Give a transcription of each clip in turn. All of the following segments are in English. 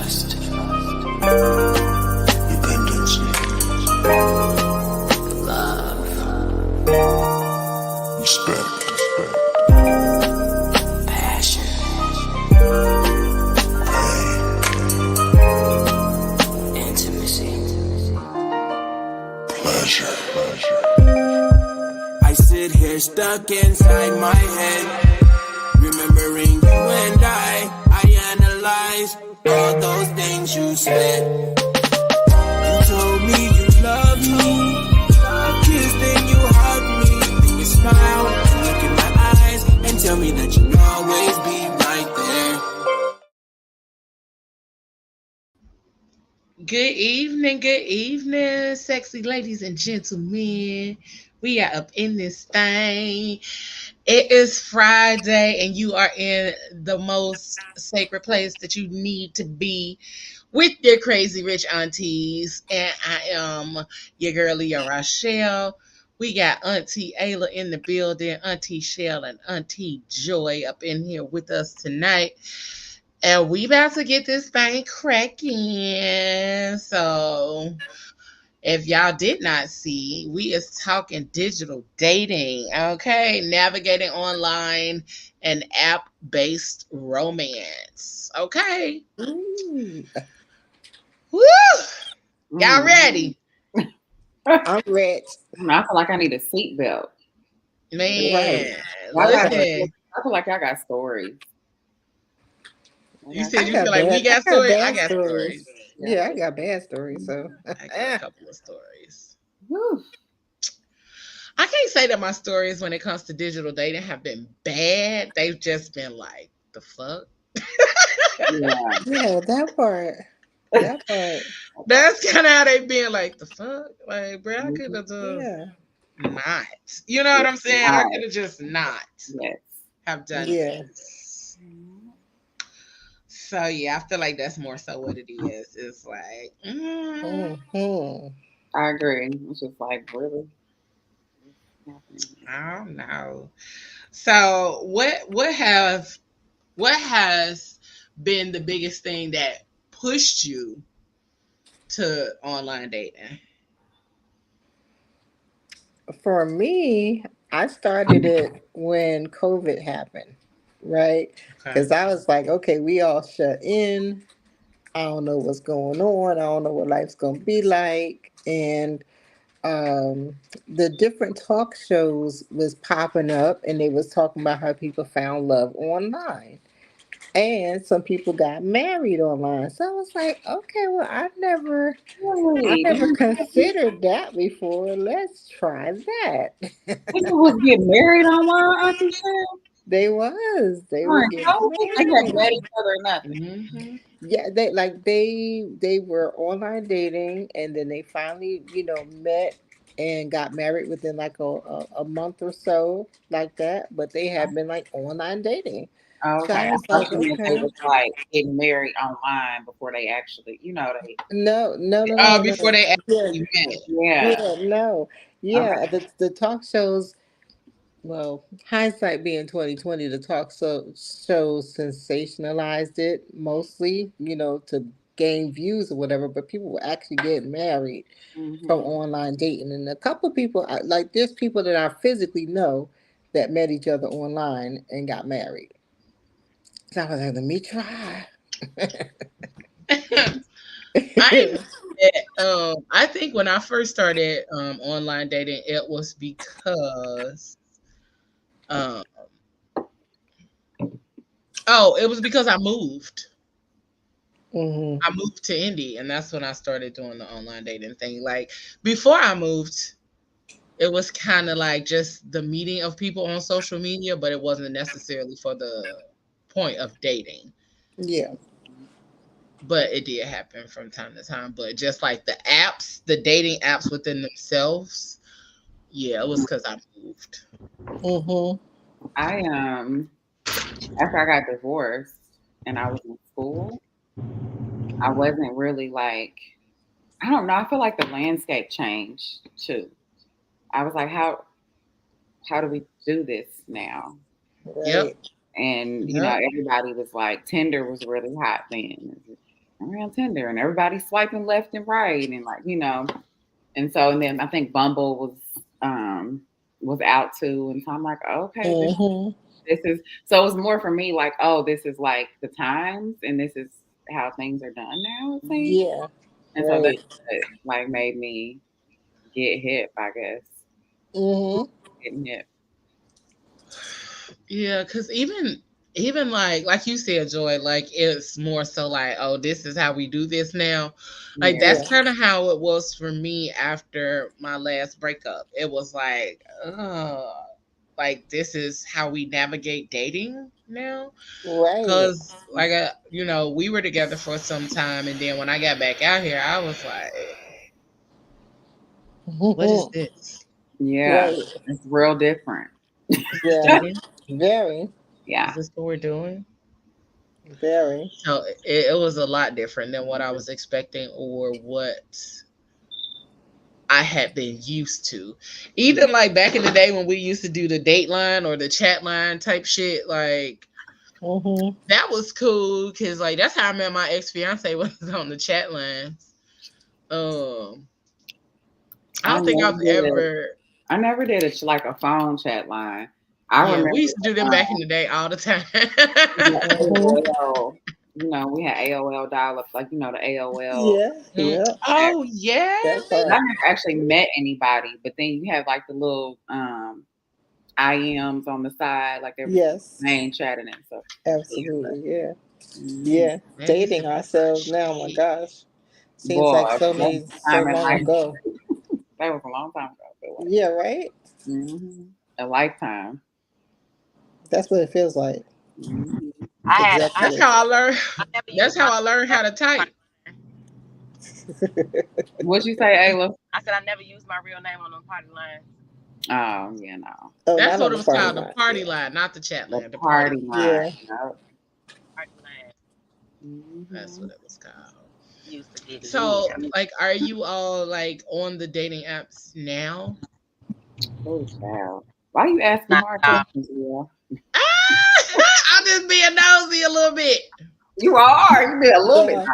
trust, dependency, love, respect, passion, pain, intimacy, pleasure. I sit here stuck inside my head, remembering you and I analyze all those things you said. You told me you love me, you kissed and you hugged me, then you smile, look in my eyes, and tell me that you'll always be right there. Good evening, sexy ladies and gentlemen. We are up in this thing. It is Friday, and you are in the most sacred place that you need to be with your crazy rich aunties. And I am your girlie, your Rochelle. We got Auntie Ayla in the building, Auntie Shell, and Auntie Joy up in here with us tonight. And we about to get this thing cracking. So if y'all did not see, we is talking digital dating, okay? Navigating online and app-based romance. Okay. Ooh, Woo! Y'all ready? I'm rich. I feel like I need a seatbelt. Right. Man, I listen. feel like I got stories. You I said you feel got like we bad. I got got stories? I bad got stories. stories. Yeah, I got bad stories. So, I got a couple of stories. Whew. I can't say that my stories when it comes to digital dating have been bad. They've just been like, the fuck? Yeah. yeah, that part. That part. That's kind of how they been like, the fuck? Like, bro, I could Mhm. have just Yeah. not. You know what I'm saying? I Right. could have just not Yes. have done Yeah. this. So yeah, I feel like that's more so what it is. It's like, Hmm. I agree. It's just like really happening. I don't know. So what has been the biggest thing that pushed you to online dating? For me, I started it when COVID happened, right? Okay. Because I was like, okay, we all shut in. I don't know what's going on. I don't know what life's going to be like. And um, the different talk shows was popping up and they was talking about how people found love online and some people got married online. So I was like, okay, well, I Really? never considered that before. Let's try that. People was getting married online, Auntie Sam? They were During getting COVID? They had married. met each other or nothing. Hmm. Yeah, they were online dating and then they finally, met and got married within like a month or so like that, but they had been like online dating. Oh, So I okay. I was thought like, you meant they okay. was like getting married online before they actually, they. No, no, no, no, Oh, no. before they Yeah, actually met. Yeah. yeah, no. Okay. Yeah, the talk shows, well, hindsight being 2020, the shows sensationalized it mostly, to gain views or whatever, but people were actually getting married from Hmm. online dating. And a couple of people, like there's people that I physically know that met each other online and got married. So I was like, let me try. I ain't mad at I think when I first started online dating, it was because um it was because I moved. Hmm. I moved to Indy, and that's when I started doing the online dating thing. Like before I moved, it was kind of like just the meeting of people on social media, but it wasn't necessarily for the point of dating. Yeah. But it did happen from time to time. But just like the apps, the dating apps within themselves, yeah, it was because I moved. Hmm. I after I got divorced and I was in school, I wasn't really like, I don't know. I feel like the landscape changed too. I was like, how do we do this now? Yep. Right. And Yep. everybody was like, Tinder was really hot then, around Tinder, and everybody's swiping left and right, and like and so and then I think Bumble was out too, and so I'm like, okay, Mm-hmm. this is so it was more for me like, oh, this is like the times, and this is how things are done now, it seems. Yeah. And so that's Right. what, like made me get hip, I guess. Mm-hmm. Getting hip. Yeah, because even like you said, Joy, like it's more so like, oh, this is how we do this now. Like Yeah. that's Yeah. kind of how it was for me after my last breakup. It was like this is how we navigate dating now. Right. Cause like we were together for some time, and then when I got back out here, I was like, what is this? Yeah. Right. It's real different. Yeah. Dating? Very. Is Yeah. this what we're doing? Very. So it was a lot different than what I was expecting or what I had been used to. Even like back in the day when we used to do the date line or the chat line type shit, like Mm-hmm. that was cool because like that's how I met my ex fiance was on the chat lines. Um, I I don't think never I've did. ever. I never did like a phone chat line. I Yeah, remember we used to do them back in the day all the time. the Mm-hmm. AOL. We had AOL dial up, like the AOL. Yeah. Mm. Yeah. Oh yeah, That And I part. never actually met anybody, but then you have like the little IMs on the side, like they were Yes. main chatting and stuff. Absolutely. Yeah. Mm-hmm. Yeah. that used to Dating be ourselves the now. My shit. gosh. Seems Boy, like that was a so time in long life. ago. That was a long time ago. I feel Yeah. Right. like. A lifetime. That's what it feels like. Hmm. I That's Exactly. how I learned. never That's used how my I learned how to type. What you say, Ayla? I said I never used my real name on them party lines. Oh, yeah, no. Oh, That's not what on it the was party called, the line. party Yeah. line, not the chat The line, the party party line. line. Yeah. Yep. Party line That's Mm-hmm. what it was called. used to get it So, in. like, are you all like on the dating apps now? Oh, child. Why you asking Not hard now. questions, yeah? I'm just being nosy a little bit. You are. You did a little bit. Yeah.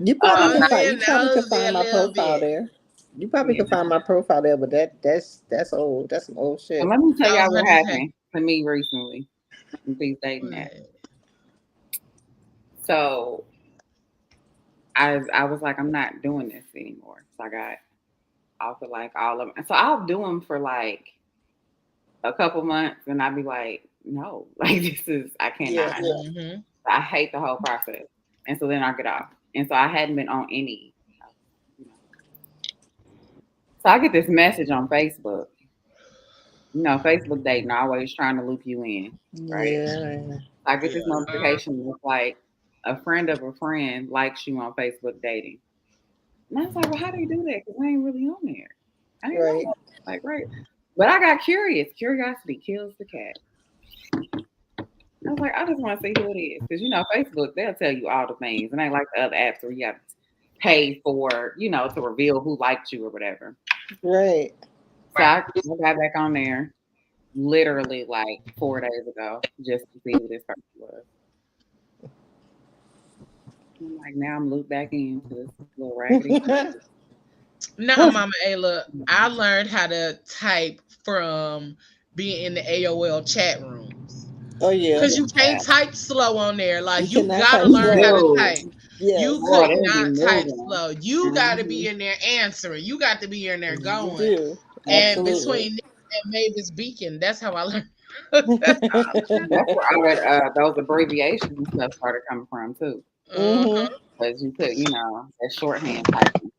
You probably Uh, can I'm find. being You probably can nosy a find my little profile bit. there. You probably Yeah. can find my profile there, but that's old. That's some old And shit. let me tell I was y'all about what to say, happened to me recently with these dating apps. what? So I was like, I'm not doing this anymore. So I got off of like all of them. So I'll do them for like a couple months, and I'll be like, no, like I Yeah. cannot. Mm-hmm. I hate the whole process. And so then I get off. And so I hadn't been on any. You know. So I get this message on Facebook. Facebook dating always trying to loop you in, right? Yeah. I get this Yeah. notification with like a friend of a friend likes you on Facebook dating. And I was like, well, how do you do that? Because I ain't really on there. I ain't Right. know. Like, right. But I got curious. Curiosity kills the cat. I was like, I just want to see who it is. Because, Facebook, they'll tell you all the things. And I like the other apps where you have to pay for, to reveal who liked you or whatever. Right. So I got back on there literally like 4 days ago just to see who this person was. I'm like, now I'm looped back into this little raggedy. No, Mama Ayla, I learned how to type from being in the AOL chat rooms. Oh yeah. Cause you can't type slow on there. You Like you cannot gotta type learn how to slow. No. type. You Yes. Boy, could they would be not type moving. slow. You got to Mm-hmm. be in there answering. You got to be in there You going. do. And Absolutely. between and Mavis Beacon, that's how I learned. That's how I That's where all that those abbreviations and stuff started coming from too. learned. Mhm. Because you could, that shorthand typing.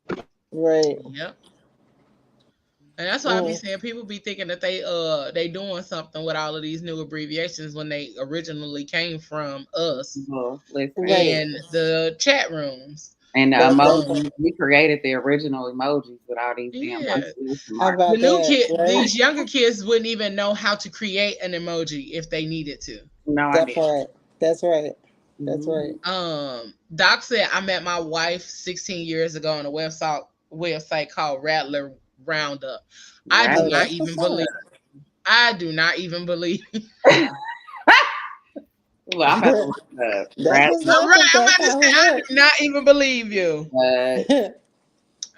Right. Yep. And that's why I be Mm. saying people be thinking that they doing something with all of these new abbreviations when they originally came from us Well, listen. Right. in the chat rooms. And the That part. emojis, we created the original emojis with all these damn Yeah. punctuation How marks. The about new that? kid, Right. these younger kids wouldn't even know how to create an emoji if they needed to. No That idea. part. That's right. That's right. Mm-hmm. Doc said I met my wife 16 years ago on a website called Rattler Roundup. I do Oh, not Rattler. that's even what's believe. up. I do not even believe. Well, I'm about to look it up. That's what's All up. right, If I'm that's about to how say, it I do works. not even believe you. But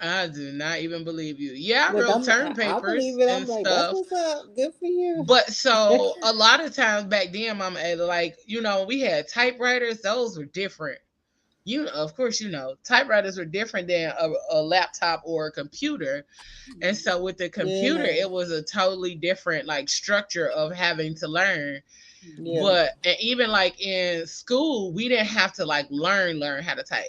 I do not even believe you. Yeah, I Look, wrote term I papers believe it. I'm and like, that's stuff. what's up. Good for you. But so a lot of times back then, Mama Ada, like, we had typewriters, those were different. Of course, typewriters were different than a laptop or a computer. And so with the computer, Yeah, it was a totally different like structure of having to learn. yeah, But and even like in school, we didn't have to like learn how to type.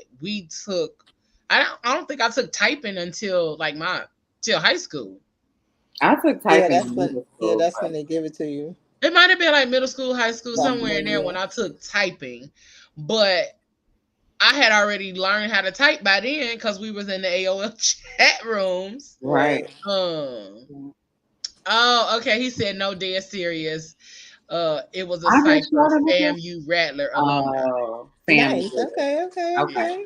I don't think I took typing until like my till high school. I took yeah. typing in middle school, That's when they give it to you. It might have been like middle school, high school, somewhere in Probably, there yeah. when I took typing. But I had already learned how to type by then because we was in the AOL chat rooms. right? Right. Um. Oh, okay. He said no, dead serious. It was a I site just for wanted to look. FAMU Rattler alumni. Oh, family. Nice. Okay. Okay. Okay, Yeah. Okay.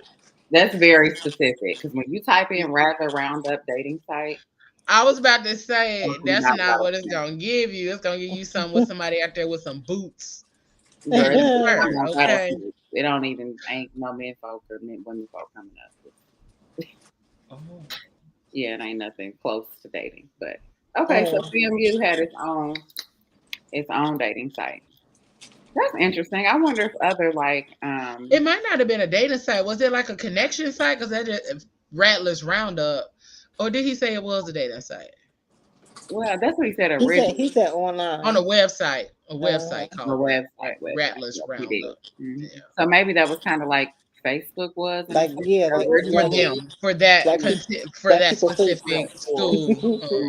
that's very specific because when you type in Rattler Roundup dating site, I was about to say it's that's not not about what it's them. gonna give you. It's gonna give you something with somebody out there with some boots Girl, and a it's skirt. not about Okay. it don't even ain't no men folk or women folk coming up. Oh. Yeah, it ain't nothing close to dating. But okay, so Oh, CMU had its own dating site. That's interesting. I wonder if other It might not have been a dating site. Was it like a connection site? Because that is Rattler's Roundup. Or did he say it was a dating site? well, that's what he said he originally. said On a online. website. A Uh, website The called website. Rattler's Yes, he did. Roundup. Mhm. Yeah. So maybe that was kind of like Facebook was in a like sense yeah, like For yeah, originally. them, for that like content, for like that people specific Facebook. school.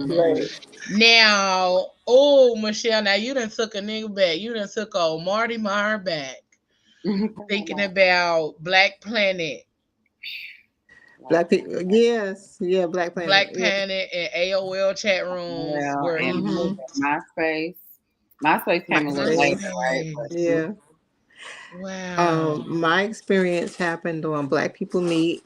Right. Now, oh Michelle, now you done took a nigga back. You done took old Marty Meyer back. Come on, Thinking Mom. about Black Planet, Like, Black people. Yes. Yeah. Black Planet. Black Yeah. Planet, and AOL chat rooms well, where and he Mm-hmm. looked MySpace. MySpace came a little later, right? MySpace. But Yeah. Wow. My experience happened on Black People Meet.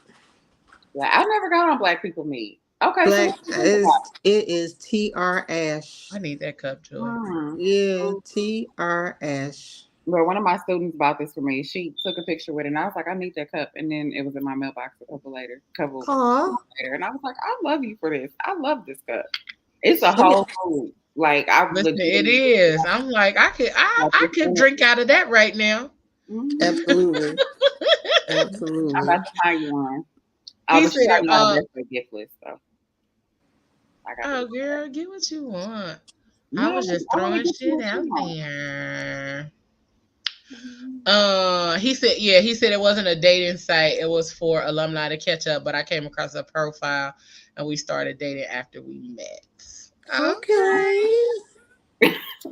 yeah, I never got on Black People Meet. Okay, so Black what you think is about it is TR I Ash. need that cup, it? Joy. Yeah, TR Ash. But one of my students bought this for me. She took a picture with it, and I was like, I need that cup. And then it was in my mailbox couple Aw. months later, and I was like, I love you for this. I love this cup. It's a Let me whole mood. Like I Listen, it legitimately is. I'm like, I like could drink out of that right now. absolutely. I'm about Absolutely. to find you one. Oh, He but she said, already got a birthday gift list, so I got to. oh girl, get what you want. I Yeah, was just I want to throwing get you shit what you out want. there. He said it wasn't a dating site. It was for alumni to catch up, but I came across a profile and we started dating after we met. Okay. Okay.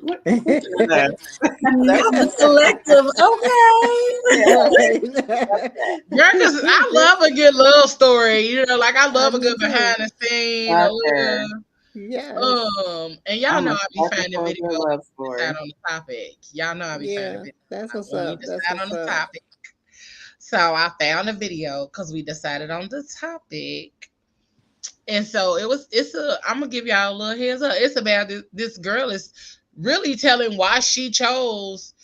Look at that. Not the collective. Okay. Right. Girl, because I love a good love story. Like I I love a do good behind too. the scene, a Okay. little Yes. and y'all I'm know a I be sucker finding for a videos good love decide story. on the topic. Y'all know I be finding Yeah. videos That's what's when we up. That's decide on what's the up. topic. So I found a video because we decided on the topic. And so I'm gonna give y'all a little heads up. It's about this girl is really telling why she chose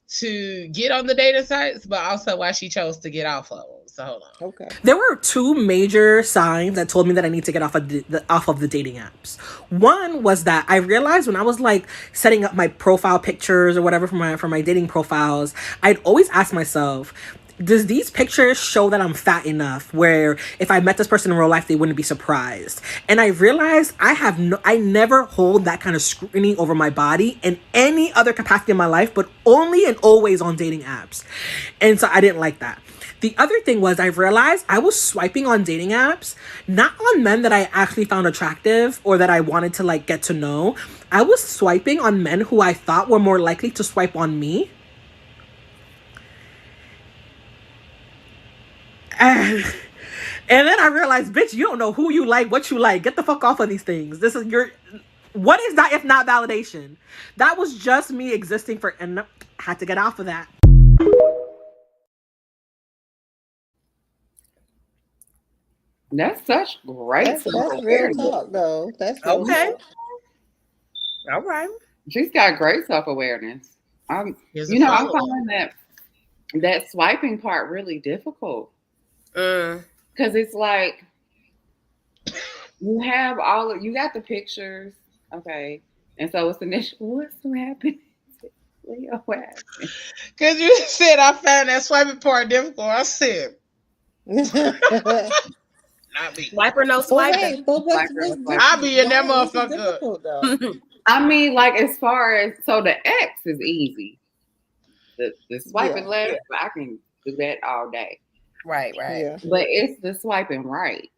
to get on the dating sites, but also why she chose to get off of them. So hold on. Okay. There were two major signs that told me that I need to get off of the dating apps. One was that I realized when I was like setting up my profile pictures or whatever for my dating profiles, I'd always ask myself, does these pictures show that I'm fat enough where if I met this person in real life they wouldn't be surprised? And I realized I never hold that kind of scrutiny over my body in any other capacity in my life, but only and always on dating apps. And so I didn't like that. The other thing was I realized I was swiping on dating apps, not on men that I actually found attractive or that I wanted to like get to know. I was swiping on men who I thought were more likely to swipe on me. And then I realized, bitch, you don't know who you like, what you like. Get the fuck off of these things. What is that if not validation? That was just me existing and had to get off of that. That's such great That's real self-awareness. talk though. That's real Okay. talk. All right. She's got great self-awareness. I'm, Here's a you know, I'm follow up. finding that swiping part really difficult Mm. because it's like you got the pictures, okay, and so it's initial. What's happening? Leo, what happened? Because you said I found that swiping part difficult. I said, not me. Swiper, no But swiping. wait, but Like real I'll be in that why is it motherfucker. difficult though? I mean, like as far as so the X is easy. The swiping Yeah, left, I can do that all day. Right. yeah, But it's the swiping right.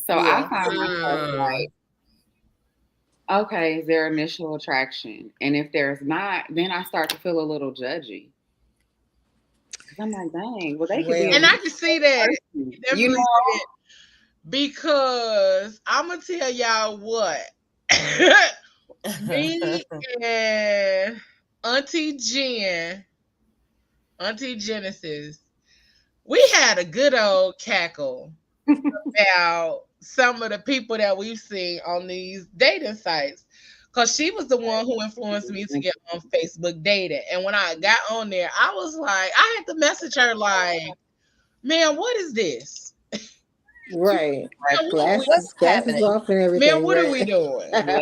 So I yeah. find myself like, okay, is there initial attraction? And if there's not, then I start to feel a little judgy. Because I'm like, dang, well, they could be a And Well, I really can see that. person. You Definitely know? see it. Because I'm going to tell y'all what. Me and Auntie Jen, Auntie Genesis, we had a good old cackle about some of the people that we've seen on these dating sites. Cause she was the one who influenced me to get on Facebook dating. And when I got on there, I was like, I had to message her like, man, what is this? right. Red flag. Glasses, What's glasses happening? off and Man, everything, what are we right? doing? Yeah.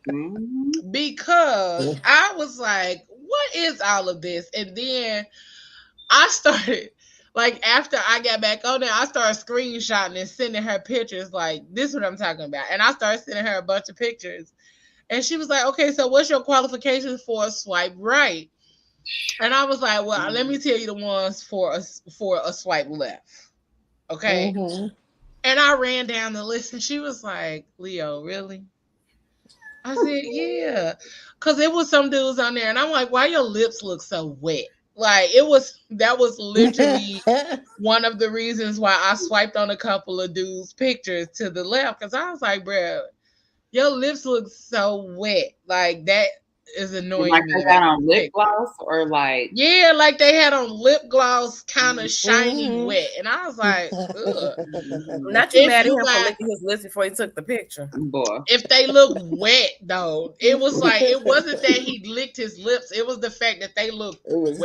Mhm. Because I was like, what is all of this? And then I started, like, after I got back on there, I started screenshotting and sending her pictures, like, this is what I'm talking about. And I started sending her a bunch of pictures. And she was like, okay, so what's your qualifications for a swipe right? And I was like, well, let me tell you the ones for a swipe left. Okay. Mm-hmm. And I ran down the list and she was like, Leo, really? I said, yeah. Cause it was some dudes on there, and I'm like, why your lips look so wet? Like that was literally one of the reasons why I swiped on a couple of dudes' pictures to the left. Cause I was like, bro, your lips look so wet. Like that is Like annoying me they about got on this lip picture. gloss or like, Yeah, like they had on lip gloss, kind of shiny Mm-hmm. wet. And I was like, ugh. Not you If mad at you him for got licking his lips before he took the picture. boy. if they look wet though, it was like it wasn't that he licked his lips, it was the fact that they looked It wet. was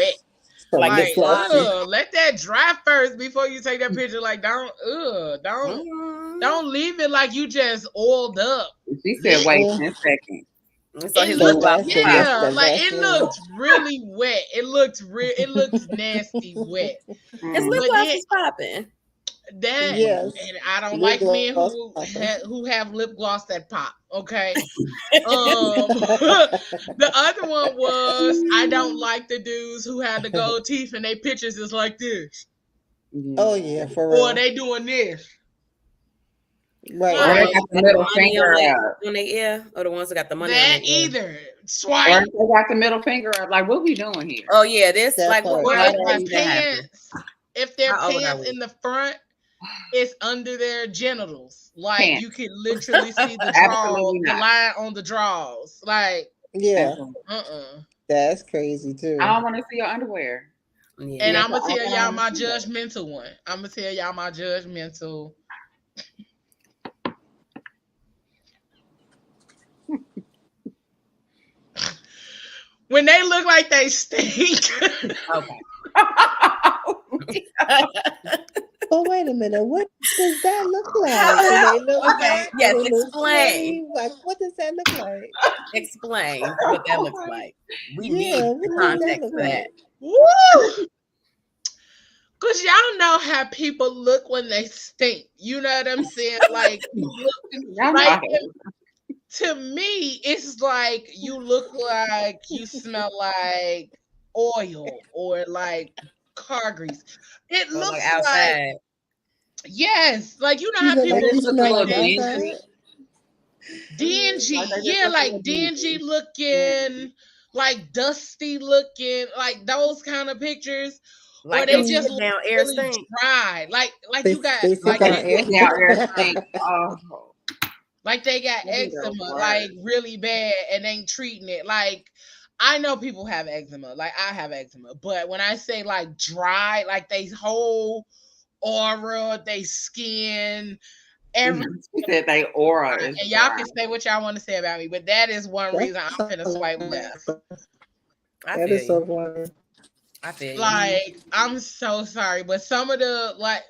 Like something it's Like, slimy. disgusting. let that dry first before you take that picture. Like, Mm. don't leave it like you just oiled up. She said, wait Mm. 10 seconds. And so It his lip looked, gloss The was Vas- popping. yeah, the like it Vaseline. looked really wet. It looked nasty wet. His lip Mm. But gloss then was popping. that, Yes, and I don't lip like men gloss popping. who have lip gloss that pop. Okay. The other one was I don't like the dudes who had the gold teeth and they pictures is like this, Oh Yeah. yeah, for or real. they doing this. Right, Or they Like right. got the Got the middle money finger up. on their ear, or the ones that got the money on that their ear. either Or swipe, if they got the middle finger up. Like, what we doing here? Oh yeah, this That like part. or how if old are their you that happened? pants, if their How old are pants we? in the front is under their genitals, like Can't. you can literally see Absolutely the not. line on the draws. Like, Yeah, Absolutely. uh-uh. that's crazy I too. don't want to see your underwear. And Yeah. Yeah, I'm gonna I tell y'all don't my see that. judgmental one. I'm gonna tell y'all my judgmental. When they look like they stink. Okay. But wait a minute, what does that look like? How- Do they look okay. black? Yes. Do they look Explain. smelly? Like, what does that look like? Explain what that looks like. We need Yeah, the what does that context look for that. like? Woo! Cause y'all know how people look when they stink. You know what I'm saying? Like you look Y'all know like I hate to me, it's like you look like you smell like oil or like car grease. It Or like looks like outside. yes, like you know You how look Like like people they you just look look a smell like little like that. outside? dingy. Like Dingy, they just yeah, look a little like dingy dingy. looking, like dusty looking, like those kind of pictures, or Like they your Mm. just sit look down air really stink. dry, like They you got they Like sit like down they eczema, air. sit down there stink. Oh, like they got that'd be the eczema, worst. like really bad, and ain't treating it. Like I know people have eczema, like I have eczema, but when I say like dry, like they whole aura, they skin, every She said they aura is and y'all dry. can say what y'all want to say about me, but that is one That's reason I'm finna a swipe lot. left. I That feel is so you. funny. I feel you. Like, I'm so sorry, but some of the like,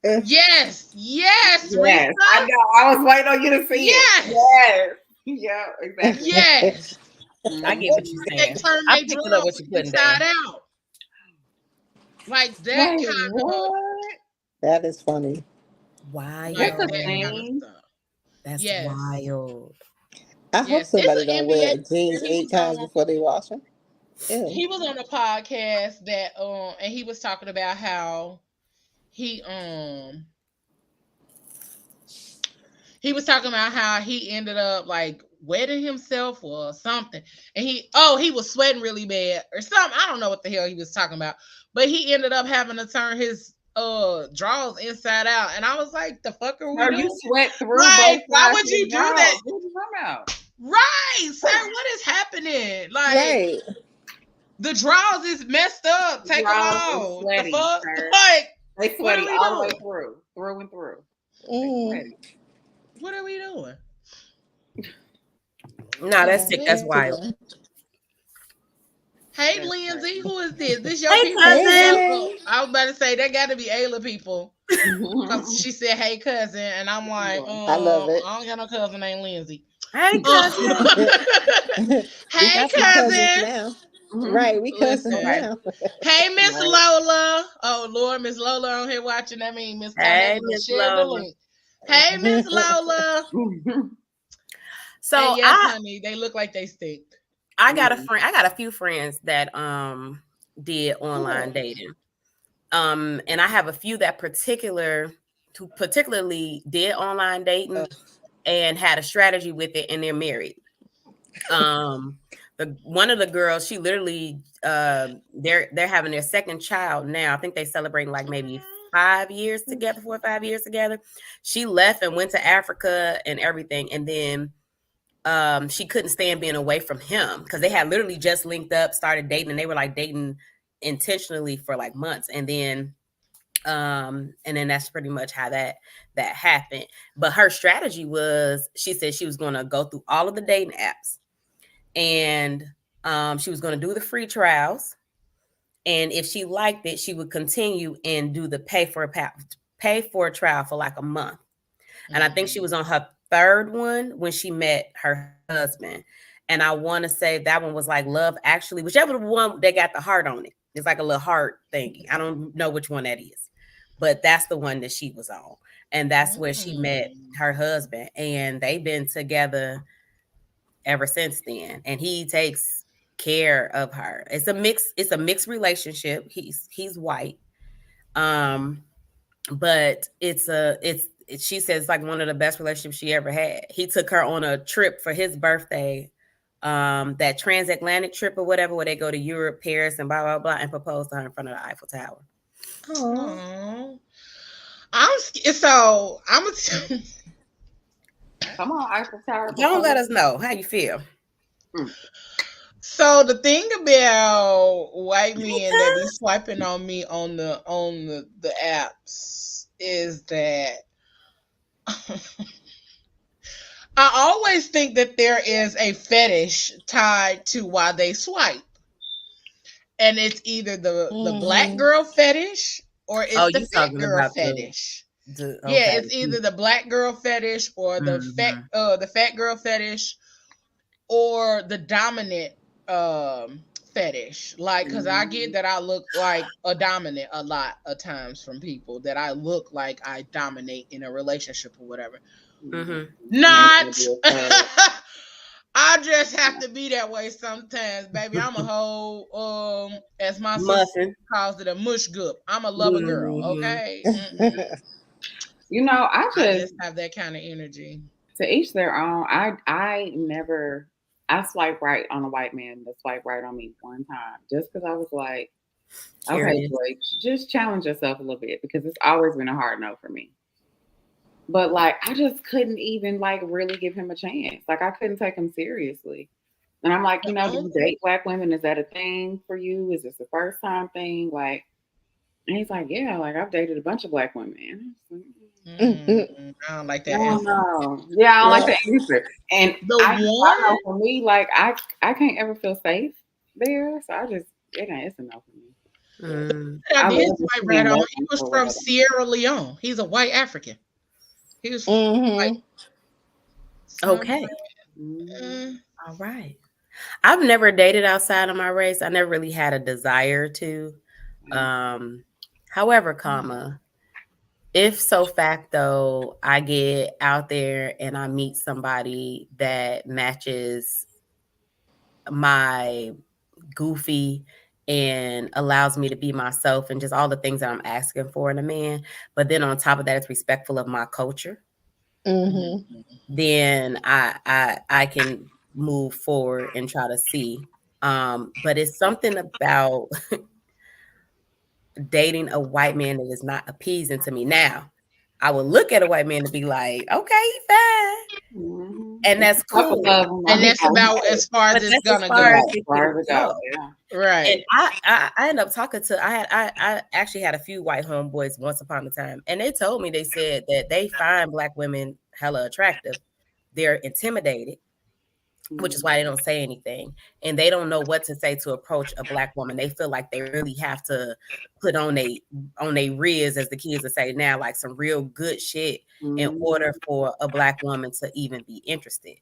Eh, yes, yes, Risa, Yes, I know. I was waiting on you to see it. yes, Yes. Yeah, exactly. yes. I get what you're They saying. turn I their picked it up what drawers you're putting inside down. out, like that Wait, kind of, what? that is funny. like That's a that kind of Wild. thing. stuff. That's Yes, wild. I hope yes. It's somebody an don't NBA wear player. jeans 8 times before they wash them. Ew. He was on a podcast that and he was talking about how he he was talking about how he ended up like wetting himself or something. And he was sweating really bad or something. I don't know what the hell he was talking about. But he ended up having to turn his drawers inside out. And I was like, the fuck are we No, you doing? sweat through both Like, why sides would of the you do that? drawers. What are you talking about? Right, sir. What is happening? Like, Right. the drawers is messed up. The Take them drawers are off. The sweaty, fuck? sir. Like, They what are sweaty we all the way doing? through and through. They Mm. sweaty. What are we doing? No, that's Oh, sick. That's Man. wild. Hey, That's Lindsay, crazy. who is this? This your Hey, people? Hey, cousin. hey. I was about to say that got to be Ayla people because she said, "Hey, cousin," and I'm like, I love it. I don't got no cousin named Lindsay. Hey, Uh, cousin. We hey, got some cousins cousin. now. Mhm. Right, we cousins Listen. Right. now. Hey, Miss Right. Lola. Oh Lord, Miss Lola on here watching. That means Miss Hey, Carnetta Miss shared the Lola. link. Hey, Miss Lola. And So yes, honey, they look like they stink. I got a friend. I got a few friends that did online Oh. dating. And I have a few that particularly did online dating and had a strategy with it, and they're married. The one of the girls, she literally they're having their second child now. I think they celebrating like maybe 5 years together, 4 or 5 years together. She left and went to Africa and everything, and then she couldn't stand being away from him because they had literally just linked up, started dating, and they were like dating intentionally for like months, and then that's pretty much how that happened. But her strategy was, she said she was going to go through all of the dating apps, and she was going to do the free trials, and if she liked it, she would continue and do the pay for a trial for like a month. And I think she was on her third one when she met her husband. And I want to say that one was like Love Actually, whichever one that got the heart on it. It's like a little heart thingy. I don't know which one that is, but that's the one that she was on. And that's where she met her husband. And they've been together ever since then. And he takes care of her. It's a mixed relationship. He's white. But she says it's like one of the best relationships she ever had. He took her on a trip for his birthday, that transatlantic trip or whatever, where they go to Europe, Paris, and blah blah blah, and proposed to her in front of the Eiffel Tower. Oh. I'm gonna Come on, Eiffel Tower. Don't let us know how you feel. So the thing about white men that be swiping on me on the apps is that I always think that there is a fetish tied to why they swipe. And it's either the black girl fetish or it's the you fat talking girl about fetish. okay. Yeah, it's either the black girl fetish or the fat girl fetish or the dominant fetish. Like, because I get that I look like a dominant a lot of times from people, that I look like I dominate in a relationship or whatever. Not. I just have to be that way sometimes, baby. I'm a whole as my sister calls it, a mush gup. I'm a lover girl, okay? You know, I just have that kind of energy. To each their own. I swipe right on a white man that swiped right on me one time, just because I was like, okay, boy, just challenge yourself a little bit, because it's always been a hard no for me. But like, I just couldn't even like really give him a chance. Like, I couldn't take him seriously. And I'm like, do you date black women? Is that a thing for you? Is this a first time thing? Like, and he's like, yeah, like I've dated a bunch of black women. I don't like that answer. No. Yeah, I don't like the answer. And I know for me, like I can't ever feel safe there. So I just it's enough for me. Mm, I I did love just swipe right seeing on. love He was for from real. Sierra Leone. He's a white African. He was like, Mm-hmm. so I'm okay. like, Mm-hmm. All right. I've never dated outside of my race. I never really had a desire to. Um, however, comma, if so facto I get out there and I meet somebody that matches my goofy and allows me to be myself and just all the things that I'm asking for in a man, but then on top of that, it's respectful of my culture, Mm-hmm. then I can move forward and try to see. But it's something about dating a white man that is not appeasing to me. Now, I would look at a white man and be like, okay, he fine. Mm-hmm. And It's that's a couple cool. of them. and I'm that's about like, as far as But it's that's as gonna far go. as yeah, it's far gonna as it go. goes. Yeah. And Right. I ended up talking to I actually had a few white homeboys once upon a time, and they told me they said that they find black women hella attractive. They're intimidated, which is Mm-hmm. why they don't say anything, and they don't know what to say to approach a black woman. They feel like they really have to put on a riz, as the kids would say now, like some real good shit in order for a black woman to even be interested.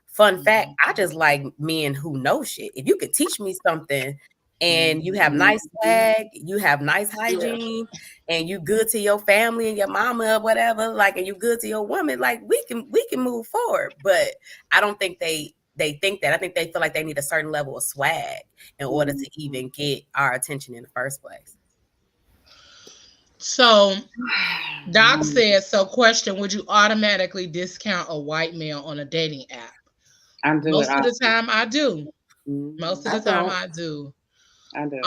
Fun fact, I just like men who know shit. If you could teach me something and you have Mm-hmm. nice swag, you have nice hygiene, and you good to your family and your mama or whatever, like, and you good to your woman, like we can move forward. But I don't think they think that. I think they feel like they need a certain level of swag in order to Mm-hmm. even get our attention in the first place. So Doc Mm-hmm. said, so question, would you automatically discount a white male on a dating app? I do it Most of the often. time I do. Mm-hmm. Most of I the time don't. I do. I do.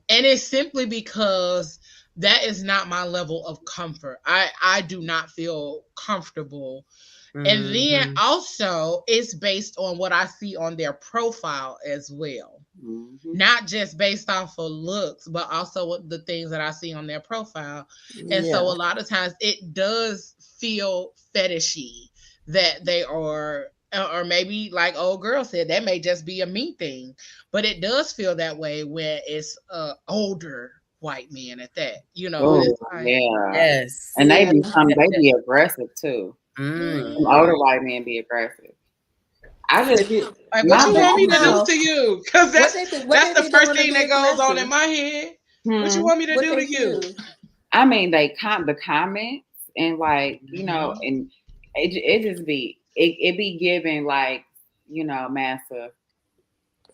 And it's simply because that is not my level of comfort. I do not feel comfortable. And then Mm-hmm. also it's based on what I see on their profile as well. Mm-hmm. Not just based off of looks, but also what the things that I see on their profile. And so Yeah. a lot of times it does feel fetishy that they are, or maybe like old girl said, that may just be a me thing, but it does feel that way when it's a older white man at that, and Oh it's like, yeah. Yes. And they Yeah. be they be aggressive too. Some Mm. older mm, white men be aggressive. I just If you like, what my you if want me you to do bad. know to you? Because what that's they the be first doing to thing be that goes on in aggressive, my head. What you Hmm. want me to what do they to you? choose. I mean, they the comments and like Mhm. and it just be it be giving like massive.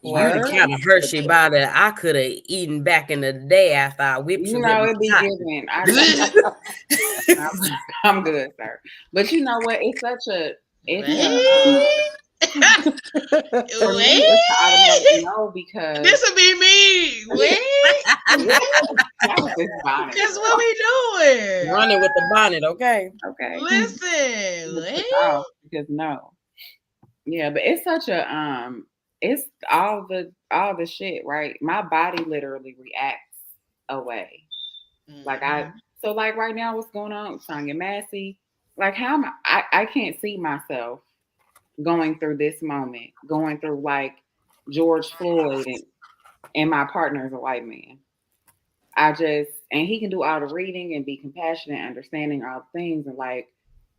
You the Word. kind of Hershey bar that I could have eaten back in the day after I whipped you with my It be cotton. giving. I'm, I'm good, sir. But you know what? It's such a. It's a. Wait. For me, it's the automatic Wait. no because This will be me. Wait. that was just bonnet. That's what we doing. Running with the bonnet, okay? Okay, Listen. just Wait. took off because no. Yeah, but it's such a it's all the shit, right? My body literally reacts away. Like Mhm. so like right now what's going on, Sonya Massey? Like how am I can't see myself going through this moment, going through like George Floyd and my partner is a white man. I just and he can do all the reading and be compassionate, understanding all the things and like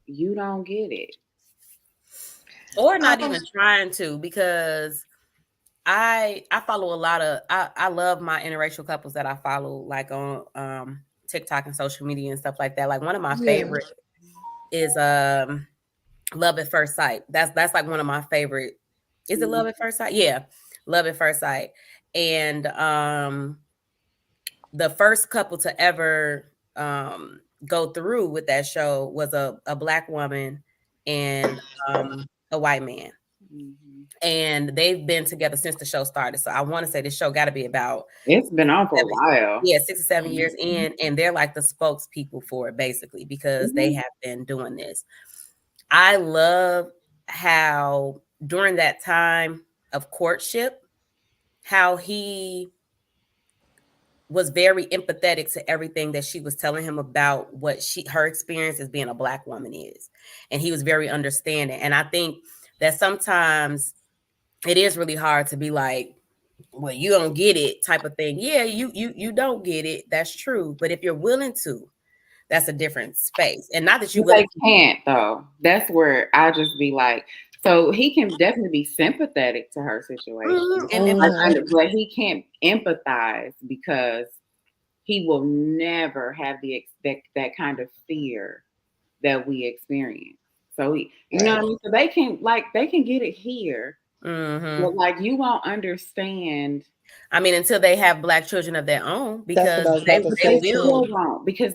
you don't get it. Or not Um, even trying to, because I follow a lot of I love my interracial couples that I follow, like on TikTok and social media and stuff like that. Like one of my yeah. favorite is Love at First Sight. That's like one of my favorite. Is it Love at First Sight? Yeah. Love at First Sight. And the first couple to ever go through with that show was a black woman and a white man. Mm-hmm. And they've been together since the show started. So I want to say this show got to be about It's been on for a 7, while. yeah, 6 or 7 years in, and they're like the spokespeople for it basically because they Mhm. have been doing this. I love how during that time of courtship, how he was very empathetic to everything that she was telling him about what her experience as being a black woman is. And he was very understanding. And I think that sometimes it is really hard to be like, well, you don't get it type of thing. Yeah, you don't get it. That's true. But if you're willing to, that's a different space. And not that you're But willing they can't though. That's where I just be like, so he can definitely be sympathetic to her situation, like, Mhm. but he can't empathize because he will never have that kind of fear that we experience. So you know what I mean. So they can get it here, but like you won't understand. I mean, until they have black children of their own, That's what because I was they, about to they say will. too. Still won't because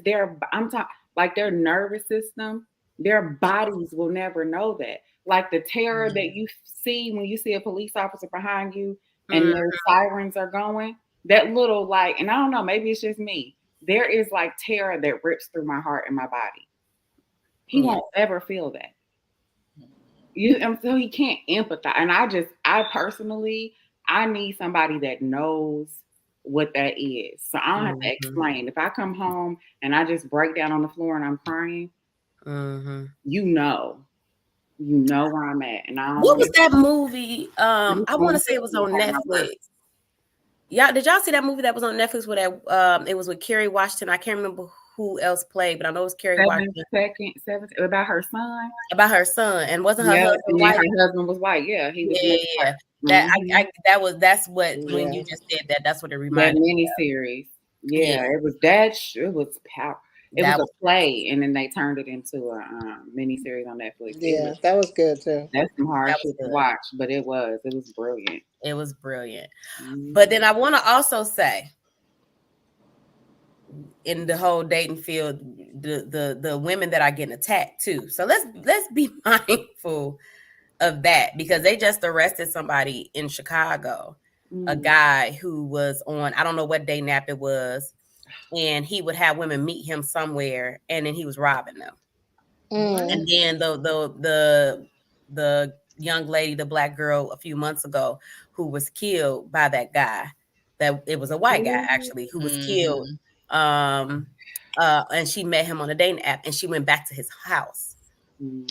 I'm talking like their nervous system, their bodies will never know that. Like the terror that you see when you see a police officer behind you and Mm, their sirens are going, that little like, and I don't know, maybe it's just me. There is like terror that rips through my heart and my body. He yeah. won't ever feel that. And so he can't empathize. And I personally, I need somebody that knows what that is. So I don't have to Mm-hmm. explain. If I come home and I just break down on the floor and I'm crying, Mm-hmm. you know where I'm at. And I don't What want was that movie? I want to say it was on to Netflix. Yeah, did y'all see that movie that was on Netflix where that it was with Kerry Washington? I can't remember who else played, but I know it was Kerry Washington seven about her son. about her son, and wasn't her Yeah, husband and then white? her husband was white. Yeah, he was Yeah, mixed yeah. white. That's what when Yeah. you just said that, that's what it That reminded me. miniseries. Yeah, Yeah, it was that. It was power. It was that a was play, and then they turned it into a miniseries on Netflix. Yeah, that was good too. That's some hard that was shit to good. watch, but it was brilliant. It was brilliant. Mhm. But then I want to also say, in the whole dating field, the women that are getting attacked too. So let's be mindful of that, because they just arrested somebody in Chicago, a Mm. guy who was on, I don't know what dating app it was, and he would have women meet him somewhere, and then he was robbing them. Mm. And then the young lady, the black girl, a few months ago, who was killed by that guy, that it was a white guy actually who was killed. Um, and she met him on a dating app, and she went back to his house. Mm.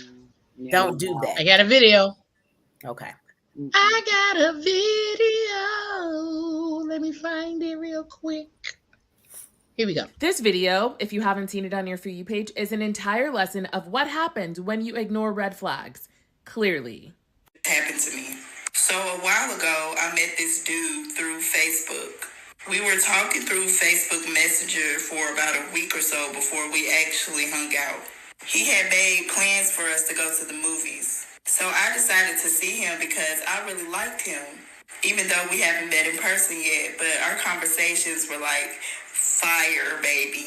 Yeah, Don't do that. I got a video. Okay. I got a video. Let me find it real quick. Here we go. This video, if you haven't seen it on your For You page, is an entire lesson of what happens when you ignore red flags. Clearly. Happened to me. So a while ago, I met this dude through Facebook. We were talking through Facebook Messenger for about a week or so before we actually hung out. He had made plans for us to go to the movies. So I decided to see him because I really liked him, even though we haven't met in person yet. But our conversations were like fire, baby.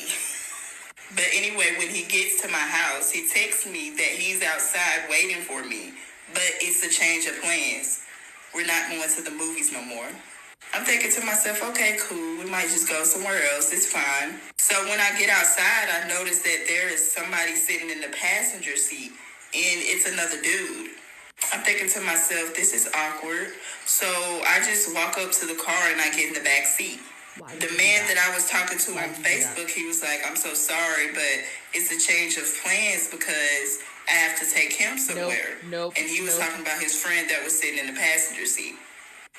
But anyway, when he gets to my house, he texts me that he's outside waiting for me. But it's a change of plans. We're not going to the movies no more. I'm thinking to myself, okay, cool. We might just go somewhere else. It's fine. So when I get outside, I notice that there is somebody sitting in the passenger seat, and it's another dude. I'm thinking to myself, this is awkward. So I just walk up to the car and I get in the back seat. The man that I was talking to on Facebook, he was like, I'm so sorry, but it's a change of plans because I have to take him somewhere. And he was talking about his friend that was sitting in the passenger seat.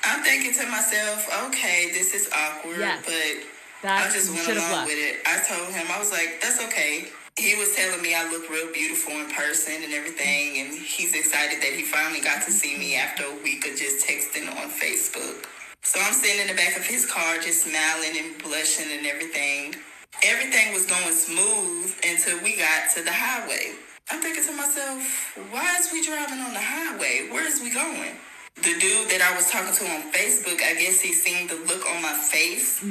I'm thinking to myself, okay, this is awkward, but I just went along with it. I told him, I was like, that's okay. He was telling me I look real beautiful in person and everything, and he's excited that he finally got to see me after a week of just texting on Facebook. So I'm sitting in the back of his car just smiling and blushing and everything. Everything was going smooth until we got to the highway. I'm thinking to myself, why is we driving on the highway? Where is we going? The dude that I was talking to on Facebook, I guess he seen the look on my face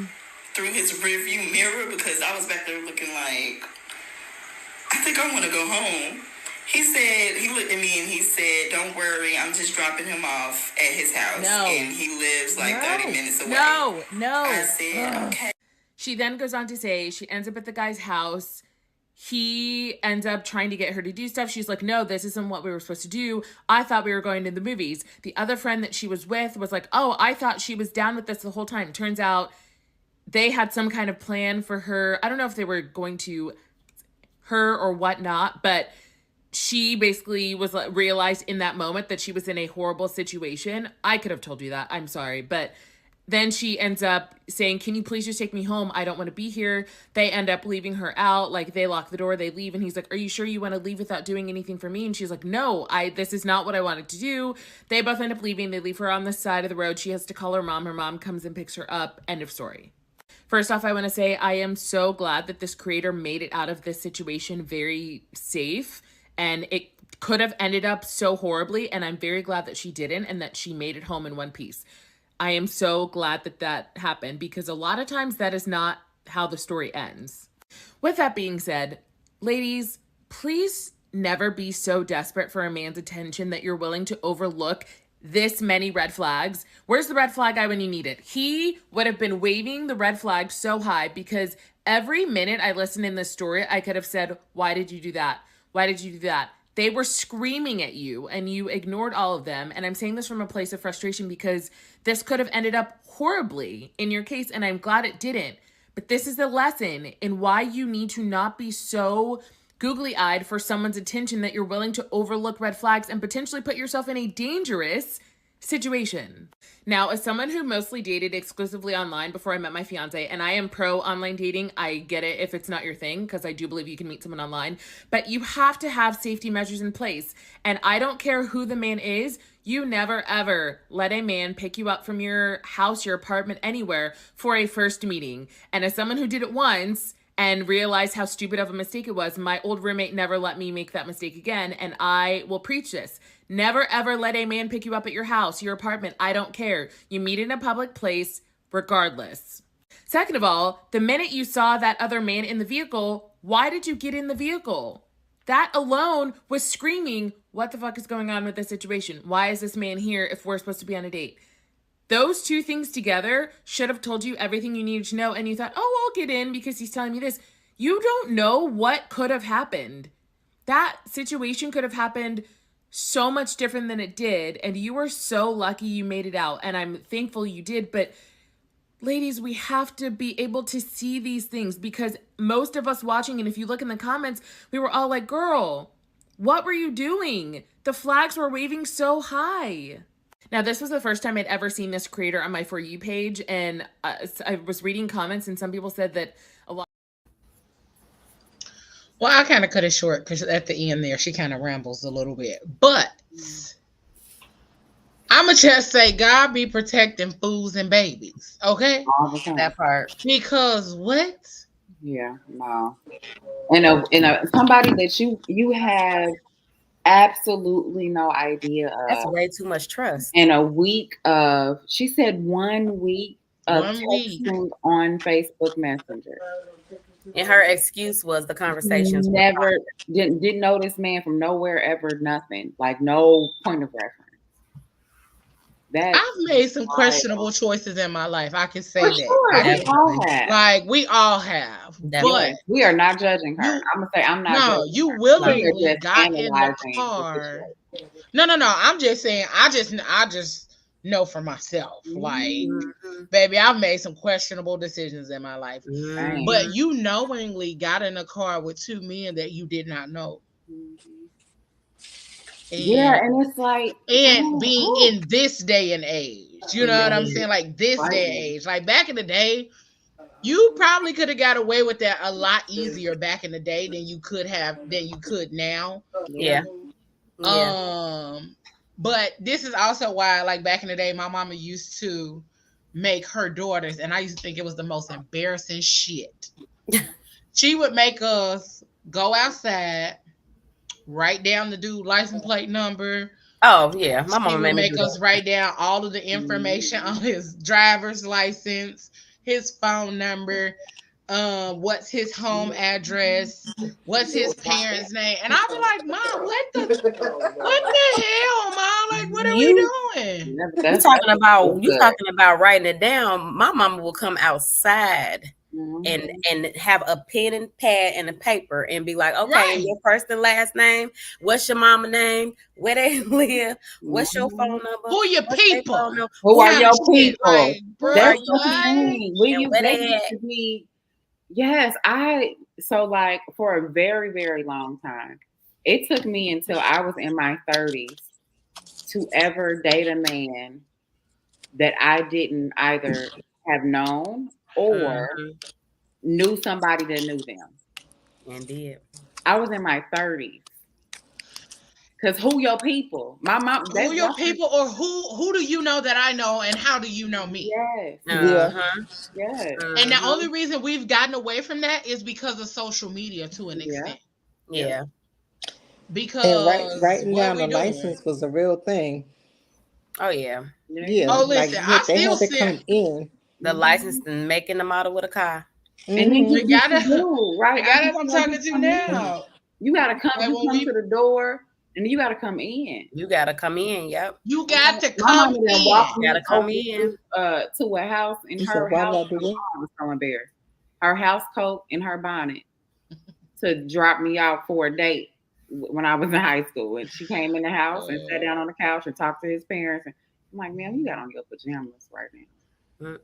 through his rearview mirror because I was back there looking like, I think I want to go home. He looked at me and he said, don't worry, I'm just dropping him off at his house. And he lives like 30 minutes away. No. I said, okay. She then goes on to say she ends up at the guy's house. He ends up trying to get her to do stuff. She's like, no, this isn't what we were supposed to do. I thought we were going to the movies. The other friend that she was with was like, oh, I thought she was down with this the whole time. Turns out they had some kind of plan for her. I don't know if they were going to her or whatnot, but she basically was realized in that moment that she was in a horrible situation. I could have told you that. I'm sorry. But Then she ends up saying, can you please just take me home? I don't want to be here. They end up leaving her out. Like, they lock the door, they leave. And he's like, are you sure you want to leave without doing anything for me? And she's like, no, this is not what I wanted to do. They both end up leaving. They leave her on the side of the road. She has to call her mom. Her mom comes and picks her up. End of story. First off, I want to say I am so glad that this creator made it out of this situation very safe. And it could have ended up so horribly. And I'm very glad that she didn't and that she made it home in one piece. I am so glad that that happened because a lot of times that is not how the story ends. With that being said, ladies, please never be so desperate for a man's attention that you're willing to overlook this many red flags. Where's the red flag guy when you need it? He would have been waving the red flag so high because every minute I listened in this story, I could have said, why did you do that? Why did you do that? They were screaming at you and you ignored all of them. And I'm saying this from a place of frustration because this could have ended up horribly in your case. And I'm glad it didn't. But this is the lesson in why you need to not be so googly-eyed for someone's attention that you're willing to overlook red flags and potentially put yourself in a dangerous situation. Now, as someone who mostly dated exclusively online before I met my fiance, and I am pro online dating, I get it if it's not your thing, because I do believe you can meet someone online, but you have to have safety measures in place. And I don't care who the man is, you never ever let a man pick you up from your house, your apartment, anywhere for a first meeting. And as someone who did it once and realized how stupid of a mistake it was, my old roommate never let me make that mistake again, and I will preach this. Never ever let a man pick you up at your house, your apartment. I don't care. You meet in a public place regardless. Second of all, the minute you saw that other man in the vehicle, why did you get in the vehicle? That alone was screaming, what the fuck is going on with this situation? Why is this man here if we're supposed to be on a date? Those two things together should have told you everything you needed to know, and you thought, oh, I'll get in because he's telling me this. You don't know what could have happened. That situation could have happened so much different than it did, and you were so lucky you made it out, and I'm thankful you did. But ladies, we have to be able to see these things because most of us watching, and if you look in the comments, we were all like, girl, what were you doing? The flags were waving so high. Now, this was the first time I'd ever seen this creator on my For You page, and I was reading comments, and some people said that a lot. Well, I kind of cut it short because at the end there, she kind of rambles a little bit. But I'm going to just say, God be protecting fools and babies, okay? All the time. That part. Because what? Yeah, no. And somebody that you have absolutely no idea That's of. way too much trust. In a week of, she said 1 week of texting on Facebook Messenger. And her excuse was the conversations. Never didn't know this man from nowhere ever, nothing. Like no point of reference. I've made some questionable choices in my life. I can say For that. sure. We all have. Like we all have. Definitely. But we are not judging her. I'm gonna say I'm not. No, judging you her. willingly got in the car. No. I'm just saying. I just know for myself. Like, baby, I've made some questionable decisions in my life. But you knowingly got in a car with two men that you did not know. And it's like, and being in this day and age, you know what I'm saying? Like this day and age, like back in the day, you probably could have got away with that a lot easier back in the day than you could now. Yeah. But this is also why, like back in the day, my mama used to make her daughters, and I used to think it was the most embarrassing shit. She would make us go outside, write down the dude license plate number. Oh yeah, my mama would make us write down all of the information on his driver's license, his phone number, what's his home address, what's his parents' name, and I'll be like, Mom, what the hell, Mom? Like, what are we doing? You talking about writing it down? My mama will come outside. And have a pen and pad and a paper and be like, okay, your first and last name, what's your mama name, where they live, what's your phone number, who your people, who are your people, like, that's the thing. Yes, so like for a very, very long time, it took me until I was in my 30s to ever date a man that I didn't either have known or knew somebody that knew them. Indeed. I was in my 30s. Cause who your people? My mom. Who your people, or who do you know that I know, and how do you know me? Yes. Yeah. Yes. And the only reason we've gotten away from that is because of social media to an Yeah. extent. Yeah. And Because writing what down we the doing? license was a real thing. Oh yeah. Yeah, Oh, like listen, I they still had to send. come in. The license and making the model with a car. And then Mm-hmm. you The get guy the that dude, right? the guy that I'm talking to now, You gotta come. like You when come to we, the door, and you gotta come in. You gotta come in. Yep. you got to My come mama then in. walked Gotta me come over in. to a house in She said, her "Why did house. I do that?" I was so embarrassed. Her house coat and her bonnet to drop me off for a date when I was in high school. And she came in the house and sat down on the couch and talked to his parents. And I'm like, "Ma'am, you got on your pajamas right now."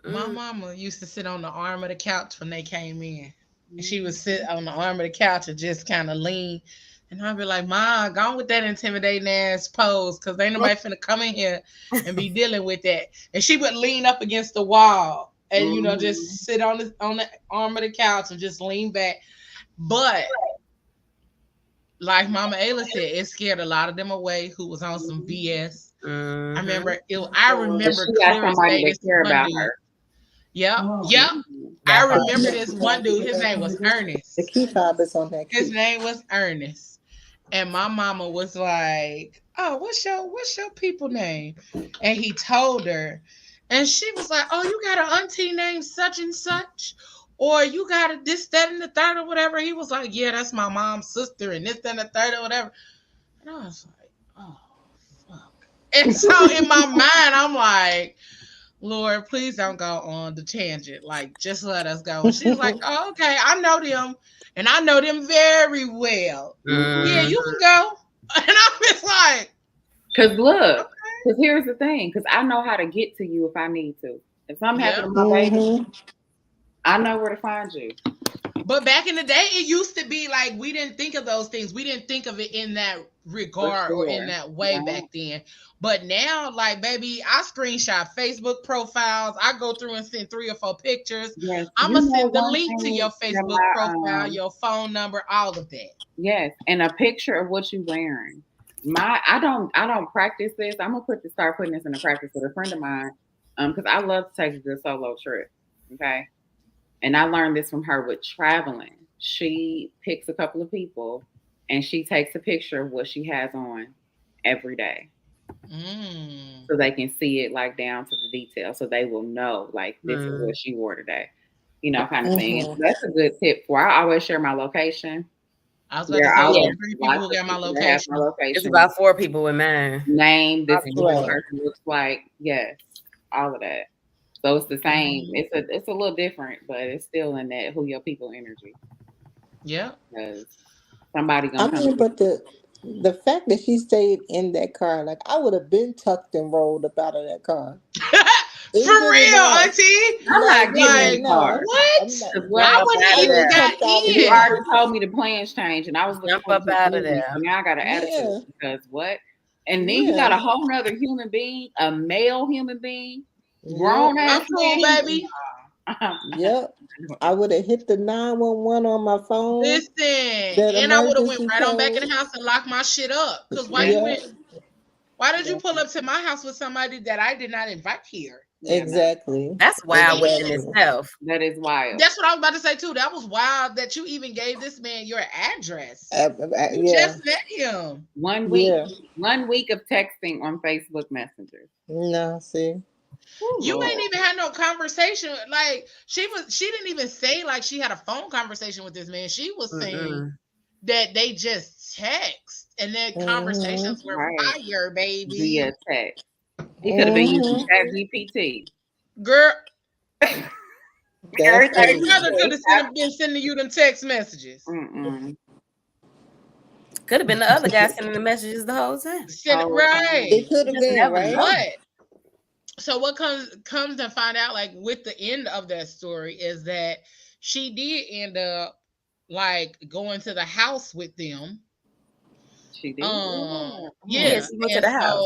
My mama used to sit on the arm of the couch when they came in. And she would sit on the arm of the couch and just kind of lean. And I'd be like, Ma, go on with that intimidating ass pose, because ain't nobody finna come in here and be dealing with that. And she would lean up against the wall and, just sit on the arm of the couch and just lean back. But like Mama Ayla said, it scared a lot of them away who was on some BS. I remember But she got clear as somebody day that this care one about dude. her. Yep. I That part. remember this one dude. His name was The Ernest. key fob is on that His key. name was Ernest. And my mama was like, "Oh, what's your people name?" And he told her. And she was like, "Oh, you got an auntie named such and such? Or you got a this, that, and the third, or whatever." He was like, "Yeah, that's my mom's sister, and this, that, and the third, or whatever." And I was like, "Oh, fuck." And so in my mind, I'm like, Lord, please don't go on the tangent. Like, just let us go. And she was like, "Oh, okay, I know them, and I know them very well. Yeah, you can go." And I was like, Cause look, "Okay, cause here's the thing. Cause I know how to get to you if I need to. If something happened yep." to my baby, I know where to find you. But back in the day, it used to be like we didn't think of those things. We didn't think of it in that For regard or in sure. that way back then. But now, like, baby, I screenshot Facebook profiles. I go through and send 3 or 4 pictures. Yes. I'm You going to know send the one link to thing your that Facebook my profile, your phone number, all of that. yes, and a picture of what you wearing. I don't practice this. I'm gonna start putting this into practice with a friend of mine. Because I love to take a good solo trip. Okay. And I learned this from her with traveling. She picks a couple of people and she takes a picture of what she has on every day. So they can see it like down to the detail. So they will know like this is what she wore today. Kind of thing. And that's a good tip for I always share my location. I was about to say, Always yeah, 3 people lots who of got my people that have my location. It's location. about 4 people with mine. Name, this is what the Right. person looks like. Yes. All of that. So it's the same. It's a little different, but it's still in that who your people energy. Yeah. Because somebody I gonna come mean, get but the fact that she stayed in that car, like I would have been tucked and rolled up out of that car. For real, auntie. I'm not getting in Like, the car. what? I'm not. What I Jump up wouldn't out of even there. got you in. already told me the plans changed and I was looking Jump forward up to out the of movie. there. So now I got an attitude Yeah. because what? And then you Yeah. got a whole nother human being, a male human being, Yep. grown ass I'm cool, man. baby. Yep. I would have hit the 911 on my phone. Listen, That and I would have went emergency right on back in code. the house and locked my shit up. Cause why you Yeah. went? Yep. Why did you pull up to my house with somebody that I did not invite here? Exactly. That's wild within Exactly. itself. That is wild. That's what I was about to say too. That was wild that you even gave this man your address. You Yeah. just met him. 1 week. Yeah. 1 week of texting on Facebook Messenger. No, see. You Lord. ain't even had no conversation. Like she didn't even say like she had a phone conversation with this man. She was saying that they just text and their conversations were Right. fire, baby. Via text. He could have been using ChatGPT. Girl, That's your crazy. brother could have been sending you them text messages. Could have been the other guy sending the messages the whole time. Right. It could have Just been, never right? know. But so what comes to find out, like with the end of that story, is that she did end up like going to the house with them. She did. Yeah. Yeah, she went to the house.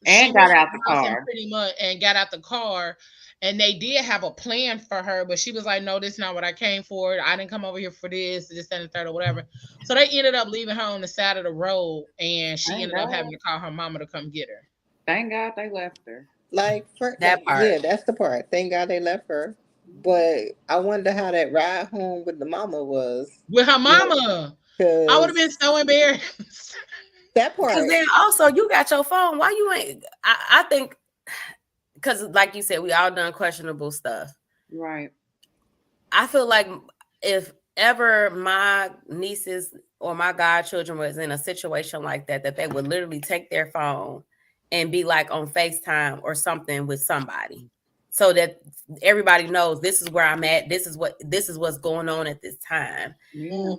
And she got went to out the the house and car. pretty much and got out the car. And they did have a plan for her, but she was like, "No, this is not what I came for. I didn't come over here for this, and the third, or whatever." So they ended up leaving her on the side of the road, and she Thank ended up God. having to call her mama to come get her. Thank God they left her. Like, That part. yeah, that's the part. Thank God they left her. But I wonder how that ride home with the mama was. With her Like, mama, I would have been cause so embarrassed. that Because part, then also you got your phone. Why you ain't? I think because like you said, we all done questionable stuff. Right. I feel like if ever my nieces or my godchildren was in a situation like that, that they would literally take their phone and be like on FaceTime or something with somebody, so that everybody knows this is where I'm at. This is what's going on at this time. Yeah.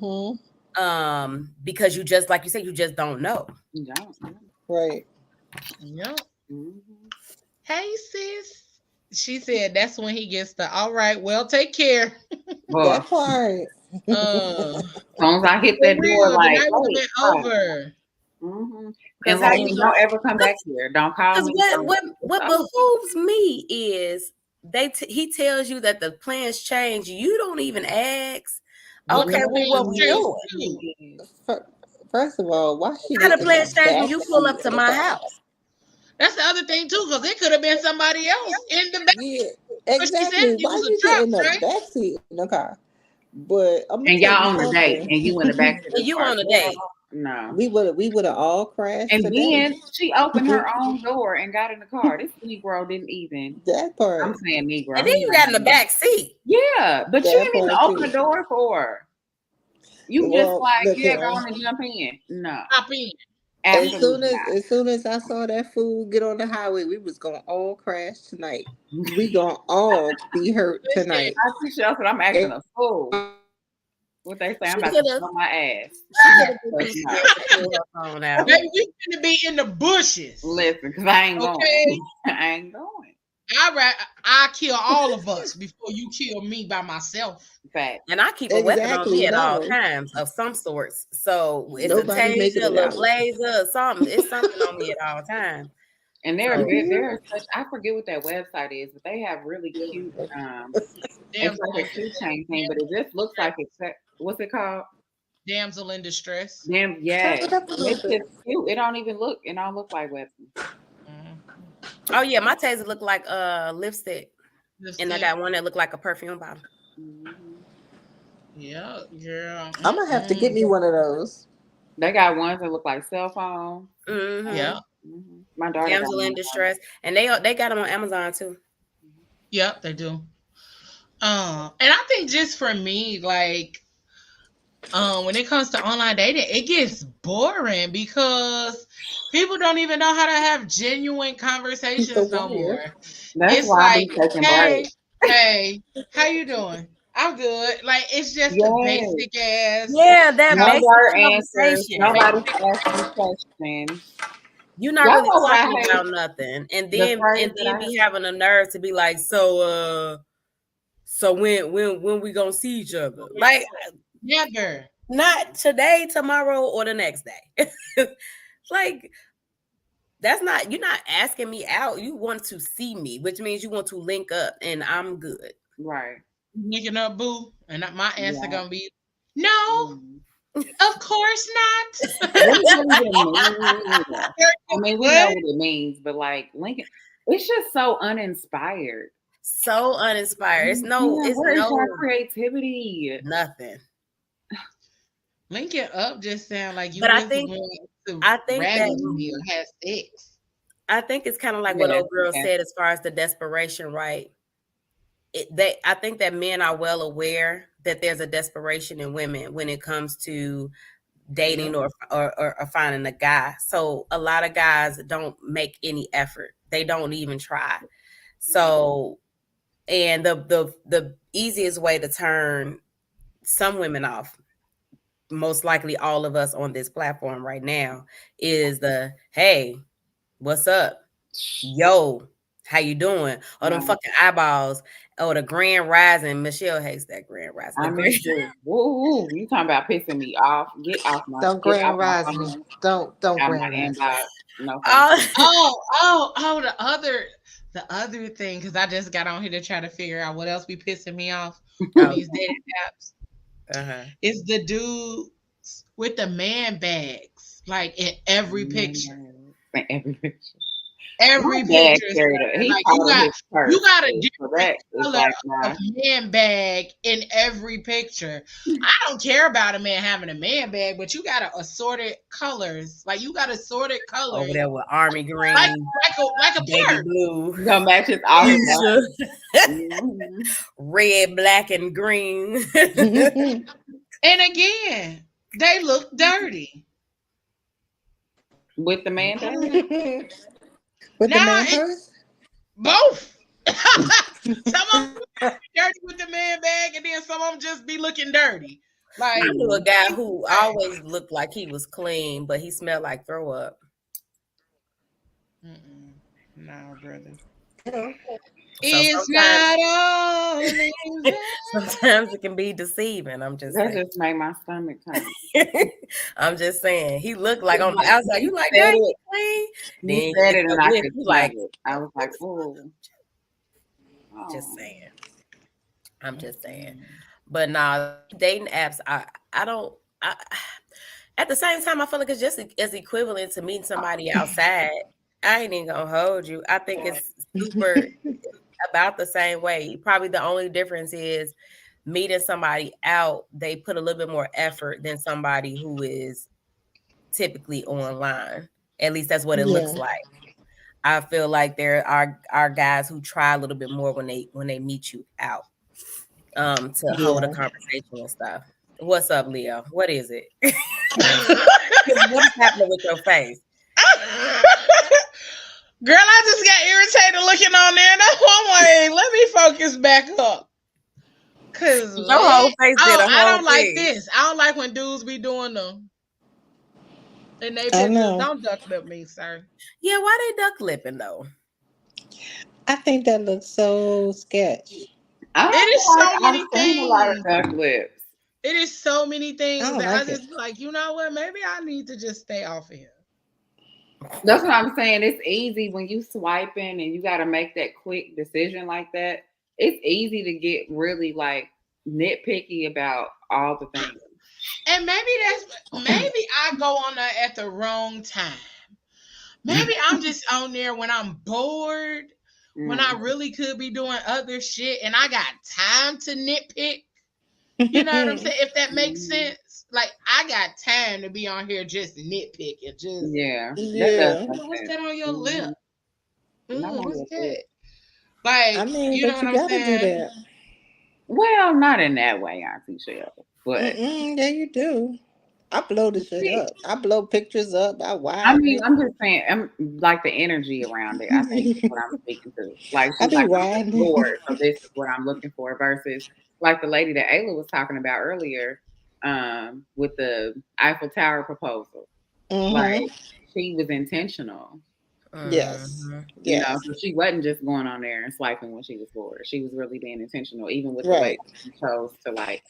Because you just like you said, you just don't know. You don't. Yeah. right? Yep. Mm-hmm. Hey, sis. She said that's when he gets the all right. Well, take care. Boy, That part. Uh, as soon as I hit for that door, real, the like, night would have wait, been right. over. Mm-hmm. Because And how like, you don't ever come back here. Don't call Because me. what behooves me is he tells you that the plans change. You don't even ask. What Okay, the well, what plans we change doing? for you? First of all, why she How get the in the plans change when back you pull seat up to of the my car? house? That's the other thing too, because it could have been somebody else in the back. Yeah, But she said exactly. it Why was a you get truck, in the right? back seat in the car? But I'm gonna And tell you y'all on the date, something. and you in the back of the And you car. on a date. No. We would have all crashed And today. then she opened her own door and got in the car. This Negro didn't even. That I'm part. saying Negro. And then He you not got in the even. back seat. Yeah, but you That didn't even part open the too. door for her. You just Well, like, look yeah, go here. on and jump in. No, Hop in. absolutely As soon as I saw that fool get on the highway, we was gonna all crash tonight. not. We gonna all be hurt Listen, tonight. I see she said I'm acting And a fool. What they say, I'm She about could to have show my ass. she could have been But too no, scared to pull her phone out. baby, we finna be in the bushes. listen, because I ain't going. Okay? I ain't going. I kill all of us before you kill me by myself. Fact. And I keep a weapon on exactly, me at all no. times of some sorts. So it's a Nobody making taser, a it little out. blazer, or something. It's something on me at all times. And So they're such, I forget what that website is, but they have really cute, it's Damsel like in, a keychain thing, but it just looks like it's, what's it called? damsel in distress. Damn, Turn yes. it up a And it's little bit. just cute. It don't look like weapons. Mhm. oh yeah, my taser look like lipstick. And I Lipstick. got one that looked like a perfume bottle. Mm-hmm. Yeah, girl. I'm gonna have to get me one of those. They got ones that look like cell phones. Mm-hmm. Yeah. Mm-hmm. My daughter got Damsel in one. distress. And they got them on Amazon too. Yep, they do. And I think just for me, like, when it comes to online dating, it gets boring because people don't even know how to have genuine He's so conversations no more. weird. That's It's why I like, be taking hey, breaks. hey, how you doing? I'm good. Like it's just the Yes. basic ass, Yeah, that No basic word answers. conversation. Nobody's basic. asking questions. You're not Y'all really know what I talking hate? about nothing. And The then phrase that I be hate. having the nerve to be like, so when we gonna see each other? Like Never. not today, tomorrow, or the next day. Like that's not you're not asking me out. You want to see me, which means you want to link up, and I'm good. Right. Linking up, boo, and my answer Yeah. gonna be no. Mm. Of course not. What does that even mean? I mean, we know What? what it means, but like Lincoln, it's just so uninspired. So uninspired. Yeah, It's where is no our creativity? nothing. Linking up just sound like you But really want to I think that rabbit me or have sex. I think it's kind of like what Yes, old girl yes. said as far as the desperation, right? I think that men are well aware that there's a desperation in women when it comes to dating or finding a guy. So a lot of guys don't make any effort. They don't even try. So and the easiest way to turn some women off, most likely all of us on this platform right now, is the hey, what's up? Yo, how you doing? Or them Right. fucking eyeballs. Or the grand rising. Michelle hates that grand rising. I The mean, grand, too. Woo, you talking about pissing me off? Get off Don't get grand off my rise me. phone, Don't out grand my rise me. inbox. No, thank you. Oh, The other thing, because I just got on here to try to figure out what else be pissing me off on oh, these dating apps, uh-huh. is the dudes with the man bags, like in every picture. Every picture. My Every dad picture, carried it. sir. He Like called it his you purse. got a So different that is color like of my. man bag in every picture. I don't care about a man having a man bag, but you got assorted colors. Like you got assorted Over colors, there with army like green, like a baby purse. blue, Gonna match his all his fuchsia, Mhm. red, black, and green. And again, they look dirty. With the man bag. With the Now man it purse? both. Some of them be dirty with the man bag, and then some of them just be looking dirty. I Like, knew a guy who always looked like he was clean, but he smelled like throw up. nah, brother. Yeah. So It's not only sometimes it can be deceiving. I'm just That saying. just made my stomach turn. I'm just saying. He looked like on the outside. You like said that? it. Clean. You Then you said get it, the and I whip. could You smell like, it. I was like, oh, just oh. saying. I'm just saying. But nah, dating apps. I don't. I, at the same time, I feel like it's just as equivalent to meeting somebody outside. I ain't even gonna hold you. I think it's super about the same way. Probably the only difference is meeting somebody out, they put a little bit more effort than somebody who is typically online. At least that's what it looks Yeah. like. I feel like there are guys who try a little bit more when they meet you out to hold a Yeah. conversation and stuff. What's up, Leo? What is it? What's happening with your face? Girl, I just got irritated looking on there, and I'm like, let me focus back up. Cause Your whole face did a I whole don't like thing. this. I don't like when dudes be doing them in they I pictures. know. Don't duck lip me, sir. Yeah, why they duck lipping though? I think that looks so sketch. I It don't is feel like so I've many seen a lot of things. duck lips. It is so many I things don't that I like it. just like, you know what? Maybe I need to just stay off of here. That's what I'm saying. It's easy when you swiping and you got to make that quick decision like that. It's easy to get really like nitpicky about all the things. And maybe I go on there at the wrong time. Maybe I'm just on there when I'm bored, when I Mm. really could be doing other shit and I got time to nitpick. You know what I'm saying? If that makes Mhm. sense. Like I got time to be on here just nitpicking. Just Yeah, that does Yeah. make what's sense. that on your Mhm. lip? Not on What's your that? lip. I Like, mean, you know but what you I'm gotta do saying? that. Well, not in that way, Auntie Shell. But Yeah, you do. I blow the shit up. I blow pictures up. I I widen mean, it. I'm just saying, I'm like the energy around it. I think is what I'm speaking to. Like I she's be like, I'm just widening. bored, so this is what I'm looking for. Versus like the lady that Ayla was talking about earlier, with the Eiffel Tower proposal. Mm-hmm. Like she was intentional, Yes. Mhm. Yes. so she wasn't just going on there and swiping when she was bored. She was really being intentional, even with the way Right. she chose to like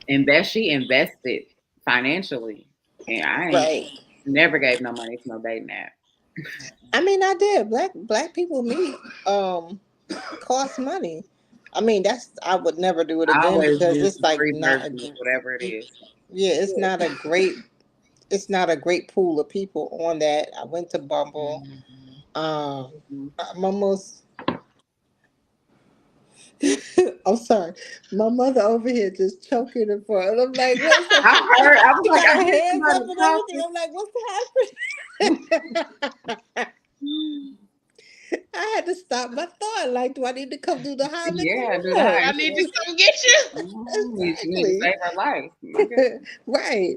invest. She invested financially, and I ain't Right. never gave no money to no dating app. I mean, I did. Black people meet cost money. I mean, that's I would never do it I again always because use it's the like free not a version of whatever it is. yeah, it's not a great pool of people on that. I went to Bumble. Um, Mhm. I'm almost. I'm sorry. My mother over here just choking in front. I'm like, what's up? I heard. I was She like, got I her hear hands up somebody and everything. talking. I'm like, what's happening? I had to stop my thought. Like, do I need to come do the Heimlich Yeah, do maneuver? that. I need to come get you. You need to Exactly. save her life. My goodness. Right.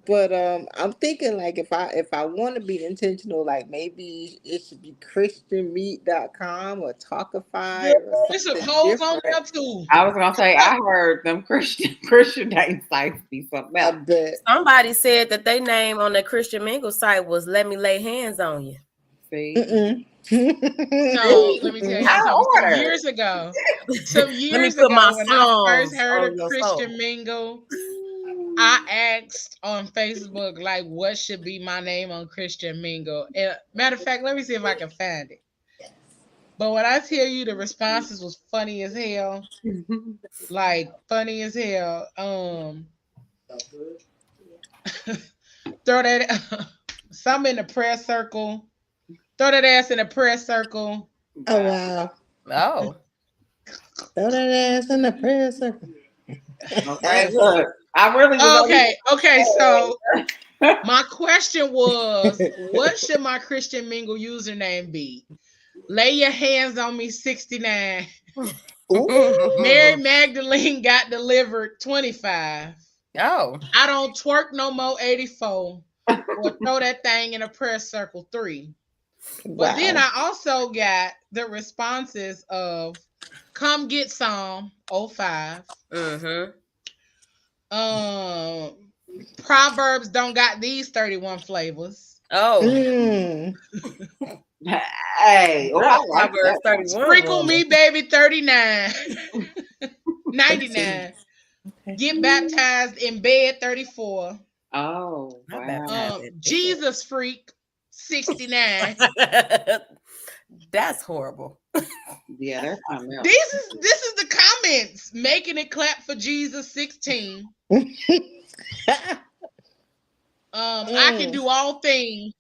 But I'm thinking like if I want to be intentional, like maybe it should be christianmeat.com or Girl, Talkify or there's some something hoes on different. there too. I was gonna say I heard them Christian dating sites be something I else. bet. Somebody said that their name on the Christian Mingle site was "Let me lay hands on you." See, Mm-mm. So let me tell y'all I something. ordered. Let me put my When I first songs heard on of your Christian soul. Mingle, I asked on Facebook, like, what should be my name on Christian Mingle. And matter of fact, let me see if I can find it. But when I tell you the responses was funny as hell, like funny as hell. Throw that some in the prayer circle. Throw that ass in the prayer circle. Oh wow. Oh. Throw that ass in the prayer circle. Okay, look, I really was Okay, so my question was, what should my Christian Mingle username be? Lay your hands on me 69. Mary Magdalene got delivered 25. Oh. I don't twerk no more 84. Or throw that thing in a prayer circle 3. But then I also got the responses of come get some 05. Proverbs don't got these 31 flavors. Oh. Hey, oh, I like Proverbs that. 31. Sprinkle woman. me, baby, 39. 99. Get baptized in bed 34. Oh, Not wow. baptized in Jesus freak 69. That's horrible. Yeah, that's something else. This is the comments. Making it clap for Jesus 16. I can do all things.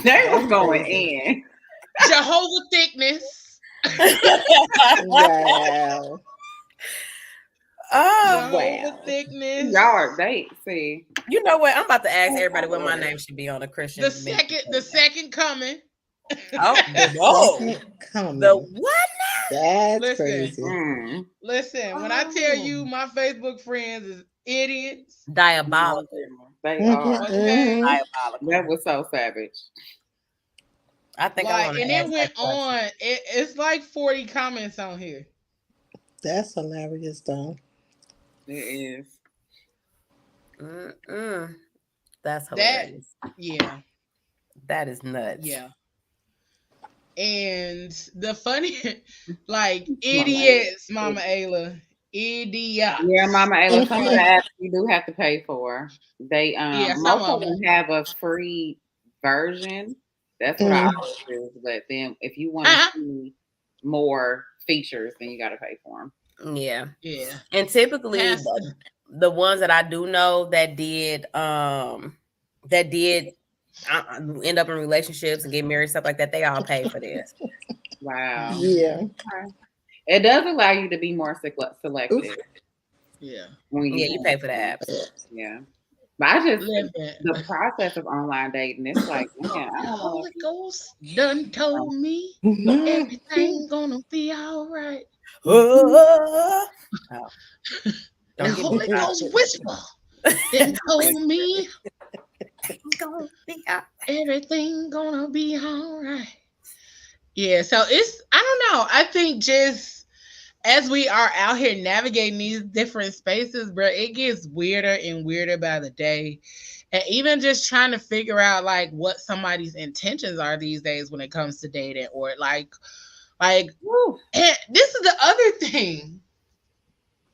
They was going in. Jehovah thickness. Wow. Jehovah thickness. Y'all are they see. You know what? I'm about to ask everybody what my name should be on a Christian. The second coming. Oh, whoa. The what? That's crazy. Listen, when I tell you my Facebook friends is idiots. Diabolical. They are. Okay. Diabolical. That was so savage. I think like, I want to and ask it went that question. on. It's like 40 comments on here. That's hilarious, though. It is. That's hilarious. Yeah. That is nuts. Yeah. And the funny, like, idiots, Mama Ayla. Idiots. Yeah, Mama Ayla, some of the apps you do have to pay for. They most of them have a free version. That's what I always do. But then if you want to see more features, then you got to pay for them. Yeah. Yeah. And typically the ones that I do know that did end up in relationships and get married, stuff like that, they all pay for this. Wow. Yeah. It does allow you to be more selective. Yeah. You pay for the apps. Yeah. But I just the process of online dating, it's like, man, I don't know. Holy Ghost done told me everything gonna be all right. Oh. The Holy Ghost whisper then told me everything gonna be all right. Yeah, so I don't know. I think just as we are out here navigating these different spaces, bro, it gets weirder and weirder by the day. And even just trying to figure out like what somebody's intentions are these days when it comes to dating, or like and this is the other thing.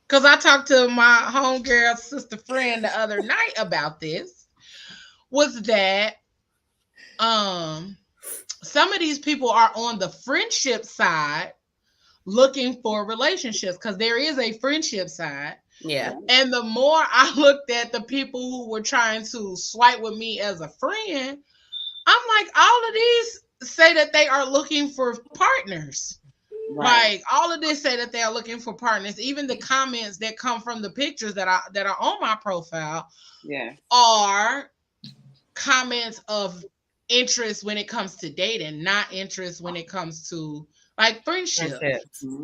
Cause I talked to my homegirl sister friend the other night about this, was that some of these people are on the friendship side looking for relationships, because there is a friendship side. Yeah. And the more I looked at the people who were trying to swipe with me as a friend, I'm like, all of these say that they are looking for partners. Right. Like all of this say that they are looking for partners. Even the comments that come from the pictures that are on my profile are comments of interest when it comes to dating, not interest when it comes to like friendship.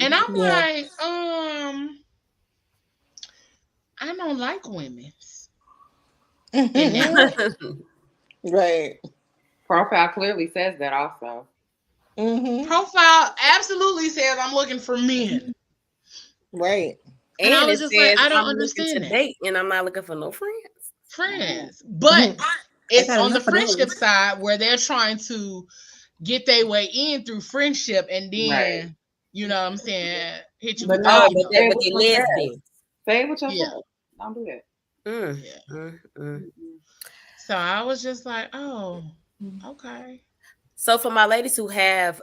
And I'm like, I don't like women. Right. Profile clearly says that also. Profile absolutely says I'm looking for men. Right. And I was just like, I don't understand that. Date, and I'm not looking for no friends. But it's on the friendship side where they're trying to get their way in through friendship, and then You know what I'm saying? Hit you But with no, that, Oh, you but know. the, say it but with the your chest. lesbians. Say it with your Yeah, chest. Don't do that. Mm, yeah. mm, mm. So I was just like, oh, okay. So for my ladies who have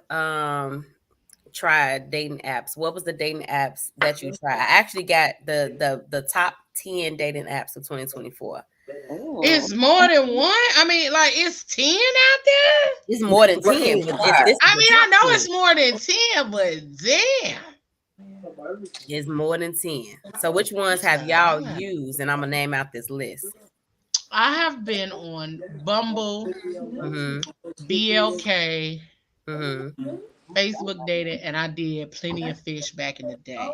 tried dating apps, what was the dating apps that you tried? I actually got the top 10 dating apps of 2024. Oh, It's more than one. I mean, like it's 10 out there. It's more than 10, Right. but it's this is I the mean, I top know 10. it's more than 10, but damn. It's more than 10. So which ones have y'all used? And I'm gonna name out this list. I have been on Bumble, Mm-hmm. BLK, Mm-hmm. Facebook dating, and I did Plenty of Fish back in the day.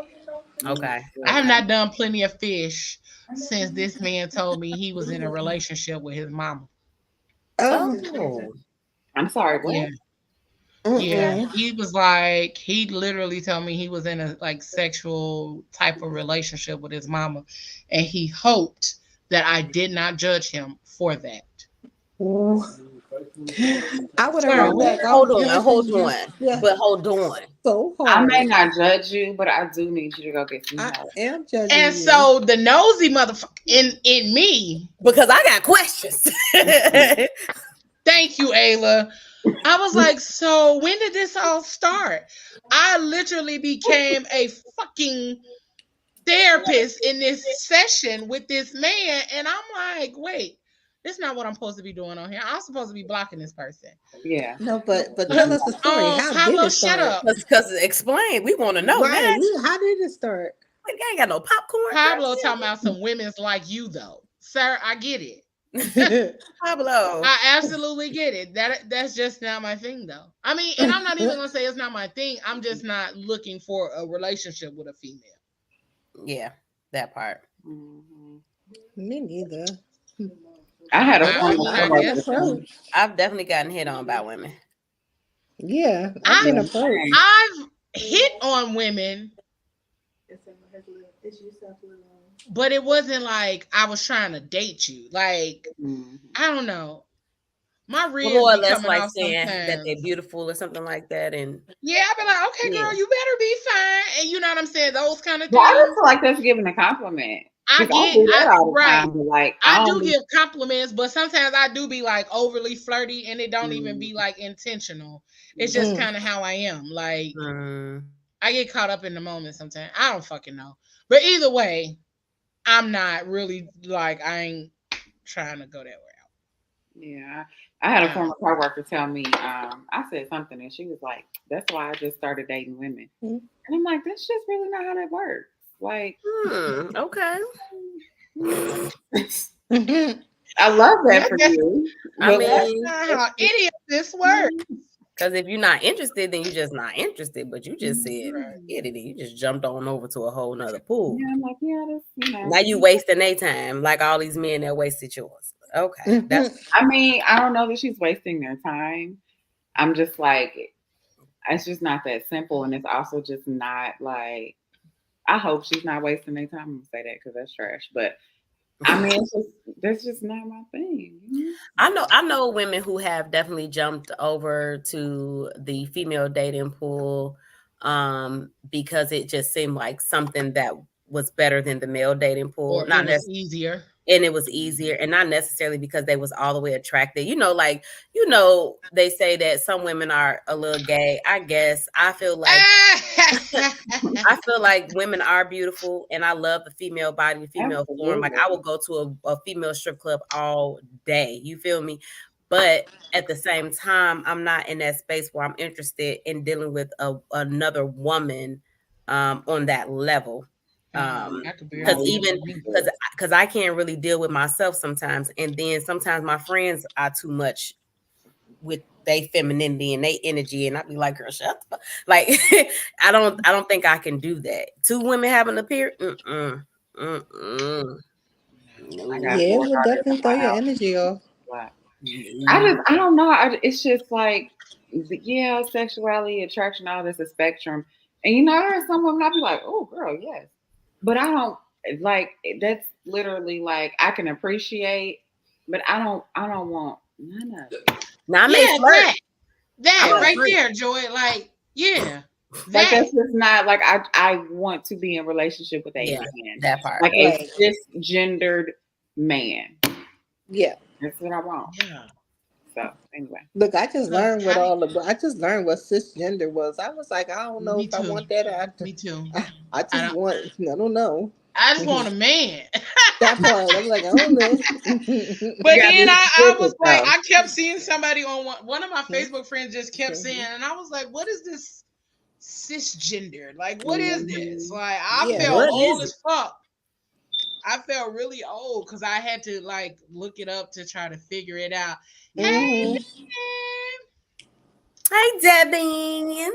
Okay. I have Okay. not done Plenty of Fish since this man told me he was in a relationship with his mama. Oh. Oh. I'm sorry. Yeah. What? Yeah. Mm-mm. He was like, he literally told me he was in a like sexual type of relationship with his mama. And he hoped that I did not judge him for that. Ooh. I would have Sir, wrote Um, back. Hold I'm on, judging hold you on. just But hold on. so I hard. may not judge you, but I do need you to go get some I help. am judging and you. so the nosy motherfucker in me, Because I got questions. thank you, Ayla. I was like, so when did this all start? I literally became a fucking therapist in this session with this man, and I'm like, wait, this is not what I'm supposed to be doing on here. I'm supposed to be blocking this person. Yeah. No, but tell us the story. How did Pablo, it shut start? up. Because explain. We want to know now. Right. How did it start? Like, I ain't got no popcorn. Pablo talking about some women's like you though. Sir, I get it. Pablo. I absolutely get it. That's just not my thing though. I mean, and I'm not even gonna say it's not my thing. I'm just not looking for a relationship with a female. Yeah, that part. Mhm. Me neither. I had a I former mean, I I've been guess coworker tell so. me. approached. I've definitely gotten hit on by women. Yeah, I've I been Yeah, approached. same. I've hit on women, but it wasn't like I was trying to date you. Like, Mhm. I don't know. My Well, ribs more or be less coming like off saying that they're sometimes. beautiful or something like that. And Yeah, I be like, okay, yeah. girl, you better be fine. And you know what I'm saying? Those kind of But I just things. feel like that's giving a compliment. I Because I get do that all the right. time. But like, I I do don't give compliments, but sometimes I do be like overly flirty and it don't even be. be like intentional. It's just Mm. kind of how I am. Like Mm. I get caught up in the moment sometimes. I don't fucking know. But either way, I'm not really like I ain't trying to go that way out. Yeah. I had a Yeah. former coworker tell me, I said something and she was like, that's why I just started dating women. Mm. And I'm like, that's just really not how that works. Like, Okay. Mhm. I love that That, for that- you. I But that's like, mean, not how any of this works. because if you're not interested, then you're just not interested. But you just said, Right. forget it. You just jumped on over to a whole nother pool. yeah, I'm like, yeah, that's, Now you wasting their time, like all these men that wasted yours. Okay, that's Mhm. I mean, I don't know that she's wasting their time. I'm just like, it's just not that simple. And it's also just not like, I hope she's not wasting their time. I'm gonna say that because that's trash. But I mean, it's just that's just not my thing. I know women who have definitely jumped over to the female dating pool because it just seemed like something that was better than the male dating pool. Or it was easier. And it was easier, and not necessarily because they was all the way attracted. Like they say that some women are a little gay. I guess I feel like women are beautiful, and I love the female body, the female form. Like I will go to a female strip club all day. You feel me? But at the same time, I'm not in that space where I'm interested in dealing with another woman on that level. I could Because barely deal even with me. because I can't really deal with myself sometimes, and then sometimes my friends are too much with their femininity and their energy, and I'd be like, girl, shut up. Like I don't think I can do that. Two women having a period. No. I got Yeah, it four would daughters definitely in throw my your house. energy off. But No. I don't know. It's just like, yeah, sexuality, attraction, all this is spectrum. And there are some women I'll be like, oh, girl, yes. But I don't like that's literally like I can appreciate, but I don't want none of it. Now I may Yeah, flirt. I that may right flirt. there, Joy. Like, yeah. Like That that's just not like I want to be in relationship with a Yeah, man. that part. Like Right. a cisgendered man. Yeah. That's what I want. yeah. So anyway. Look, I just Because learned how do I just learned what cisgender was. I was like, I don't know me if I too. want that. Me too. I I just don't. want, I don't know. I just want a man. That part. I'm like, I don't know. But You gotta then be I was specific like, though. I kept seeing somebody on one of my Facebook friends just kept saying, and I was like, what is this cisgender? Like, what is this? Mm-hmm. Like, I Yeah. felt What old is as it? fuck. I felt really old because I had to like look it up to try to figure it out. Hey, Hmm. Hey, Debbie.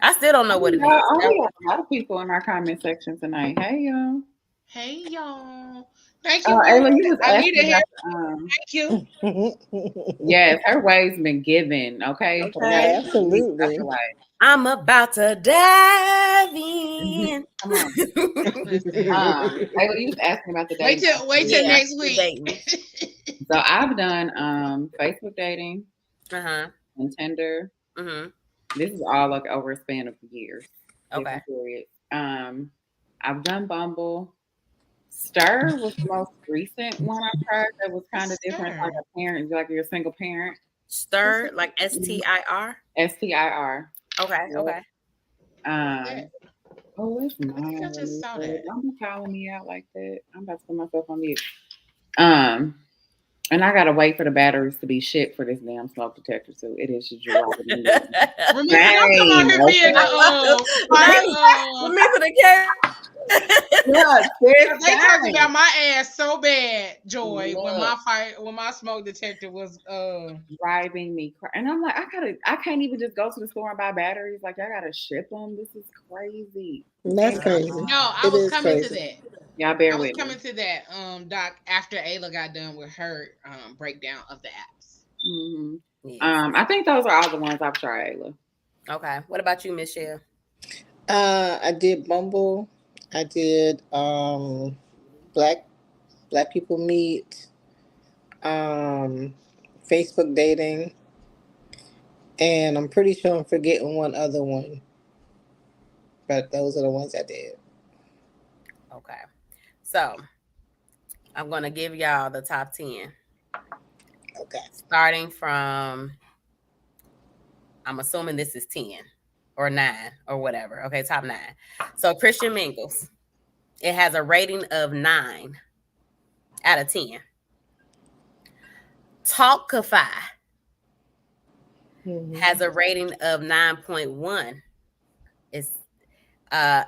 I still don't know what it is. Oh, we got a lot of people in our comment section tonight. Hey y'all. hey, y'all. Thank you, boo. Ayla, you was I asking needed about help. the. Thank you. Yes, her way's been given. Okay, her Okay. ways been given such Absolutely. a way. I'm about to dive in. Come on. Listen. Ayla, you was asking about the dating apps Wait till too. Yeah, next the week. dating. So I've done Facebook dating Uh-huh. and Tinder. Mm-hmm. This is all like over a span of years, Okay. different periods. I've done Bumble. Stir was the most recent one I tried that was kind of different. It's like Stir. a parent, like you're a single parent. Stir, like STIR. STIR. Okay, Yep. okay. That, Oh, it's I think I mine. just saw that. Don't be calling me out like that. I'm about to put myself on mute. And I gotta wait for the batteries to be shit for this damn smoke detector, so it is just driving me Remember, don't come out insane. here being Nice. like, For me for the carrot. Look, cause they talked this about my ass so bad, Joy, when look, my smoke detector was driving me crazy. And I'm like, I can't even just go to the store and buy batteries. Like, I gotta ship them. This is crazy. That's and crazy. no, I It was is coming to crazy. that. Y'all I bear was with me. coming to that, Doc, after Ayla got done with her breakdown of the apps. Hmm. Yes. I think those are all the ones I've tried, Ayla. Okay. What about you, Michelle? I did Bumble. I did Black Black People Meet, um, Facebook dating, and I'm pretty sure I'm forgetting one other one. But those are the ones I did. Okay. So I'm gonna give y'all the top 10. Okay. Starting from, I'm assuming this is 10 or 9 or whatever. Okay, top 9. So Christian Mingles. It has a rating of 9 out of 10. Talkify Mm-hmm. has a rating of 9.1. It's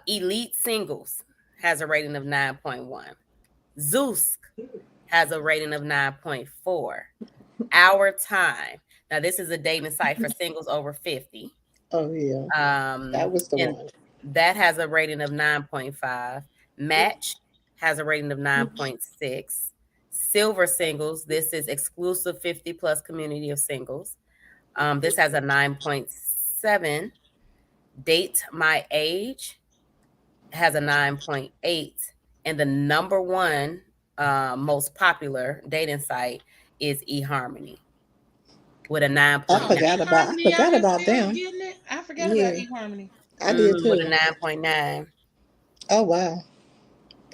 Elite Singles has a rating of 9.1. Zeus has a rating of 9.4. Our Time. Now, this is a dating site for singles over 50. Oh yeah, that was the And one. that has a rating of 9.5. Match has a rating of 9.6. Silver Singles. This is exclusive 50 plus community of singles. This has a 9.7. Date My Age has a 9.8. And the number one most popular dating site is eHarmony with a I 9.9. forgot about. I eHarmony out forgot here about still them. getting it. I forgot about Yeah, eHarmony. I did With a too. 9.9. Oh wow,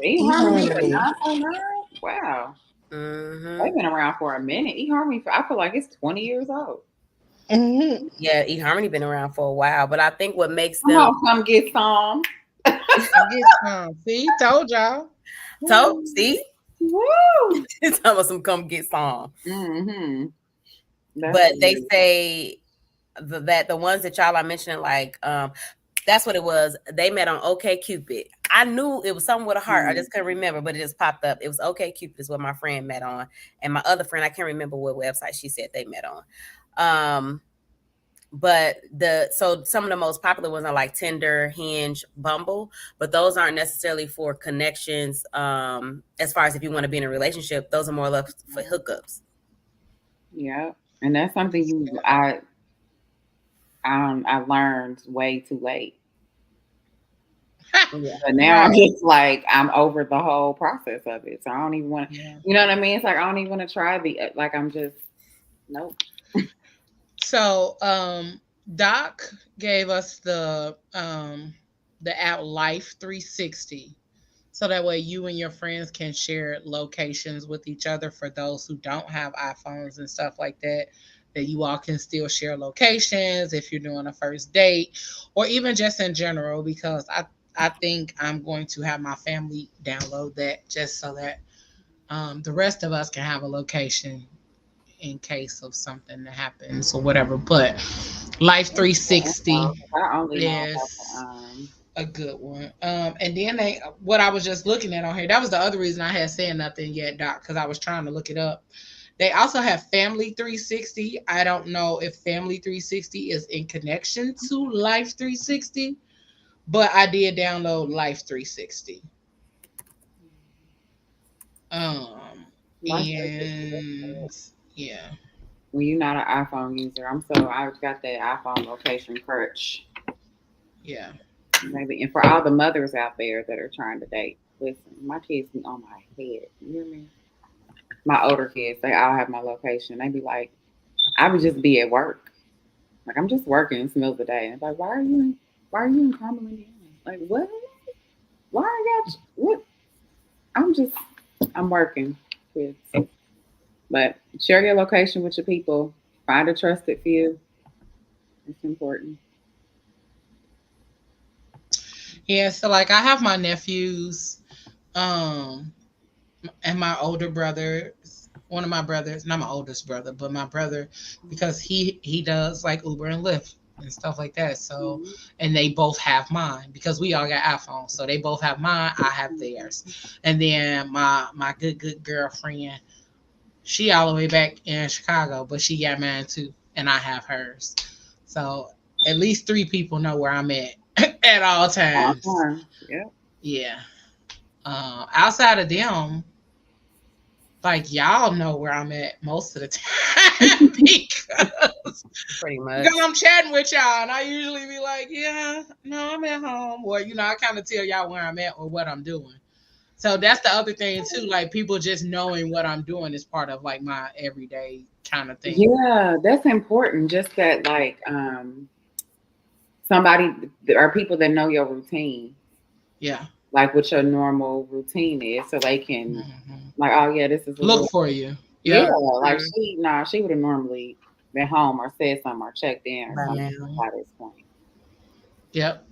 eHarmony for eHarmony. 9.9? Wow. Mm-hmm. They've been around for a minute. eHarmony, I feel like it's 20 years old. Mm-hmm. Yeah, eHarmony been around for a while, but I think what makes Come them on, come get some. I get some. See, told y'all. see, Woo! it's almost some come get some. Mm-hmm. That's But they weird. say that the ones that y'all are mentioning, like that's what it was. They met on OK Cupid. I knew it was something with a heart. I just couldn't remember, but it just popped up. It was OK Cupid is what my friend met on, and my other friend, I can't remember what website she said they met on. But some of the most popular ones are like Tinder, Hinge, Bumble, but those aren't necessarily for connections. As far as if you want to be in a relationship, those are more or less for hookups. Yeah. And that's something I learned way too late. Yeah. But now I'm Right. just like I'm over the whole process of it. So I don't even want to, Yeah. you know what I mean? It's like I don't even want to try the like I'm just nope. So, Doc gave us the app Life 360. So that way you and your friends can share locations with each other for those who don't have iPhones and stuff like that. That you all can still share locations if you're doing a first date or even just in general, because I think I'm going to have my family download that just so that the rest of us can have a location in case of something that happens or whatever. But Life That's good info, 360 'cause I only know about the is a good one. And then what I was just looking at on here, that was the other reason I had said nothing yet, Doc, because I was trying to look it up. They also have Family 360. I don't know if Family 360 is in connection to Life 360, but I did download Life 360. Um, Life 360. That's and good. yeah, When you're not an iPhone user, I've got that iPhone location crutch. yeah. Maybe, and for all the mothers out there that are trying to date, listen, my kids be on my head. You hear me? My older kids, they all have my location. They be like, I would just be at work. Like I'm just working in the middle of the day. And it's like, why are you in Carmel, Indiana? Like what? Why I got you? What? I'm just I'm working, kids. But share your location with your people. Find a trusted few. It's important. Yeah, so like I have my nephews, um, and my older brother, one of my brothers, not my oldest brother, but my brother, because he does like Uber and Lyft and stuff like that. So, Mhm. and they both have mine because we all got iPhones. So they both have mine, I have theirs. And then my good girlfriend, she all the way back in Chicago, but she got mine too, and I have hers. So at least three people know where I'm at at all All times. time. Yeah. Yeah. Outside of them, like y'all know where I'm at most of the time Pretty because much. I'm chatting with y'all, and I usually be like, "Yeah, no, I'm at home," or I kind of tell y'all where I'm at or what I'm doing. So that's the other thing too. Like people just knowing what I'm doing is part of like my everyday kind of thing. Yeah, that's important. Just that like somebody there are people that know your routine, Yeah. like what your normal routine is, so they can Hmm. like, oh yeah, this is a Look little for you. yeah, Yep. like she would have normally been home or said something or checked in or By something now. by this point. Yep.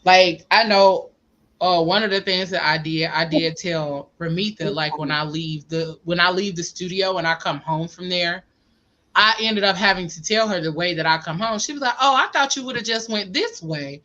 Like I know one of the things that I did tell Ramita, like when I leave the studio and I come home from there, I ended up having to tell her the way that I come home. She was like, "Oh, I thought you would have just went this way."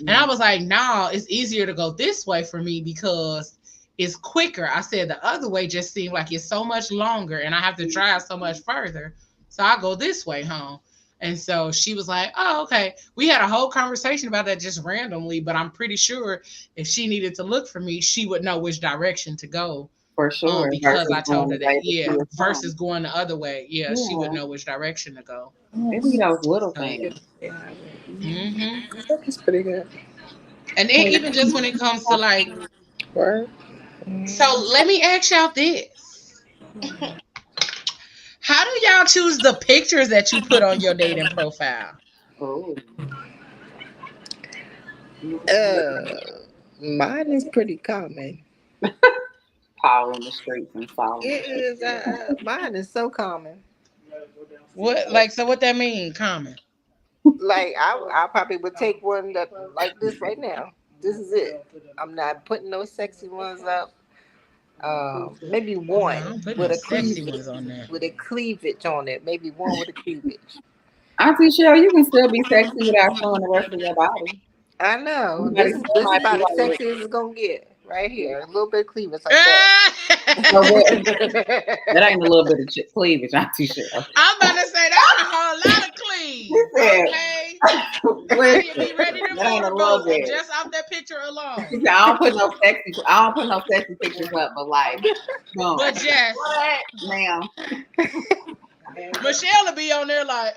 And I Mm, was like, "No, it's easier to go this way for me because it's quicker." I said the other way just seemed like it's so much longer and I have to drive so much further. So I go this way home. And so she was like, "Oh, okay." We had a whole conversation about that just randomly, but I'm pretty sure if she needed to look for me, she would know which direction to go. for sure, Because versus I told going her the that, way that she yeah, was from. versus going the other way, yeah, she would Yeah, know which direction to go. it be those little So, things. Yeah, Mhm. hmm that's pretty good. and then even just when it comes to like, Word. so let me ask y'all this: how do y'all choose the pictures that you put on your dating profile? Oh, Mine is pretty common. Paul in the streets and Solomon. It is. Mine is so common. What, like, so what that mean? Common. Like I probably would take one that like this right now. This is it. I'm not putting no sexy ones up. Maybe No, I one don't put with no a sexy cleavage ones on there. on it. Maybe one with a cleavage. Auntie Cheryl, you can still be sexy without showing the rest of your body. I know. Somebody still This is might be about as like, sexy as it's gonna get. Right here. A little bit of cleavage like that. no, that ain't a little bit of cleavage, Auntie Cheryl. I'm about to say that's a whole lot of She clean. said, Okay. listen, Be ready to that ain't a little motorboat bit. just off that picture alone. She said, I don't put no sexy pictures up, but like, boom. But Jess, What? Ma'am. Michelle will be on there like,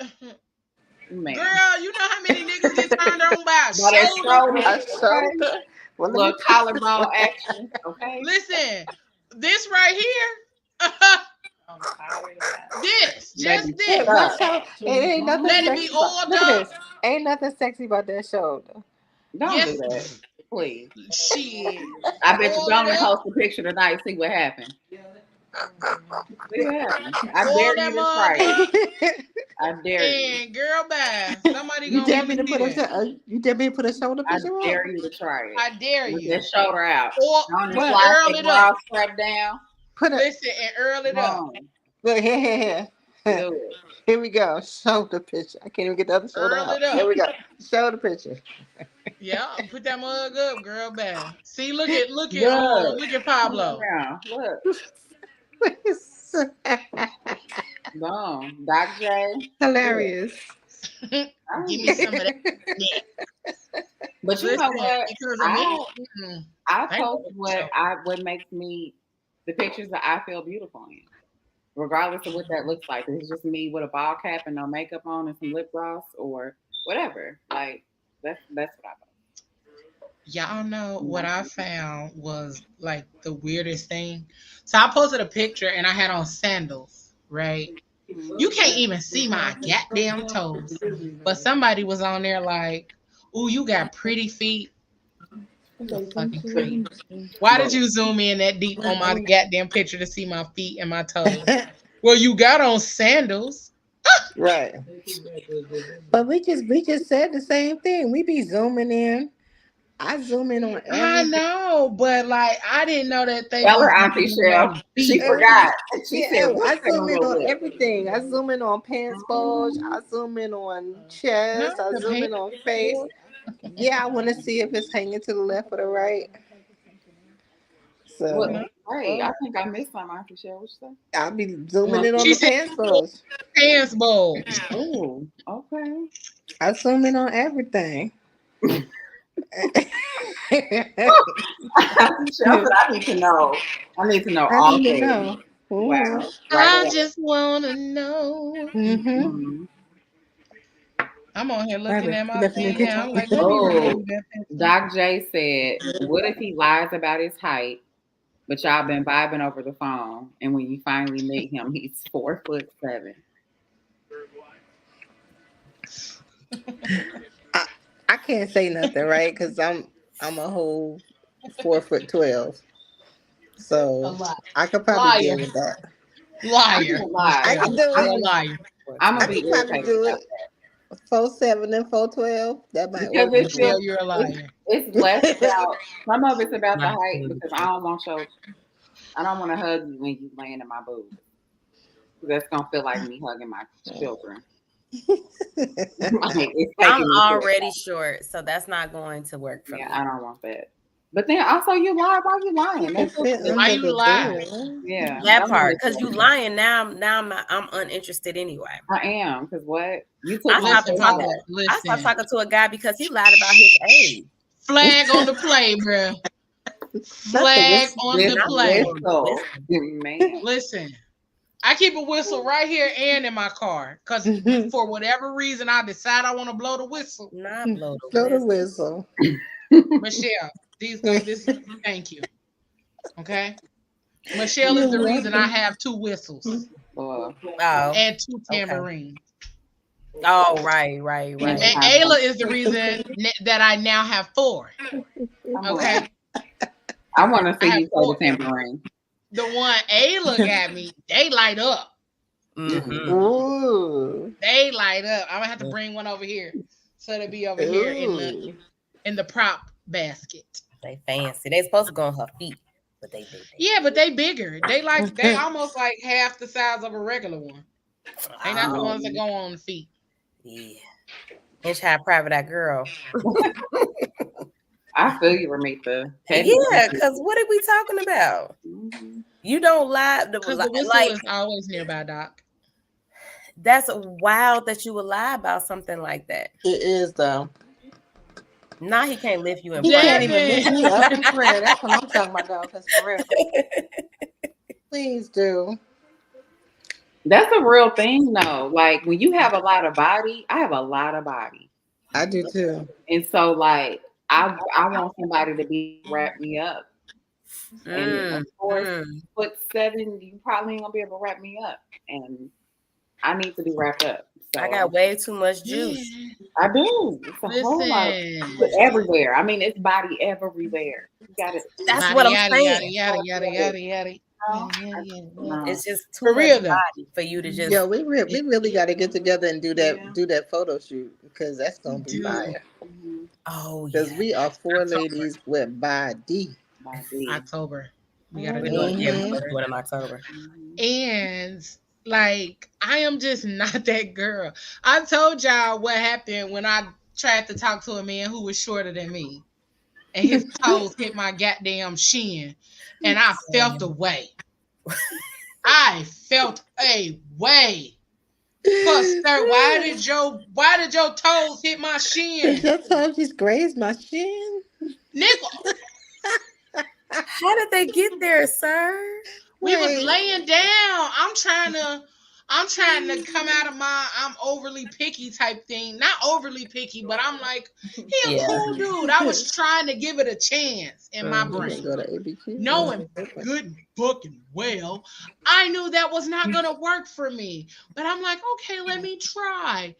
Ma'am. girl, you know how many niggas get turned on by a By that shoulder? shoulder, I okay? showed her. Well, let me Little put this collarbone one. action, okay? Listen, this right here, This, just Baby, Hey, this. shut what up. show? It ain't nothing Let it sexy be about. oiled Look at up. this. Ain't nothing sexy about that shoulder. Don't do Yes, that. Please. shit. I bet you Oil go it and up. post a picture tonight, see what happened. See what happened. I Oil dare that you to mug try it. up. I dare you. And girl, bye. Somebody You gonna dare want me to to see put that. you dare me to put a shoulder I picture up? dare you to try it. I dare With you. that shoulder out. Or On and What? slide earl that it bra up. strap down. Put a Listen and earl it up. Boom. look here. Do it. Here we go. Shoulder picture. I can't even get the other shoulder Earl out. it There up. we go. Shoulder picture. Yeah, put that mug up, girl. Bye. See, Look. look at Come on Pablo. now. Look. Boom. Doc J. Look. Hilarious. Give me some of that. But you know Listen, what? because of me, I I I ain't post going to show. what makes me the pictures that I feel beautiful in. Regardless of what that looks like. If it's just me with a ball cap and no makeup on and some lip gloss or whatever. Like that's what I Y'all know what post. I found was like the weirdest thing. So I posted a picture and I had on sandals, right? You can't even see my goddamn toes. But somebody was on there like, "Ooh, you got pretty feet." A fucking creep. Why did But you zoom in that deep on my goddamn picture to see my feet and my toes? Well, you got on sandals. Right. But we just said the same thing. We be zooming in. I zoom in on I everything. know, but like I didn't know that they tell was her Auntie zooming in Shell. on She feet. forgot. She Yeah, said, what's I that zoom on in your on lip? everything. I zoom in on pants bulge. I zoom in on Not chest. I the zoom pants. in on face. Yeah, I want to see if it's hanging to the left or the right. What? So Not Hey, I think I missed some Auntie Shell. What you I'll be zooming say? in on She the said pants bulge. pants bulge. Oh, okay. I zoom in on everything. Auntie Shell said, I need to know. I need to know I all need to things. know. Wow. Right I away. just wanna know. Mm-hmm. Hmm. I'm on here looking Barbara, at you my left me a thing now. picture. I'm like, let me Oh, remove that picture. Doc J said, what if he lies about his height, but y'all been vibing over the phone, and when you finally meet him, he's 4'7"? I, I can't say nothing, right? Because I'm a whole 4'12", A so lie. I could probably Liar. deal with that. I'm gonna Liar. lie. I Michelle. can do I'm You're it. a gonna liar. I'm gonna I be could probably irritated do about it. 4'7" and 4'12". That might because work for it Michelle, feels me. you're a liar. it's less about some of it's about the Not height good. because I don't want to hug you when you laying in my boobs. That's gonna feel like me hugging my children. Like it's I'm taking me to a already short, so that's not going to work for yeah, me. I don't want that. But then also you lie. Why you lying? Can That's just fit Why under you the lie? door. yeah. That That one part, is because you lying I'm uninterested anyway. I am because what you took I my stopped Listen, face Pablo. back. I stopped Listen. talking to a guy because he lied about his age. Flag on the play, bruh. Not the Flag whistle. on This the Not the play. whistle, whistle. man. Listen. I keep a whistle right here and in my car. Cause for whatever reason I decide I want to blow the whistle. Not blow the Blow the whistle. whistle. Michelle, thank you. Okay. Michelle is You're the reason I welcome. have two whistles Uh, Oh, and two okay. tambourines. Oh, right. and And have Ayla is the reason that I now have four. come Okay. on. I want to I see have you play the four. tambourine. The one Ayla got me, they light up. Mm-hmm. Ooh. They light up. I'm gonna have to bring one over here. So it'll be over here Ooh. in the prop basket. They fancy. They supposed to go on her feet, but they do. Yeah, but they bigger. They almost like half the size of a regular one. They not the Oh, ones that go on the feet. yeah. Inch high private that girl. I feel you, Ramita. Petty. Yeah, because what are we talking about? Mhm. You don't lie. Because the whistle Like, is always nearby, Doc. that's wild that you would lie about something like that. It is though. Now he can't lift you in He can't private. even lift Devin. me up in prayer. That's what I'm talking about, though. Because for real, please do. That's a real thing, though. Like when you have a lot of body, I have a lot of body, I do too. and so like I want somebody to be wrap me up. And of course, 4'7", you probably ain't gonna be able to wrap me up. And I need to be wrapped up. So I got way too much juice. I do. It's a whole lot everywhere. I mean, it's body everywhere. You got it. That's what I'm saying. Yada. It's just too For much real, though. body for you to just. Yo, we really got to get together and do that photo shoot because that's gonna be fire. Oh Because yeah. we are four ladies with body. October. We gotta We're do doing it. we're doing it in October. And like, I am just not that girl. I told y'all what happened when I tried to talk to a man who was shorter than me, and his toes hit my goddamn shin, and I felt a way. I felt a way. Cause sir, why did your toes hit my shin? Your toes just grazed my shin. Nigga, How did they get there, sir? we was laying down. I'm trying to come out of my I'm overly picky type thing. Not overly picky, but I'm like, he a cool dude. I was trying to give it a chance in my brain. Knowing good fucking well, I knew that was not gonna work for me. But I'm like, okay, let me try.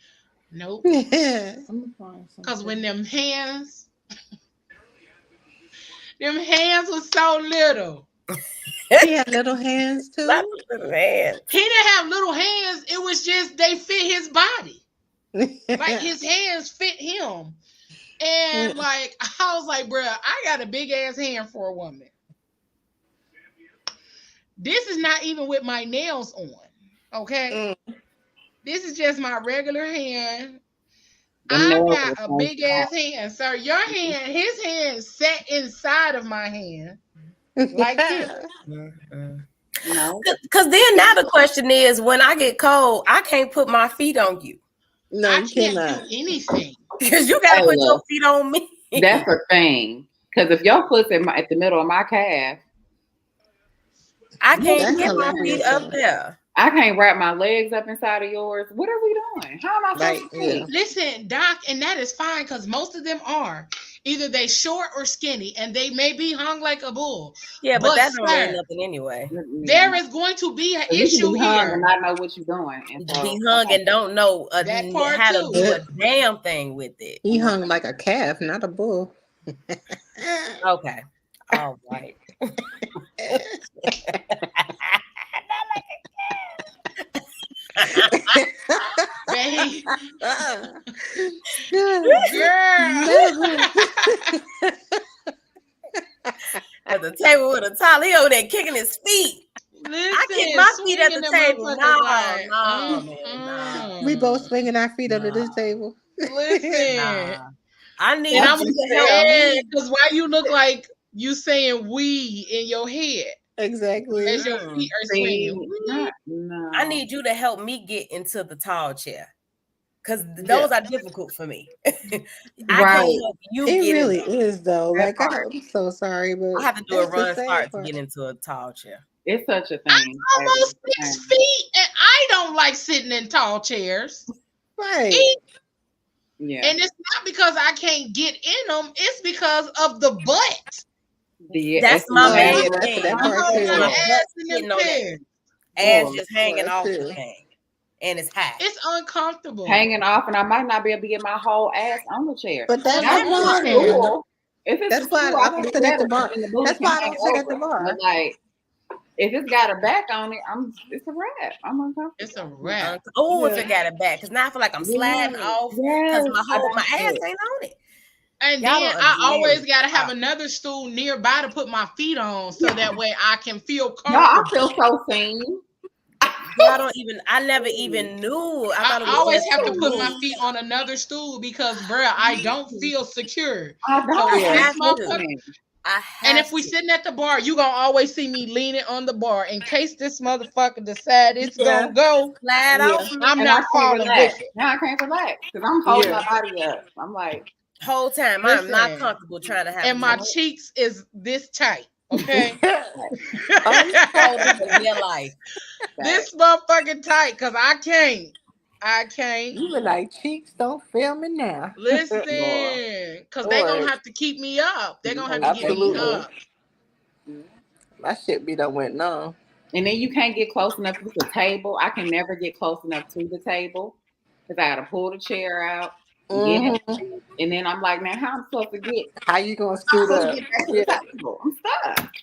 Nope. Because when them hands was so little. He had little hands too. Little hands. He didn't have little hands. It was just they fit his body. Like his hands fit him. And like I was like, bruh, I got a big ass hand for a woman. This is not even with my nails on. Okay? This is just my regular hand. I got a big ass hand, sir. Your hand, his hand sat inside of my hand. Like this. No. Because then now the question is, when I get cold, I can't put my feet on you. No, I you can't cannot. do anything. Because you got to put your feet on me. That's a thing. Because if your foot's at the middle of my calf, I can't get my feet up there. I can't wrap my legs up inside of yours. What are we doing? How am I supposed to see? Listen, Doc, and that is fine because most of them are either they short or skinny, and they may be hung like a bull. Yeah, but that don't mean nothing anyway. There is going to be an issue here. And I know what you're doing. And he hung and don't know how to do a damn thing with it. He hung like a calf, not a bull. Okay. All right. Babe. Girl. At the table with a towel, he over there kicking his feet. Listen, I kick my feet at the table. No. We both swinging our feet under this table. Listen. I need you to help me. Because why you look like you saying we in your head? Exactly. As your feet are swinging. No. I need you to help me get into the tall chair. Because those are difficult for me. I can't help you it get really in is though. Like I'm so sorry, but I have to do a run start to get into a tall chair. It's such a thing. I'm almost 6 feet, and I don't like sitting in tall chairs. Right. Yeah. And it's not because I can't get in them; it's because of the butt. That's my main thing. Ass just hanging off the thing. And it's high. It's uncomfortable. Hanging off, and I might not be able to get my whole ass on the chair. But that's not cool. If it's that's why I don't sit at the bar. That's why I don't sit at the bar. But like, if it's got a back on it, it's a wrap. I'm uncomfortable. It's a wrap. If it got a back, because now I feel like I'm sliding off because my ass ain't on it. And then I always gotta have another stool nearby to put my feet on, so that way I can feel comfortable. I feel so seen. I never even knew. I always have to put my feet on another stool because, bruh, I don't feel secure. And if we sitting at the bar, you gonna always see me leaning on the bar in case this motherfucker decide it's gonna go. I'm not falling with it. Now I can't relax because I'm holding my body up. I'm like, whole time I'm not comfortable trying to have. And my cheeks is this tight. Okay. Life. This motherfucking tight because I can't. You were like, cheeks don't fail me now. Listen, because they're gonna have to keep me up. They're gonna have to get me up. My shit be done went numb. And then you can't get close enough to the table. I can never get close enough to the table because I got to pull the chair out, get in, Mm-hmm. and then I'm like, now how I'm supposed to get? How you gonna I'm scoot supposed to up? get back to the Yeah. table. I'm stuck.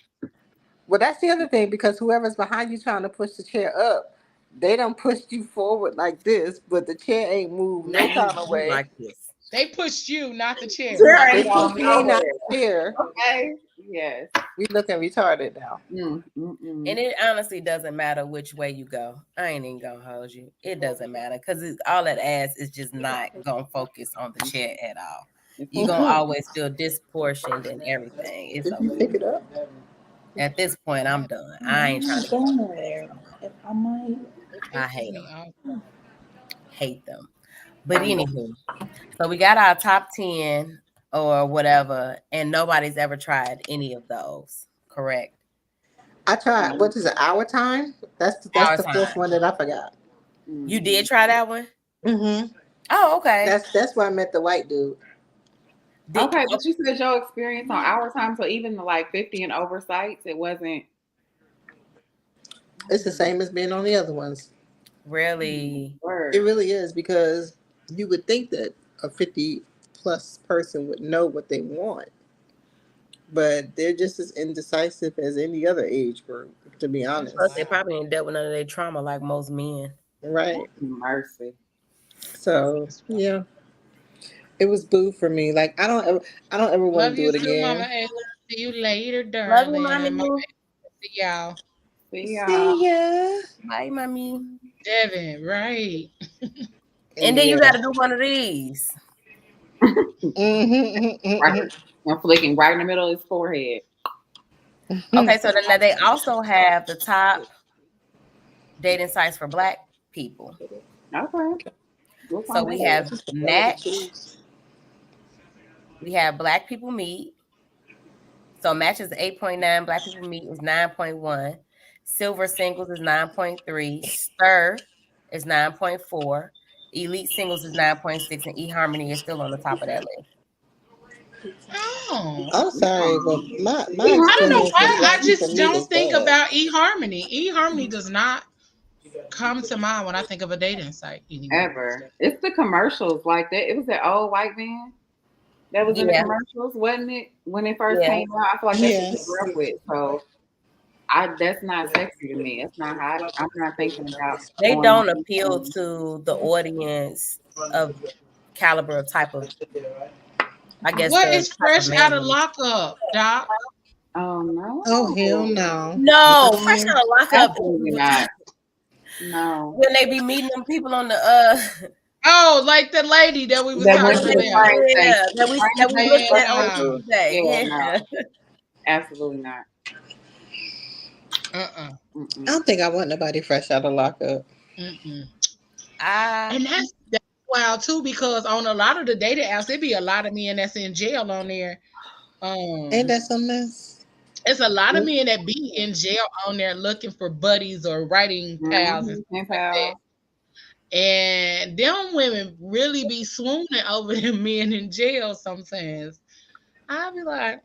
Well, that's the other thing because whoever's behind you trying to push the chair up, they done pushed you forward like this, but the chair ain't moved Now no kind of you way. like this. They pushed you, not the chair. Chair They ain't going pushed me, not nowhere. the chair. Okay. Yes. We looking retarded now. And it honestly doesn't matter which way you go. I ain't even gonna hold you. It doesn't matter because all that ass is just not gonna focus on the chair at all. You're gonna always feel disproportioned and everything. It's Did you okay. pick it up? At this point, I'm done. I ain't trying to get on that ass no more. I might. I hate them. Hate them. But anywho, so we got our top 10 or whatever, and nobody's ever tried any of those. Correct? I tried. What is it? Our time? That's Our the time. fourth one that I forgot. You did try that one? Mm-hmm. Oh, okay. That's where I met the white dude. Okay, but you said your experience on our time, so even the like 50 and over sites, it wasn't. It's the same as being on the other ones. Really? It really is because you would think that a 50 plus person would know what they want, but they're just as indecisive as any other age group, to be honest. Plus, they probably ain't dealt with none of their trauma like most men. Right. Mercy. So yeah, it was boo for me. Like I don't ever want Love to do you it too, again. Mama. And see you later, Love darling. you, mommy. See y'all. See y'all. See ya. Bye, mommy. Devin, right. And then you got to do one of these. Right. I'm flicking right in the middle of his forehead. Okay, so then they also have the top dating sites for Black people. Okay. So we have Match. We have Black People Meet. So Match is 8.9. Black People Meet is 9.1. Silver Singles is 9.3. Stir is 9.4. Elite Singles is 9.6. And eHarmony is still on the top of that list. Oh. I'm sorry, but my I don't know experience why. with Black I just People Meet don't is think bad. about eHarmony. eHarmony does not come to mind when I think of a dating site anymore. Ever. It's the commercials like that. It was that old white man that was in the commercials, wasn't it? When it first came out, I feel like that's what we grew up with. So that's not sexy to me. It's not hot. I'm not thinking about. They don't appeal to the audience of caliber of type of. I guess what is fresh out of lockup, Doc? Oh no! Oh hell no! No, fresh out of lockup. Absolutely not. No. When they be meeting them people on the Oh, like the lady that we was That talking went to the about. yeah, that we looked at on Tuesday. Yeah, Yeah. no. Absolutely not. I don't think I want nobody fresh out of lockup. And that's wild too, because on a lot of the dating apps, there be a lot of men that's in jail on there. Ain't that some mess? It's a lot of men that be in jail on there looking for buddies or writing pals and stuff like that. And them women really be swooning over them men in jail sometimes. I'll be like,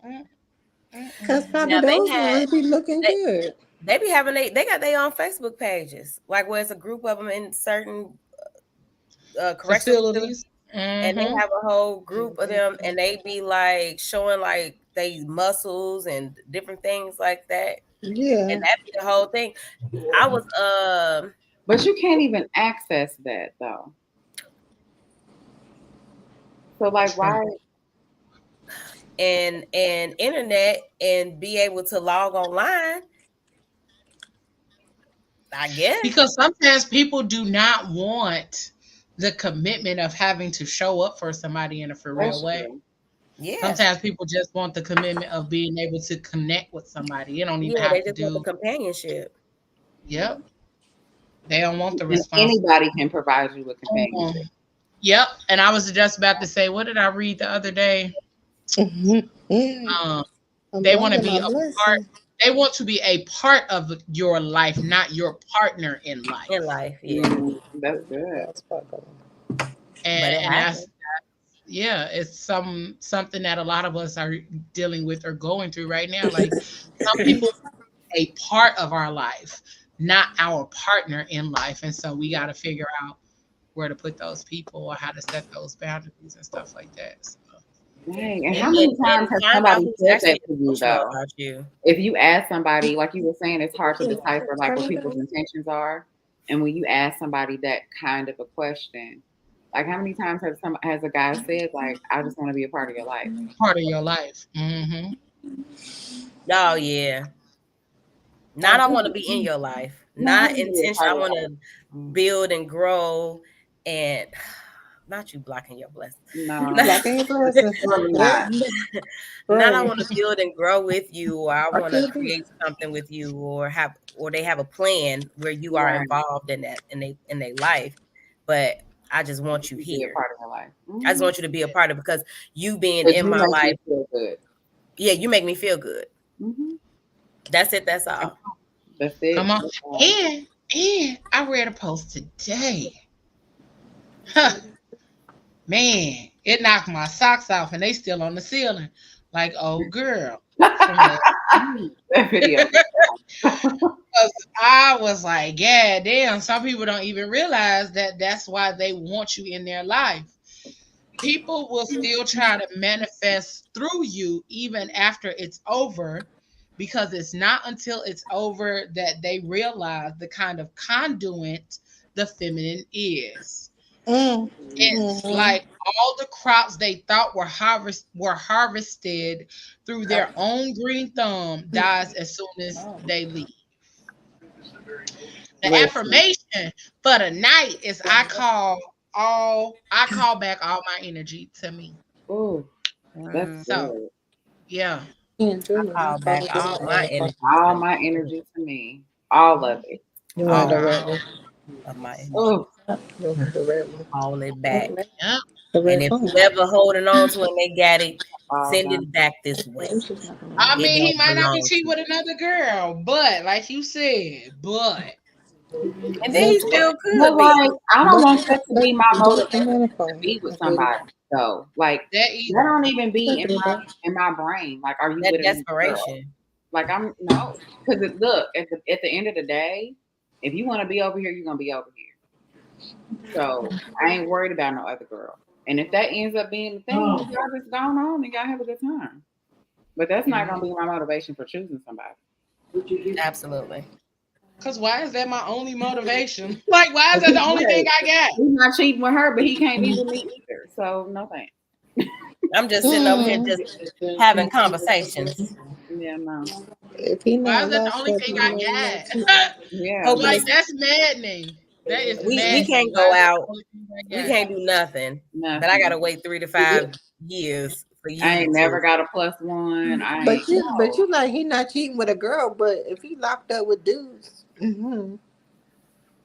because probably those ones be looking good. They be having they got their own Facebook pages, like where it's a group of them in certain correctional facilities, and they have a whole group of them, and they be like showing like they muscles and different things like that. Yeah, and that be the whole thing. I was but you can't even access that though. So like why? And internet and be able to log online. I guess because sometimes people do not want the commitment of having to show up for somebody in a for real way. Yeah. Sometimes people just want the commitment of being able to connect with somebody. You don't even have they to just want the companionship. Yep. They don't want the response. Anybody can provide you with companionship. Yep. And I was just about to say, what did I read the other day? They want to be a part. They want to be a part of your life, not your partner in life. In life, yeah. That's good. And yeah, it's something that a lot of us are dealing with or going through right now. Like some people a part of our life, not our partner in life. And so we got to figure out where to put those people or how to set those boundaries and stuff like that. So, Dang. And And, how many and times has find out somebody who's said that actually to you emotional though? about you. If you ask somebody, like you were saying, it's hard to decipher like what people's intentions are. And when you ask somebody that kind of a question, like how many times has a guy said like, "I just want to be a part of your life"? part of your life. Hmm. Oh yeah. Not Like, I want to be in your life. no, I Not want to be a intention. part I of your want life. to build and grow and not you blocking your blessings. No, Black ain't blessing. really Right. not. Not I Right. want to build and grow with you, or I I want to could be. create something with you, or they have a plan where you are Right. involved in that in their life. But I just want you To be a here. part of your life. I just want you to be a part of it because you being Because in you my make life, me feel good. yeah, you make me feel good. Mm-hmm. That's it. That's all. That's it. Come on. That's all. And I read a post today. Huh, man, it knocked my socks off and they still on the ceiling. Like, oh girl. From last week. That video. 'Cause I was like, yeah, damn, some people don't even realize that that's why they want you in their life. People will still try to manifest through you even after it's over because it's not until it's over that they realize the kind of conduit the feminine is. Mm. It's Mm-hmm. like all the crops they thought were harvested through their own green thumb dies as soon as they leave. The Listen. affirmation for the night is I call back all my energy to me. Ooh, that's So good. yeah. And I Julie, call back all my energy All to my energy to me. All of it. you want the all red one? of my energy. Oh, You want the red one? All it back. Yeah. The And red if phone. you ever holding on to it and they got it, all send done. it back this way. I It mean, he don't might not be belong cheating to you. with another girl, but like you said, but And then he still But could be. like, I don't want that to be my Do it motivation the to phone. be with somebody though. Like that that either. don't even be in my brain. Like, are you That with another girl? desperation. Like I'm no, because look at the end of the day, if you want to be over here, you're gonna be over here. So I ain't worried about no other girl. And if that ends up being the thing, then y'all just going on and y'all have a good time. But that's not gonna be my motivation for choosing somebody. Absolutely. Cause why is that my only motivation? Like, why is that the only thing I got? He's not cheating with her, but he can't be with me either. So no thanks. I'm just sitting over here just having conversations. Yeah, no. If he Why not is that the lost only up, thing you I know got? Yeah, Hoping no. Like it's, that's maddening. That is we maddening. can't Why go is that out. the only thing I We got? can't do nothing. But I Nothing. gotta wait 3 to 5 years for I you ain't to. never got a +1. I ain't but you like he not cheating with a girl, but if he locked up with dudes,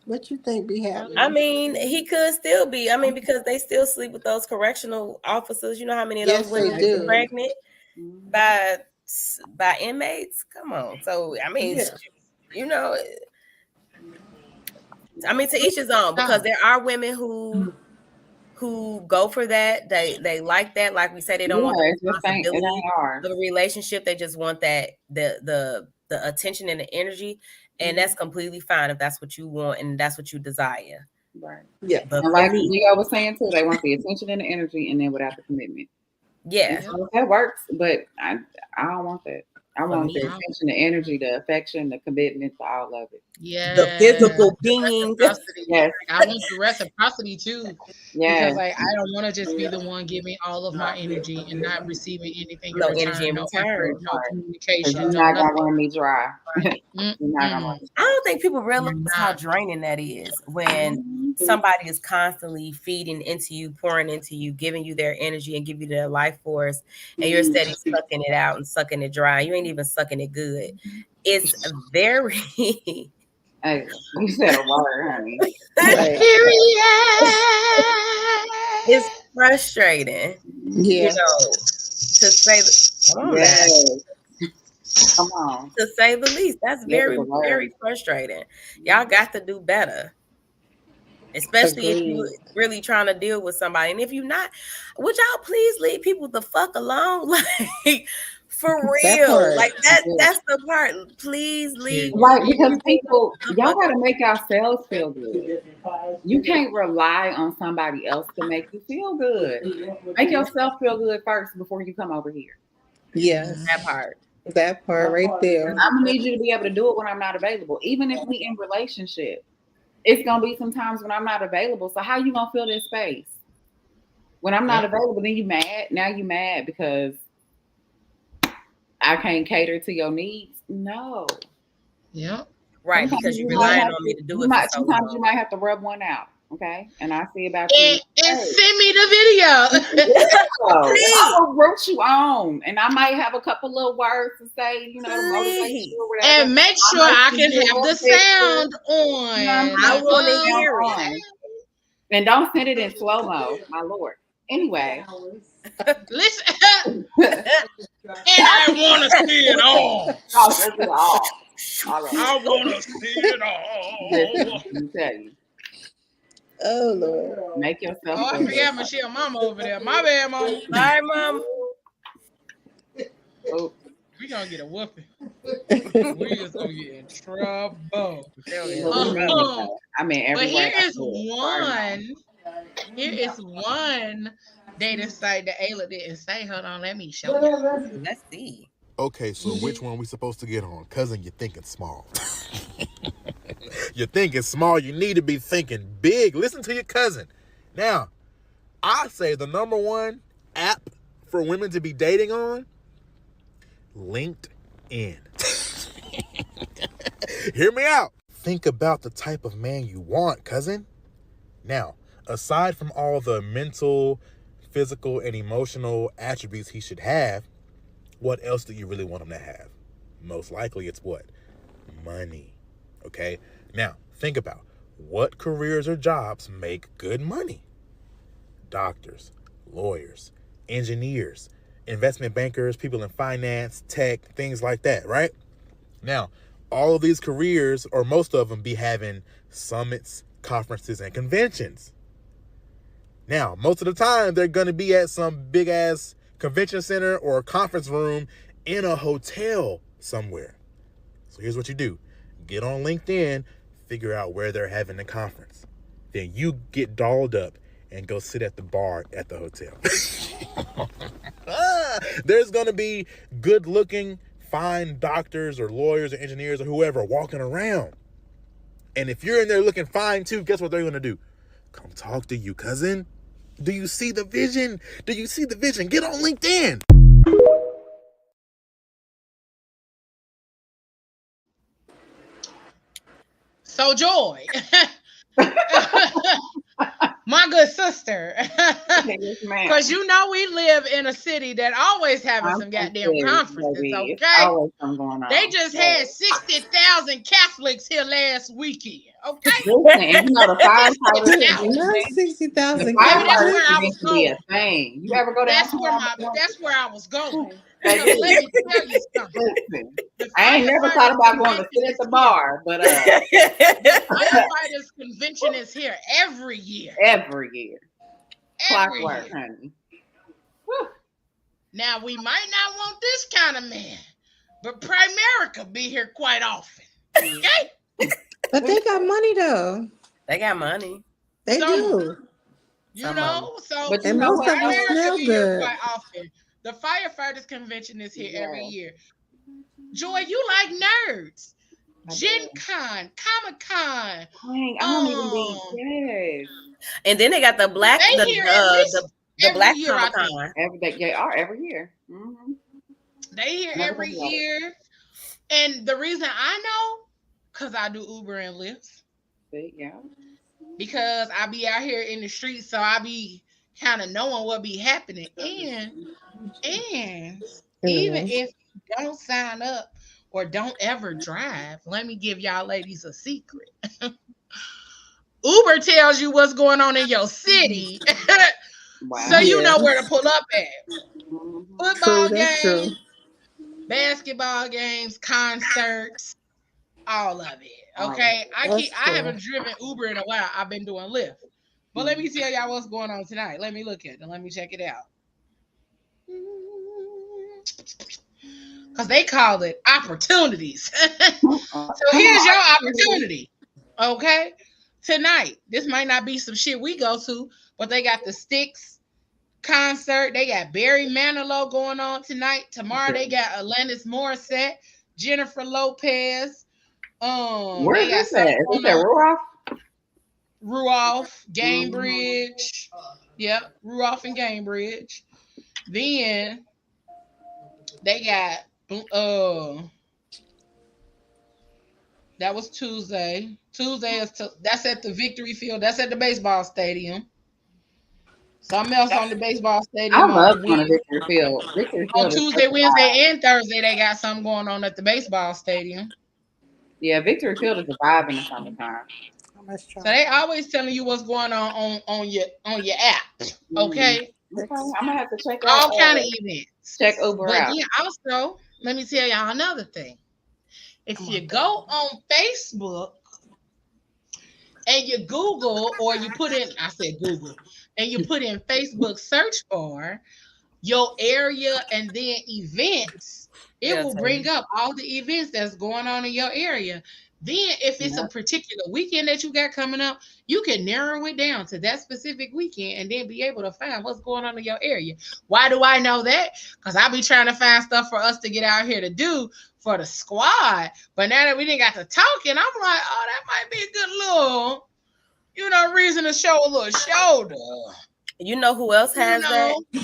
what you think be I happening? mean, he could still be. I mean, because they still sleep with those correctional officers. You know how many of those Yes, they women get do. pregnant by inmates? Come on. So I mean, Yeah. you know, I mean, to each his own. Because there are women who go for that. They like that. Like we said, they don't want the yeah, it responsibility ain't ours. of a relationship. They just want that the attention and the energy, and that's completely fine if that's what you want and that's what you desire. Right. Yeah. But And for like me, Leo was saying too, they want the attention and the energy and then without the commitment. And yeah, so that works, but I don't want that. I for want me, the attention, the energy, the affection, the commitment to all of it. the Yeah, physical the being. reciprocity. Yes. Like, I want the reciprocity too, because Yes. like I don't want to just be the one giving all of my energy and not receiving anything in No energy return, in no effort, return. no Because communication, you're no not gonna nothing. run me dry. You're not gonna run Mm-mm. me I don't think people realize You're how not. draining that is when dry. somebody is constantly feeding into you, pouring into you, giving you their energy and give you their life force, and you're steady sucking it out and sucking it dry. You ain't even sucking it good. It's very Hey, you said a word, honey. Right. it's frustrating, you Yeah. know, to say come on now. Yes. Come on. To say the least. That's That was very, a word. very frustrating. Y'all got to do better. Especially if you Agreed. really trying to deal with somebody. And if you're not, would y'all please leave people the fuck alone? Like, for That real. part. Like that's the part. Please leave Right, because people people, the y'all fuck got to alone. make yourselves feel good. You can't rely on somebody else to make you feel good. Make yourself feel good first before you come over here. Yes. That part. That part right there. I'm gonna need you to be able to do it when I'm not available, even if we in relationship. It's gonna be some times when I'm not available. So how you gonna fill this space? When I'm not available, then you mad. Now you mad because I can't cater to your needs. No. Yep. Right, Sometimes because you're you might relying have on to. me to do You it for might. so Sometimes you long. might have to rub one out. Okay, and I see about And, you. and Hey. send me the video. I will root you on, and I might have a couple little words to say, to motivate you or whatever. And make sure I can have the sound on. You know what I'm I saying? want to Sound hear it. on. And don't send it in slow mo, my lord. Anyway, Listen, and I want to see it all. oh, that's it all. All right. I want to see it all. Listen, let me tell you, Oh Lord. make yourself. Oh, I feel forgot good. Michelle Mama over there. My bad, Mama. Sorry, Mom. Oh, We gonna get a whooping. We just gonna get in trouble. I mean, every But here way I is could. one. Here is one dating site that Ayla didn't say. Hold on, let me show you. Let's see. Okay, so which one we supposed to get on? Cousin, you're thinking small. You're thinking small. You need to be thinking big. Listen to your cousin. Now, I say the number one app for women to be dating on, LinkedIn. Hear me out. Think about the type of man you want, cousin. Now, aside from all the mental, physical, and emotional attributes he should have, what else do you really want him to have? Most likely it's what? Money. Okay? Now, think about what careers or jobs make good money? Doctors, lawyers, engineers, investment bankers, people in finance, tech, things like that, right? Now, all of these careers, or most of them, be having summits, conferences, and conventions. Now, most of the time, they're going to be at some big-ass convention center or conference room in a hotel somewhere. So here's what you do. Get on LinkedIn, figure out where they're having the conference. Then you get dolled up and go sit at the bar at the hotel. There's going to be good-looking, fine doctors or lawyers or engineers or whoever walking around. And if you're in there looking fine too, guess what they're going to do? Come talk to you, cousin. Do you see the vision? Do you see the vision? Get on LinkedIn. So Joy, my good sister, yes, ma'am. because we live in a city that always having some goddamn conferences. Baby. Okay, It's always something going on. they just had 60,000 Catholics here last weekend. Okay, Listen, and the firefighters. Not 60,000. The Baby, that's firefighters where I was to be going. a thing. You ever go That's downtown? that's where I was going. Baby, Because let me tell you something. listen, The I ain't never thought about going to sit at the bar, but firefighters convention is here every year. every year. Every Clockwork, year. honey. Whew. Now we might not want this kind of man, but Primerica be here quite often. Okay? But they got money though. They got money. They Some- do. You know, so But And most of them Primerica smell be here good. quite often. The firefighters convention is here every Yeah. year. Joy, you like nerds. Gen Con, Comic Con. Dang, I don't even be. Yes. And then they got the black, They the here at least the every black year, I Comic think. Con. Every day, they are every year. Mm-hmm. They here Never every heard of it. year. And the reason I know, because I do Uber and Lyft. See, yeah. Because I be out here in the streets, so I be kind of knowing what be happening. And even if you don't sign up or don't ever drive, let me give y'all ladies a secret. Uber tells you what's going on in your city. Wow. So you know where to pull up at. Mm-hmm. Football True, that's true. games, basketball games, concerts, all of it. Okay, That's I true. haven't driven Uber in a while. I've been doing Lyft. But let me tell y'all what's going on tonight. Let me look at it. Let me check it out. Because they call it opportunities. So Come here's your on. opportunity. Okay. Tonight, this might not be some shit we go to, but they got the Styx concert. They got Barry Manilow going on tonight. Tomorrow they got Alanis Morissette, Jennifer Lopez. Where They is got this something at? Is going this at on. Ruoff? Ruoff, Mhm. Gamebridge. Yep, Ruoff and Gamebridge. Then they got that was Tuesday. That's at the Victory Field. That's at the baseball stadium. Something else on the baseball I stadium love on going to Wednesday. Victory Field. Victory On Field is such Tuesday, a vibe. Wednesday, and Thursday, they got something going on at the baseball stadium. Yeah, Victory Field is a vibe in the summertime. Let's So try. they always telling you what's going on your app. Mm. Okay, Okay, I'm gonna have to all kind of check events. Uber But out. then also, let me tell y'all another thing. If Come you on, go on Facebook and you Google or you put in, I said Google, and you put in Facebook search bar your area and then events, it They'll will tell bring you. up all the events that's going on in your area. Then, if it's a Yeah. particular weekend that you got coming up, you can narrow it down to that specific weekend and then be able to find what's going on in your area. Why do I know that? Because I be trying to find stuff for us to get out here to do for the squad. But now that we didn't got to talking, I'm like, oh, that might be a good little, reason to show a little shoulder. You know who else You has that? know,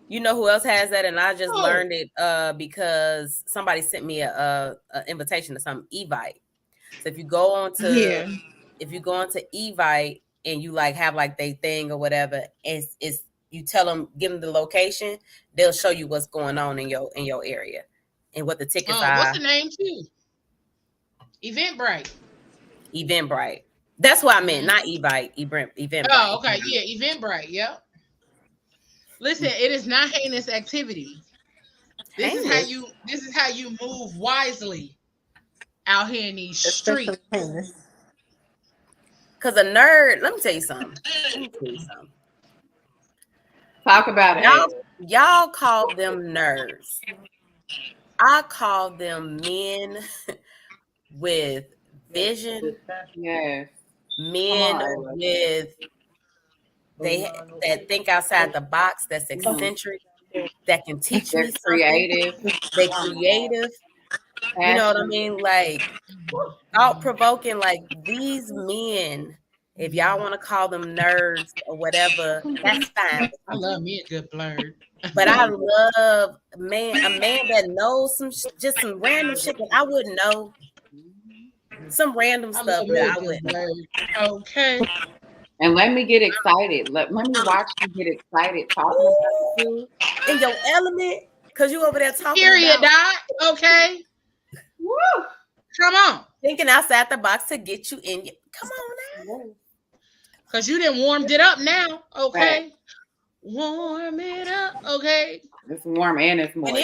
You know who else has that? And I just oh, learned it because somebody sent me a invitation to some Evite. So yeah. if you go onto Evite and you like have like they thing or whatever, it's you tell them, give them the location, they'll show you what's going on in your area and what the tickets What's are. the name too? Eventbrite. Eventbrite. That's what I meant, Mm. not Evite, Eventbrite. Oh, okay. Yeah, Eventbrite. Yep. Listen, it is not heinous activity. Heinous. This is how you move wisely out here in these especially streets. heinous. Cause a nerd, let me tell you something. Let me tell you something. Talk about it. Y'all call them nerds. I call them men with vision, Yes. Come men on, Ayla. with that think outside the box, that's Mhm. eccentric, that can teach They're me something. creative. They Oh my God. creative. You know what I Passionate. mean? Like thought provoking. Like these men, if y'all want to call them nerds or whatever, that's fine. I love me a good blurred. But I Mhm. love a man that knows just some random shit that I wouldn't know. Some random I stuff love that me a I good wouldn't know. blurred. Okay. And let me get excited. Let me watch you get excited talking about Ooh, you. in your element, cause you over there talking Period, about Doc. Okay. Woo! Come on. thinking outside the box to get you in. Come on now. Yes. Because you didn't warmed it up now. Right. Okay. Warm it up. Okay. It's warm and it's And moist.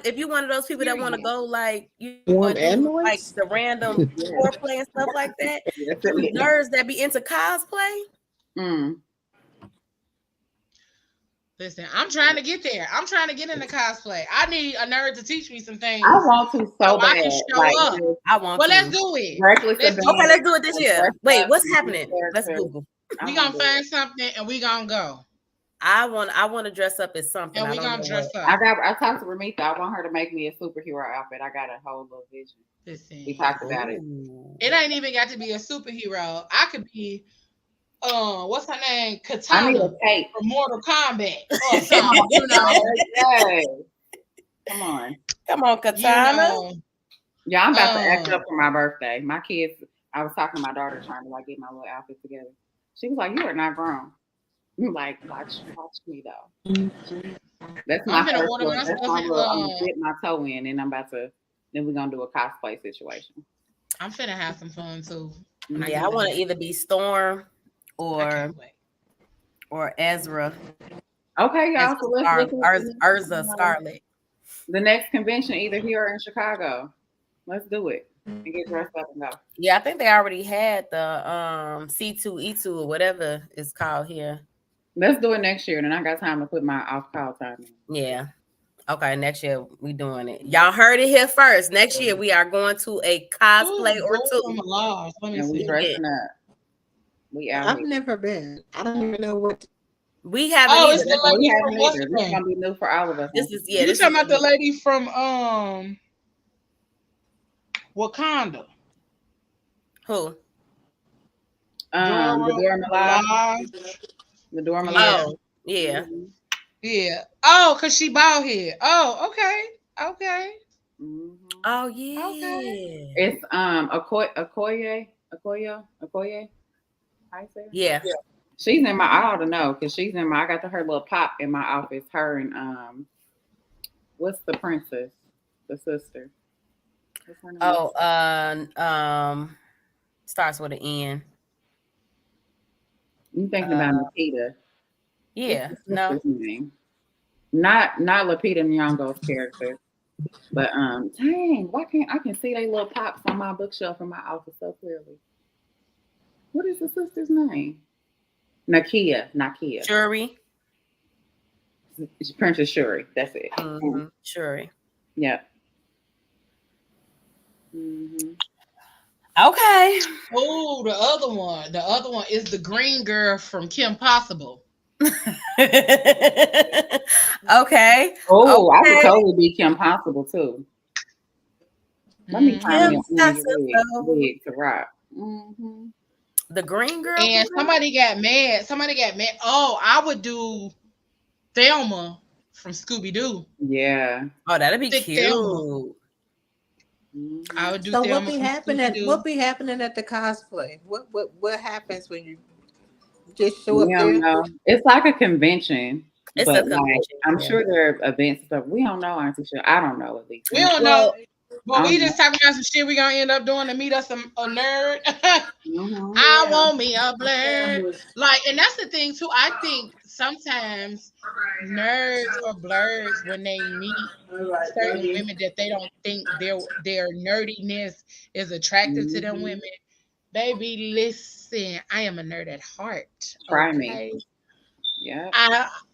if you one of those people that want to Period. go like Warm and and do like moist. the random Yes. foreplay and stuff like that, Yes, them it is. nerds that be into cosplay. Mm. Listen, I'm trying to get there. I'm trying to get into cosplay. I need a nerd to teach me some I things want to so so I bad. can show Like up. just I want Well, let's to. do it. reckless Let's do Okay, it. let's abandon do it this and year. dress Wait, up what's and be happening? Let's characters. Google. I We want gonna to do it. find something and we gonna go. I want to dress up as something. And I we don't gonna know what. dress up. I talked to Ramita. I want her to make me a superhero outfit. I got a whole little vision. Listen, We talked about it. Ooh. it ain't even got to be a superhero. I could be what's her name? I need a Katana cape. from Mortal Kombat or Come something, on. Yes. Come on. Come on, you Katana. know. Yeah, I'm about to act Um up for my birthday. My kids, I was talking to my daughter trying to like get my little outfit together. She was like, "You are not grown." I'm like, watch me though. That's I'm my gonna first order look. my That's stuff my in little. I'm gonna dip my toe in, and then we're gonna do a cosplay situation. I'm finna have some fun too. Yeah, I want to either be Storm I can't or wait. Ezra. Okay, y'all. So let's look at Urza Scarlet. the next convention either here or in Chicago. Let's do it. and get dressed up and go. Yeah, I think they already had the C2E2 or whatever it's called here. Let's do it next year. Then I got time to put my off call time in. Yeah. Okay, next year we doing it. Y'all heard it here first. Next year we are going to a cosplay or two. Let me And we see. dressing up. We out I've here. never been. I don't even know what. We haven't Oh, either. it's the That's what lady we from haven't what's either. her This is name? gonna be new for all of us. This is You talking about the lady from Wakanda? Who? The Dora Milaje. The Dora Milaje. Oh, yeah. Yeah. Oh, cause she bald head. Oh, okay. Okay. Mm-hmm. Oh yeah. Okay. It's Okoye. How you say it? Yeah. She's in my. I ought to know because she's in my. I got her little pop in my office. Her and what's the princess? The sister. What's her name? Oh, starts with an N. You thinking about Nikita? Yeah. What's No. his name? Not Lupita Nyong'o's character, but dang, why can't I can see they little pops on my bookshelf in my office so clearly? What is the sister's name? Nakia. Shuri. Princess Shuri. That's it. Mm-hmm. Shuri. Yep. Mm-hmm. Okay. Oh, the other one. The other one is the green girl from Kim Possible. Okay. Oh, I could totally be Kim Possible too. Let me find me a wig to rock. Mm-hmm. The green girl. And somebody got mad. Oh, I would do Thelma from Scooby Doo. Yeah. Oh, that'd be Thick cute. Thelma. I would do So Thelma what be from happening Scooby-Doo. what be happening at the cosplay? What happens when you just show We up don't there? know. It's like a convention. It's but a convention. I'm sure there are events, but we don't know. Auntie Sure. I don't know at least. We don't know. But we just talking about some shit we gonna end up doing to meet us a nerd. Mm-hmm. I want me a blur. Like, and that's the thing too. I think sometimes nerds or blurs, when they meet certain women that they don't think their nerdiness is attractive to them women. Baby, listen, I am a nerd at heart. Try okay? me. Yeah.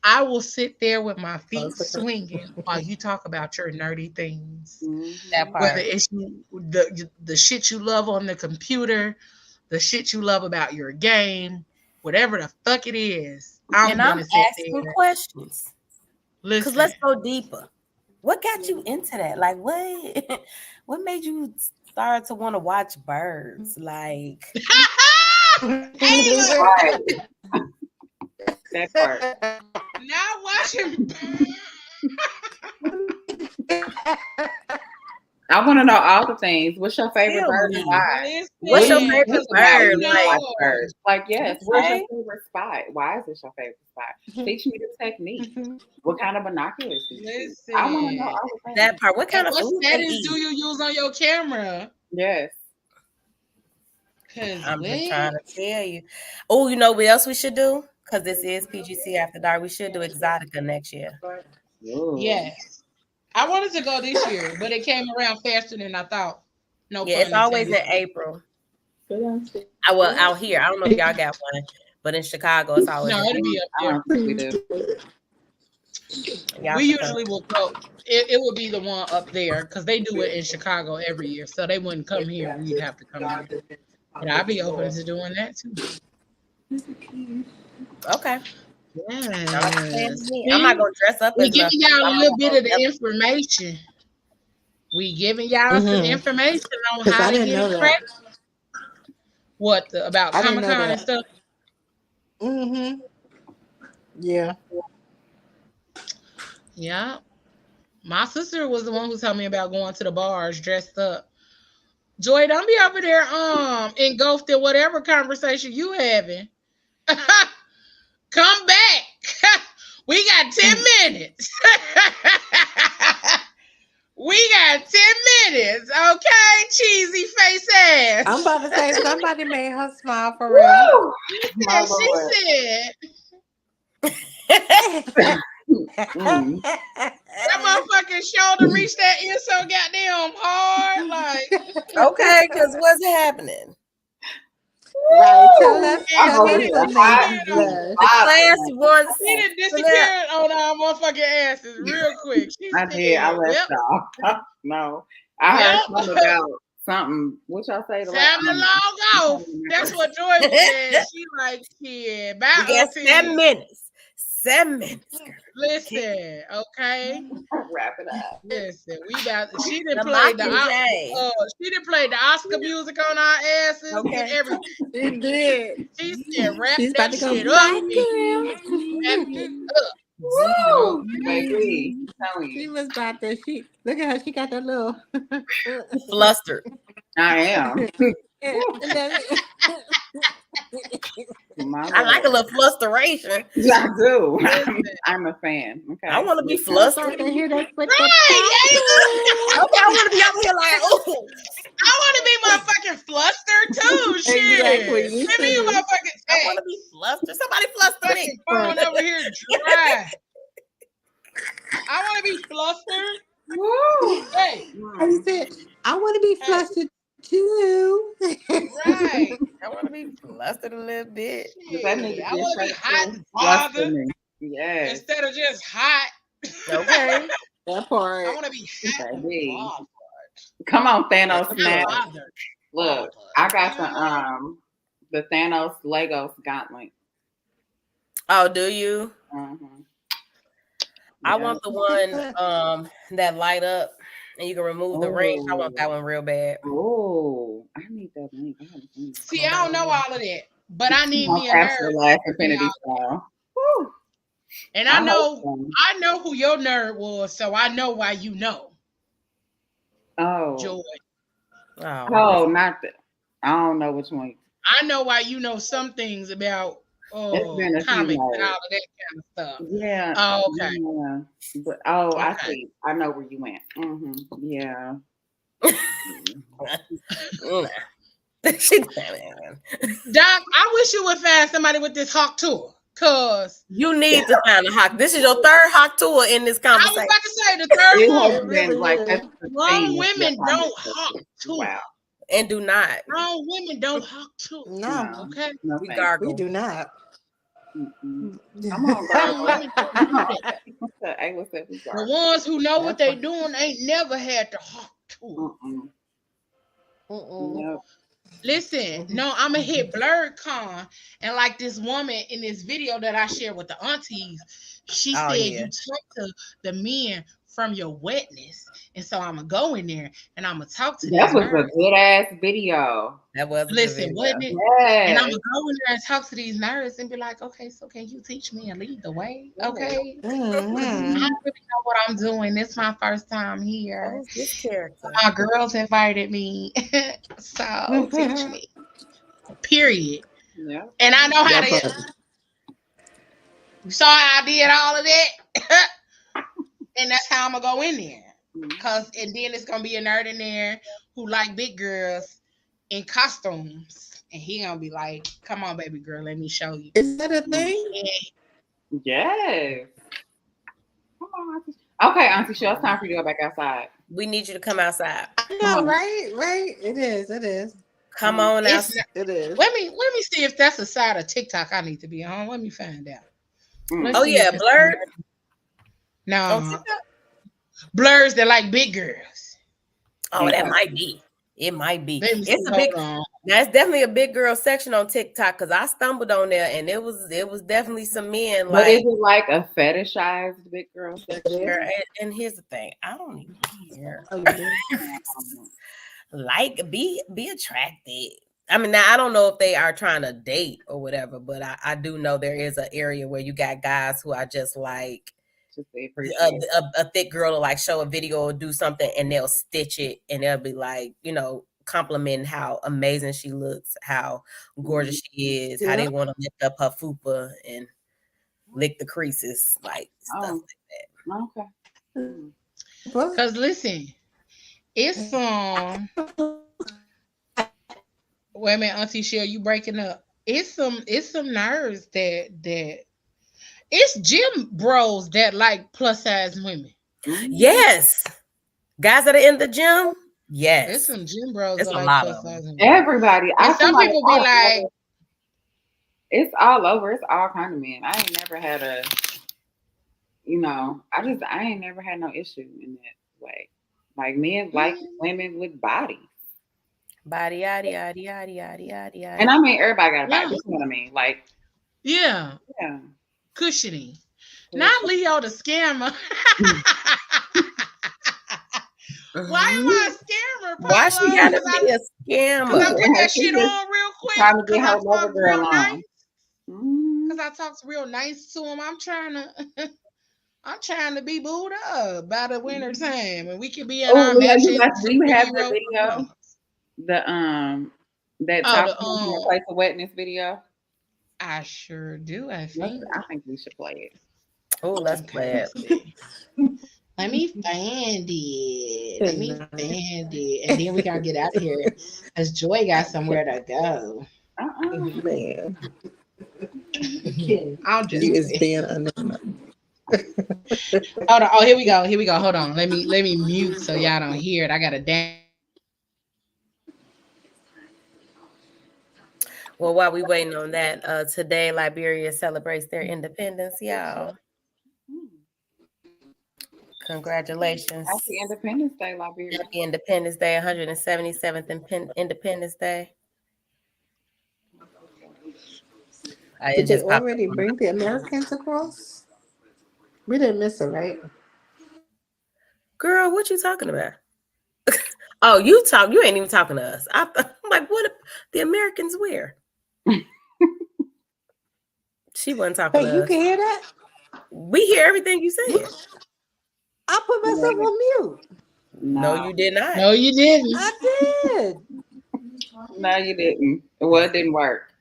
I will sit there with my feet swinging while you talk about your nerdy things. Mm-hmm. That part. Whether it's the shit you love on the computer, the shit you love about your game, whatever the fuck it is, I'm asking questions. Listen, because let's go deeper. What got you into that? Like, what made you start to want to watch birds? Like, hey, that part. Not watching. I want to know all the things. What's your favorite bird and why? What's your favorite bird? Like, yes. What's your favorite spot? Why is this your favorite spot? Teach me the technique. What kind of binoculars do you use? I want to know all the things. That part. What kind of food settings do you use on your camera? Yes. I'm just trying to tell you. Oh, you know what else we should do? Because this is PGC After Dark. We should do Exotica next year. Ooh. Yes. I wanted to go this year, but it came around faster than I thought. No, yeah, it's always in April. Out here. I don't know if y'all got one, but in Chicago, it's always. No, it'll be up there. We usually will go. It would be the one up there because they do it in Chicago every year, so they wouldn't come here. We'd have to come here. But I'd be open to doing that too. Okay. Yes. I'm not gonna dress up. We giving y'all a little bit of the information. We giving y'all some information on how to get it correct. What about Comic-Con and stuff? Mm-hmm. Yeah. Yeah. My sister was the one who told me about going to the bars dressed up. Joy, don't be over there engulfed in whatever conversation you having. Come back. We got 10 minutes. We got 10 minutes. Okay, cheesy face ass. I'm about to say somebody made her smile for real. She said. That motherfucking shoulder reached that ear so goddamn come hard. Like, Okay, because what's happening? Right. Tell us, and tell she us done what made you disappeared on. blush. The class wants. She done disappeared on our motherfucking asses real quick. She I said, did. I left "Yep, y'all. No, I heard something yep." about something. What y'all say? Time to log off. That's what Joy said. She like, yeah, bye, We got auntie. 7 minutes. 7 minutes, girl. Listen, okay. Wrap it up. Listen, we about. She done The played Mockingjay. she done played the Oscar music on our asses Okay. and everything. She did. She said, "Wrap She's that about to go shit black up, girl. wrap it up." Woo, Okay. baby. I'm telling She you, was about to. She look at her. She got that little. Flustered. I am. My I like a Lord. little flusteration. I do. Listen. I'm a fan. Okay. I want to be I flustered. can hear that with Right, the Okay, I want to be over here like, oh. I want to be motherfucking flustered too. Shit. Exactly, you Give me a too. motherfucking I want text. to be flustered. Somebody fluster me. Fucking phone over here dry. I want to be flustered. Woo. Hey, I said, I want to be flustered too. right. I want to be flustered a little bit. But that need to I be a want to be shirt hot too. and Fluster bothered me. Yes, instead of just hot. Okay. That I part. want to be hot and baby. bothered. Come on, Thanos Not snap. bothered. Look, I got the Thanos Legos gauntlet. Oh, do you? Mm-hmm. I want the one that light up and you can remove the rings. I want that one real bad. Oh, I need that link. I haven't seen it. See, I don't know all of that, but I need me a After nerd. Last Infinity Style. Woo. And I know who your nerd was, so I know why you know. Oh. Joy. Oh, not that. I don't know which one. I know why you know some things about comics and all of that kind of stuff. Yeah. Oh, okay. Yeah. But I see. I know where you went. Mm-hmm. Yeah. Doc, I wish you would find somebody with this hawk tour. Cause you need to find a hawk. This is your third hawk tour in this conversation. I was about to say the third one. Really like grown women don't hawk tour. Wow. And do not. Grown women don't hawk tour. No. Okay. No, we gargle. We do not. Mm-mm. Come on, girl. The ones who know what they doing ain't never had to hawk tour. Yep. Listen, no, I'm a hit Blurred Con, and like this woman in this video that I shared with the aunties, she said you talk to the men from your wetness, and so I'm gonna go in there and I'm gonna talk to them. That was a good ass video. That was listen, wasn't it? Yes. And I'm gonna go in there and talk to these nerds and be like, okay, so can you teach me and lead the way? Okay. I don't really know what I'm doing. It's my first time here. This character. My girls invited me. So teach me. Period. Yeah. And I know how to. You saw how I did all of that? And that's how I'm gonna go in there. And then it's gonna be a nerd in there who like big girls in costumes. And he gonna be like, come on, baby girl, let me show you. Is that a thing? Yes. Come on, Auntie. Okay, Auntie Cheryl, it's time for you to go back outside. We need you to come outside. No, right. It is. Come on outside. It is. Let me see if that's a side of TikTok I need to be on. Let me find out. Oh yeah, Blurred. No. Blurs that like big girls. Oh, that might be. It might be. It's a big. That's definitely a big girl section on TikTok because I stumbled on there and it was definitely some men. But is it like a fetishized big girl section? And here's the thing, I don't even care. Like be attracted. I mean, now I don't know if they are trying to date or whatever, but I do know there is an area where you got guys who are just like a thick girl to like show a video or do something and they'll stitch it and they'll be like, complimenting how amazing she looks, how gorgeous she is, how they want to lift up her fupa and lick the creases, like stuff like that. Okay. Because listen, it's wait a minute, Auntie Cheryl, you breaking up. It's some nerds that it's gym bros that like plus size women. Yes. Guys that are in the gym, There's yes, some gym bros it's that a like lot plus of them. size. Everybody. And I feel some like people be like, it's all over. It's all kind of men. I ain't never had a, I ain't never had no issue in that way. Like men like women with bodies. Body, yaddy, yaddy, yaddy, yaddy, yaddy, And yaddy. I mean, everybody got a body. yeah, You know what I mean? Like, yeah, yeah. cushiony. Not Leo the scammer. Why am I a scammer, Why she Pablo? gotta be a Because I scammer? put that shit on real quick. Trying to Because get I her lover talked girl real on. nice. Mm. Because I talked real nice to him. I'm trying to be booed up by the winter time, and we can be in Oh, our Leo, matching do you have the superhero video? pajamas. That Oh, top in a place of wetness video. I sure do. I think. I think we should play it. Oh, let's play it. Let's see. Let me find it. And then we gotta get out of here. Because Joy got somewhere to go. Man, I'll just you is say. being anonymous. Hold on. Oh, here we go. Hold on. Let me mute so y'all don't hear it. I gotta down. Well, while we waiting on that, today Liberia celebrates their independence, y'all. Congratulations. Happy Independence Day, Liberia. Happy Independence Day, 177th Independence Day. Did they already bring the Americans across? We didn't miss it, right? Girl, what you talking about? Oh, you ain't even talking to us. I'm like, what the Americans where? She wasn't talking to Hey, you us. can hear that? We hear everything you said. I put myself on mute. No, you did not. No, you didn't. I did. No, you didn't. Well, it didn't work.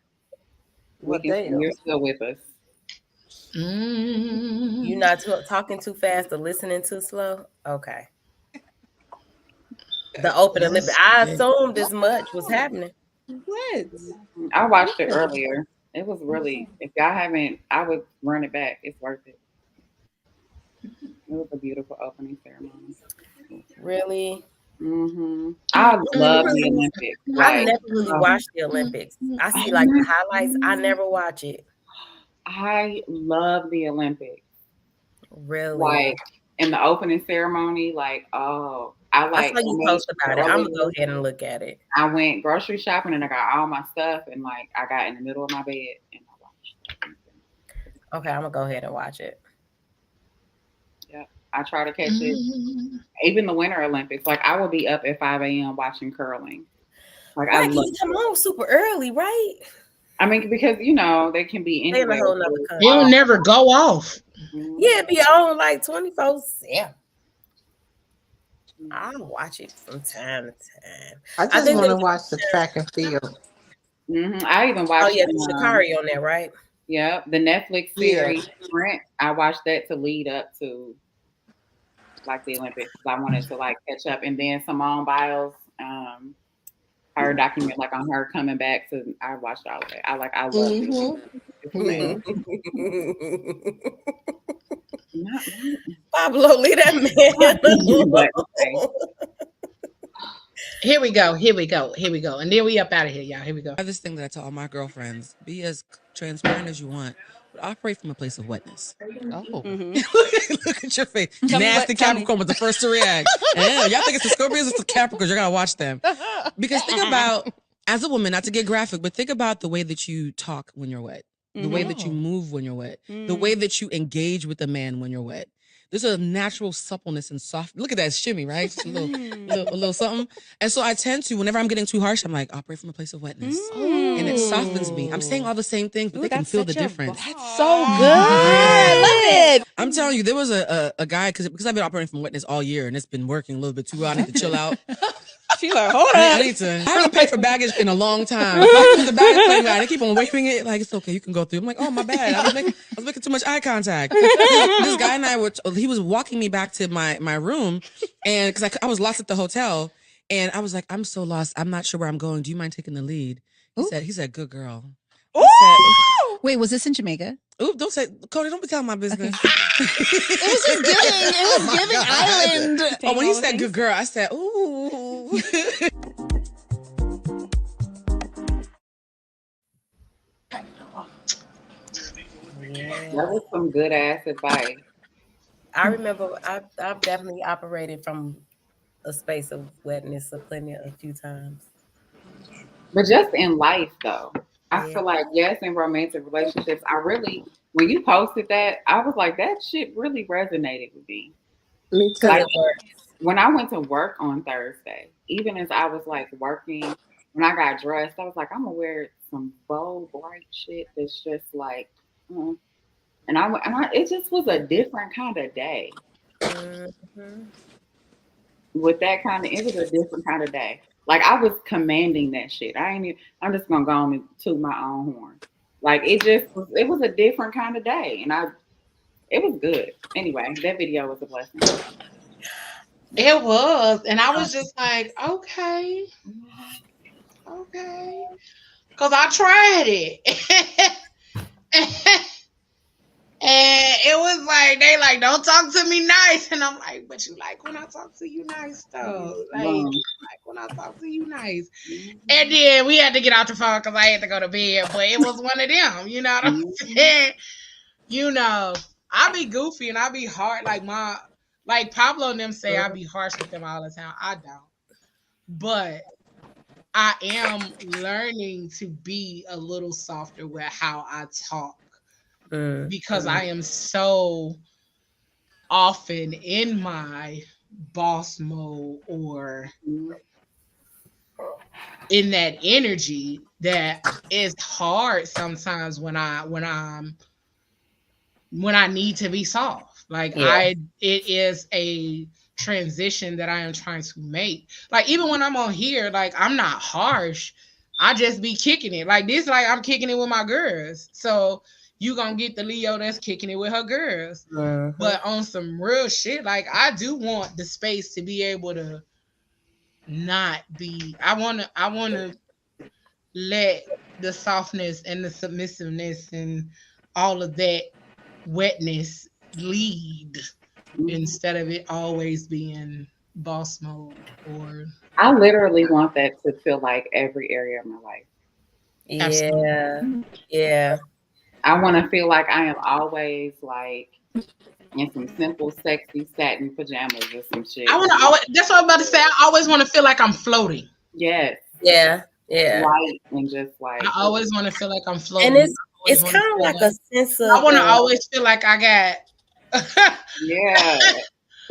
Well, damn. You're still with us. You're not talking too fast or listening too slow? Okay. The open Olympics. I assumed as much was happening. What? I watched it earlier. It was really, if y'all haven't, I would run it back. It's worth it. It was a beautiful opening ceremony. Really? Mm-hmm. I love the Olympics. I never really watched the Olympics. I see like the highlights. I never watch it. I love the Olympics. Really? Like in the opening ceremony, like, oh, I saw you post about it. I'm gonna go ahead and look at it. I went grocery shopping and I got all my stuff and like I got in the middle of my bed and I watched it. Okay, I'm gonna go ahead and watch it. Yeah. I try to catch it. Even the Winter Olympics, like I will be up at 5 a.m. watching curling. Like I love come on super early, right? I mean, because they can be anywhere. They'll never go off. Mm-hmm. Yeah, be on like 24/7. I'll watch it from time to time. I just want to watch the track and field. Mm-hmm. I even watched. Oh yeah, Sha'Carri on there, right? Yeah, the Netflix series Sprint. I watched that to lead up to like the Olympics. I wanted to like catch up, and then Simone Biles, her document like on her coming back. So I watched all of it. I love it. Pablo, leave that man. Here we go. And then we up out of here, y'all. Here we go. I have this thing that I tell all my girlfriends: be as transparent as you want, but operate from a place of wetness. Oh. Look at your face. Nasty Capricorn was the first to react. Y'all think it's the Scorpios, it's the Capricorns. You gotta watch them. Because think about, as a woman, not to get graphic, but think about the way that you talk when you're wet. The way that you move when you're wet. The way that you engage with a man when you're wet. There's a natural suppleness and soft. Look at that shimmy, right? Just a little something. And so I tend to, whenever I'm getting too harsh, I'm like, operate from a place of wetness. And it softens me. I'm saying all the same things, but they can feel the difference. That's so good. I love it. I'm telling you, there was a guy, because I've been operating from wetness all year and it's been working a little bit too well. I need to chill out. She's like, hold up. I haven't paid for baggage in a long time. The baggage claim guy, they keep on waving it like, it's okay, you can go through. I'm like, oh, my bad. I was making too much eye contact. This guy and I he was walking me back to my room, and because I was lost at the hotel, and I was like, I'm so lost. I'm not sure where I'm going. Do you mind taking the lead? He said, good girl. Wait, was this in Jamaica? Ooh, don't say, Cody, don't be telling my business. It was just giving. It was giving island. Oh, when he said good girl, I said, ooh. That was some good ass advice. I remember I've definitely operated from a space of wetness a few times. But just in life, though, I Yeah. feel like, yes, in romantic relationships, when you posted that, I was like, that shit really resonated with me. Me Because too. Like, it works. when I went to work on Thursday, even as I was like working, when I got dressed, I was like, I'm gonna wear some bold, bright shit that's just like, mm. It just was a different kind of day. Mhm. With that kind of, it was a different kind of day. Like I was commanding that shit. I'm just gonna go on and toot my own horn. Like it was a different kind of day, and it was good. Anyway, that video was a blessing. It was, and I was just like, okay, okay, because I tried it. And it was like they like don't talk to me nice, and I'm like, but you like when I talk to you nice though, like when I talk to you nice. And then we had to get out the phone because I had to go to bed, but it was one of them, you know what I'm saying? You know, I be goofy and I be hard like Pablo and them say I be harsh with them all the time. I don't, but I am learning to be a little softer with how I talk because I am so often in my boss mode or in that energy that it's hard sometimes when I need to be soft. Like Yeah. it is a transition that I am trying to make. Like even when I'm on here, like I'm not harsh. I just be kicking it. Like this, like I'm kicking it with my girls. So you gonna get the Leo that's kicking it with her girls. But on some real shit, like I do want the space to be able to not be I wanna let the softness and the submissiveness and all of that wetness lead instead of it always being boss mode or I literally want that to feel like every area of my life. Yeah. Yeah. I want to feel like I am always like in some simple, sexy satin pajamas or some shit. I want to always. That's what I'm about to say. I always want to feel like I'm floating. Yes. Yeah. Yeah. Light and just like. I always want to feel like I'm floating. And it's kind of like a sense of. I want to always feel like I got. Yeah.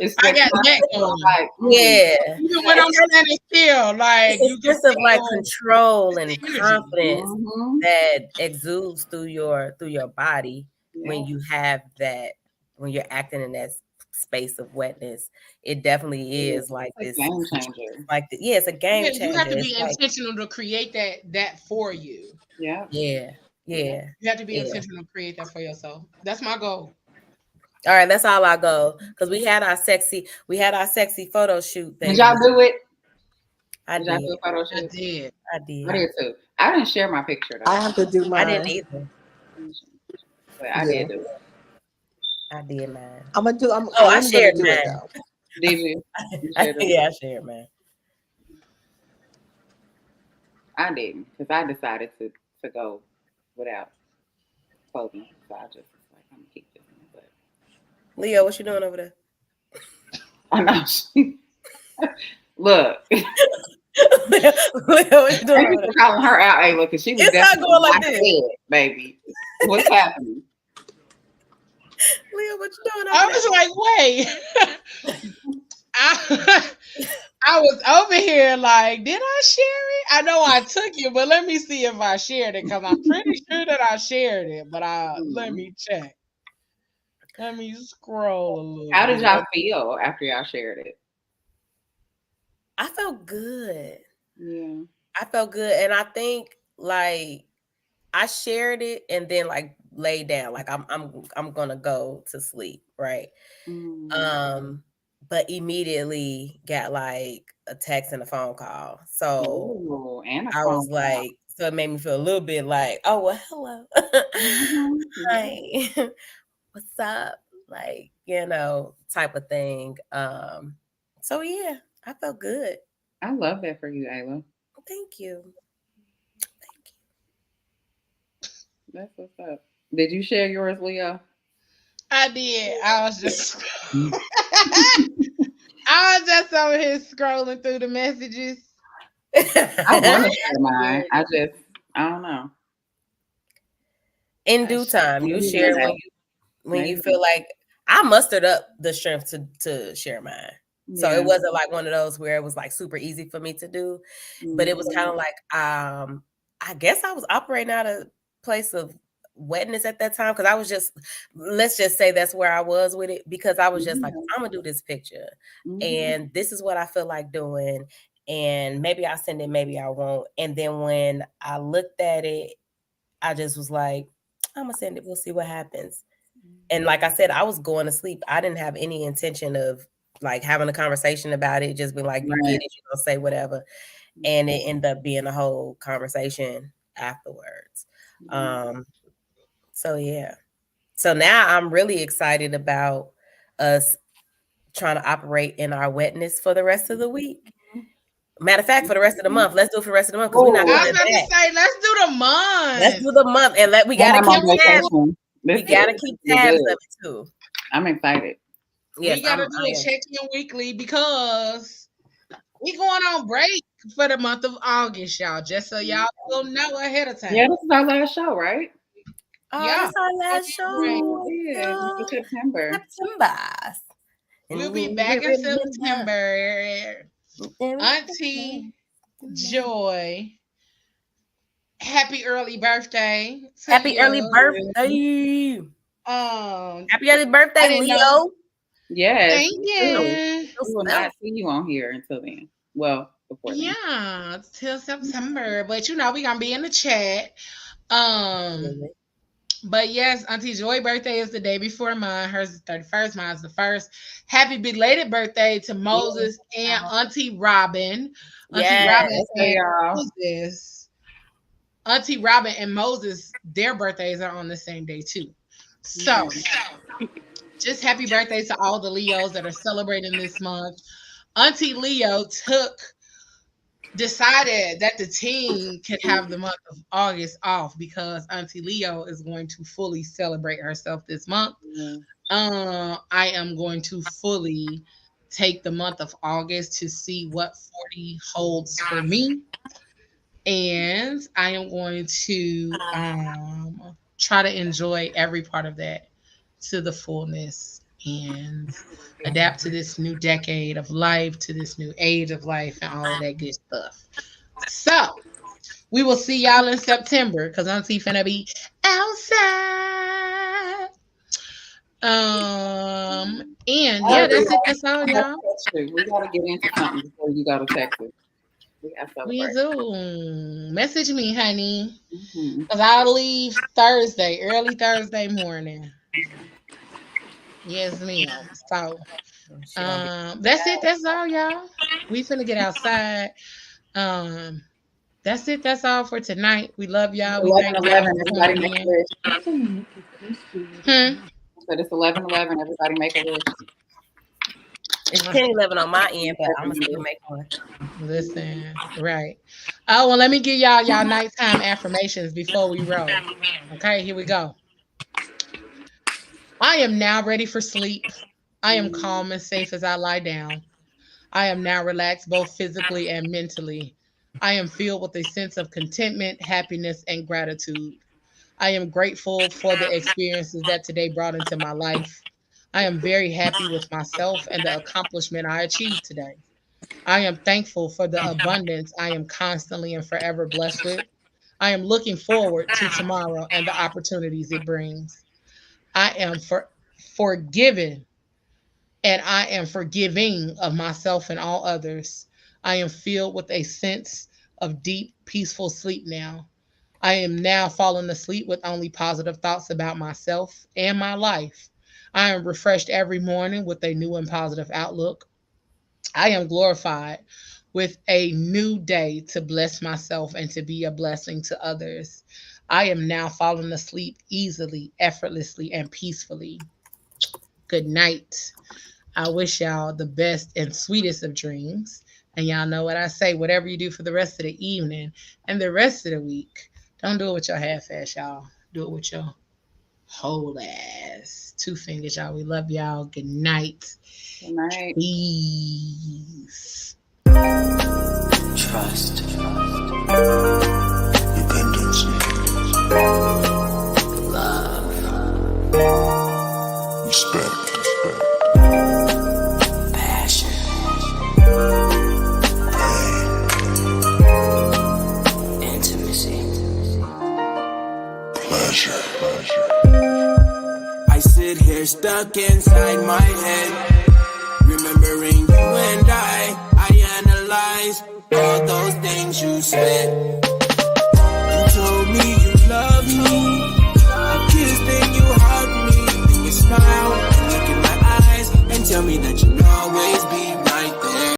I got that going. Like, yeah. Even when I'm standing still, like it's a sense of like control and confidence that exudes through your body when you have that, when you're acting in that space of wetness. It definitely is like this game changer. Like it's a game changer. You have to be it's intentional to create that for you. Yeah. Yeah. Yeah. You have to be intentional to create that for yourself. That's my goal. All right, that's all I go because we had our sexy photo shoot thing. Did y'all do it? Did y'all do a photo shoot? I did too. I didn't share my picture though. I have to do mine. I didn't either. But I did do it. I did mine. I shared mine. Did you? I shared mine. I didn't because I decided to go without clothing. So I just was like, I'm gonna keep this in. But Leo, what you doing over there? I know. Look. What you doing over there? Calling her out, Ayla, because she was definitely not going like this, baby. What's happening? Leo, what you doing over I was like, wait. I was over here like, did I share it? I know I took it, but let me see if I shared it because I'm pretty sure that I shared it. But let me check. Let me scroll a little. How did y'all feel after y'all shared it? I felt good. Yeah. I felt good. And I think like I shared it and then like laid down. Like I'm gonna go to sleep, right? But immediately got like a text and a phone call. So and I was like, So it made me feel a little bit like, oh well, hello. Hi. What's up? Like, type of thing. So yeah, I felt good. I love that for you, Ayla. Thank you. That's what's up. Did you share yours, Leo? I did. I was just over here scrolling through the messages. I want to share Yeah. mine. I don't know. In due time, you Maybe share one day. when you Maybe. feel like I mustered up the strength to share mine. So Yeah. it wasn't like one of those where it was like super easy for me to do, but it was kind of like I guess I was operating out of place of wetness at that time because I was just, let's just say that's where I was with it, because I was just like, I'm gonna do this picture and this is what I feel like doing, and maybe I'll send it, maybe I won't. And then when I looked at it, I just was like, I'm gonna send it, we'll see what happens. And like I said, I was going to sleep. I didn't have any intention of like having a conversation about it. Just be like, you get it, you don't say whatever. And it ended up being a whole conversation afterwards. So yeah. So now I'm really excited about us trying to operate in our wetness for the rest of the week. Matter of fact, for the rest of the month. Let's do it for the rest of the month because we're not I was coming about to back. say, let's do the Let's month. do the month, and we gotta I'm on keep tabs. vacation. We gotta keep tabs of it too. I'm excited. Yes, we gotta do a check-in weekly because we going on break for the month of August, y'all. Just so y'all will know ahead of time. Yeah, this is our last show, right? Oh, yeah, this is our last show. Yeah, September. We'll be back in September. Auntie Joy, happy early birthday! Happy early birthday! Happy early birthday, Leo! Yes. Thank you. We will not see you on here until then. Well, before then. Yeah, till September. But we gonna be in the chat. But yes, Auntie Joy birthday is the day before mine. Hers is 31st, mine's the 1st. Happy belated birthday to Moses and Auntie Robin. Auntie Robin and Moses. Auntie Robin and Moses, their birthdays are on the same day too. So just happy birthday to all the Leos that are celebrating this month. Auntie Leo decided that the team could have the month of August off because Auntie Leo is going to fully celebrate herself this month. I am going to fully take the month of August to see what 40 holds for me. And I am going to try to enjoy every part of that to the fullness and adapt to this new decade of life, to this new age of life, and all of that good stuff. So we will see y'all in September because Auntie finna be outside. And yeah, that's it. That's all, y'all. We gotta get into something before you go to Texas. We do. Message me, honey. Because I'll leave Thursday, early Thursday morning. Yes, ma'am. So that's it. That's all, y'all. We finna get outside. That's it. That's all for tonight. We love y'all. We thank y'all for tuning in. So it's 11:11. Everybody make a wish. It's 10:11 on my end, but I'm gonna still make one. Listen, right. Oh, well, let me give y'all nighttime affirmations before we roll. Okay, here we go. I am now ready for sleep. I am calm and safe as I lie down. I am now relaxed both physically and mentally. I am filled with a sense of contentment, happiness, and gratitude. I am grateful for the experiences that today brought into my life. I am very happy with myself and the accomplishment I achieved today. I am thankful for the abundance I am constantly and forever blessed with. I am looking forward to tomorrow and the opportunities it brings. I am forgiven and I am forgiving of myself and all others. I am filled with a sense of deep, peaceful sleep now. I am now falling asleep with only positive thoughts about myself and my life. I am refreshed every morning with a new and positive outlook. I am glorified with a new day to bless myself and to be a blessing to others. I am now falling asleep easily, effortlessly, and peacefully. Good night. I wish y'all the best and sweetest of dreams. And y'all know what I say, whatever you do for the rest of the evening and the rest of the week, don't do it with your half ass, y'all. Do it with your whole ass. Two fingers, y'all. We love y'all. Good night. Good night. Peace. Trust. Dependency. Love. Respect. Passion. Pain. Intimacy. Pleasure. I sit here stuck inside my head, remembering you and I analyze all those things you said. You told me you loved me, you kissed and you hugged me, then you smile and look in my eyes and tell me that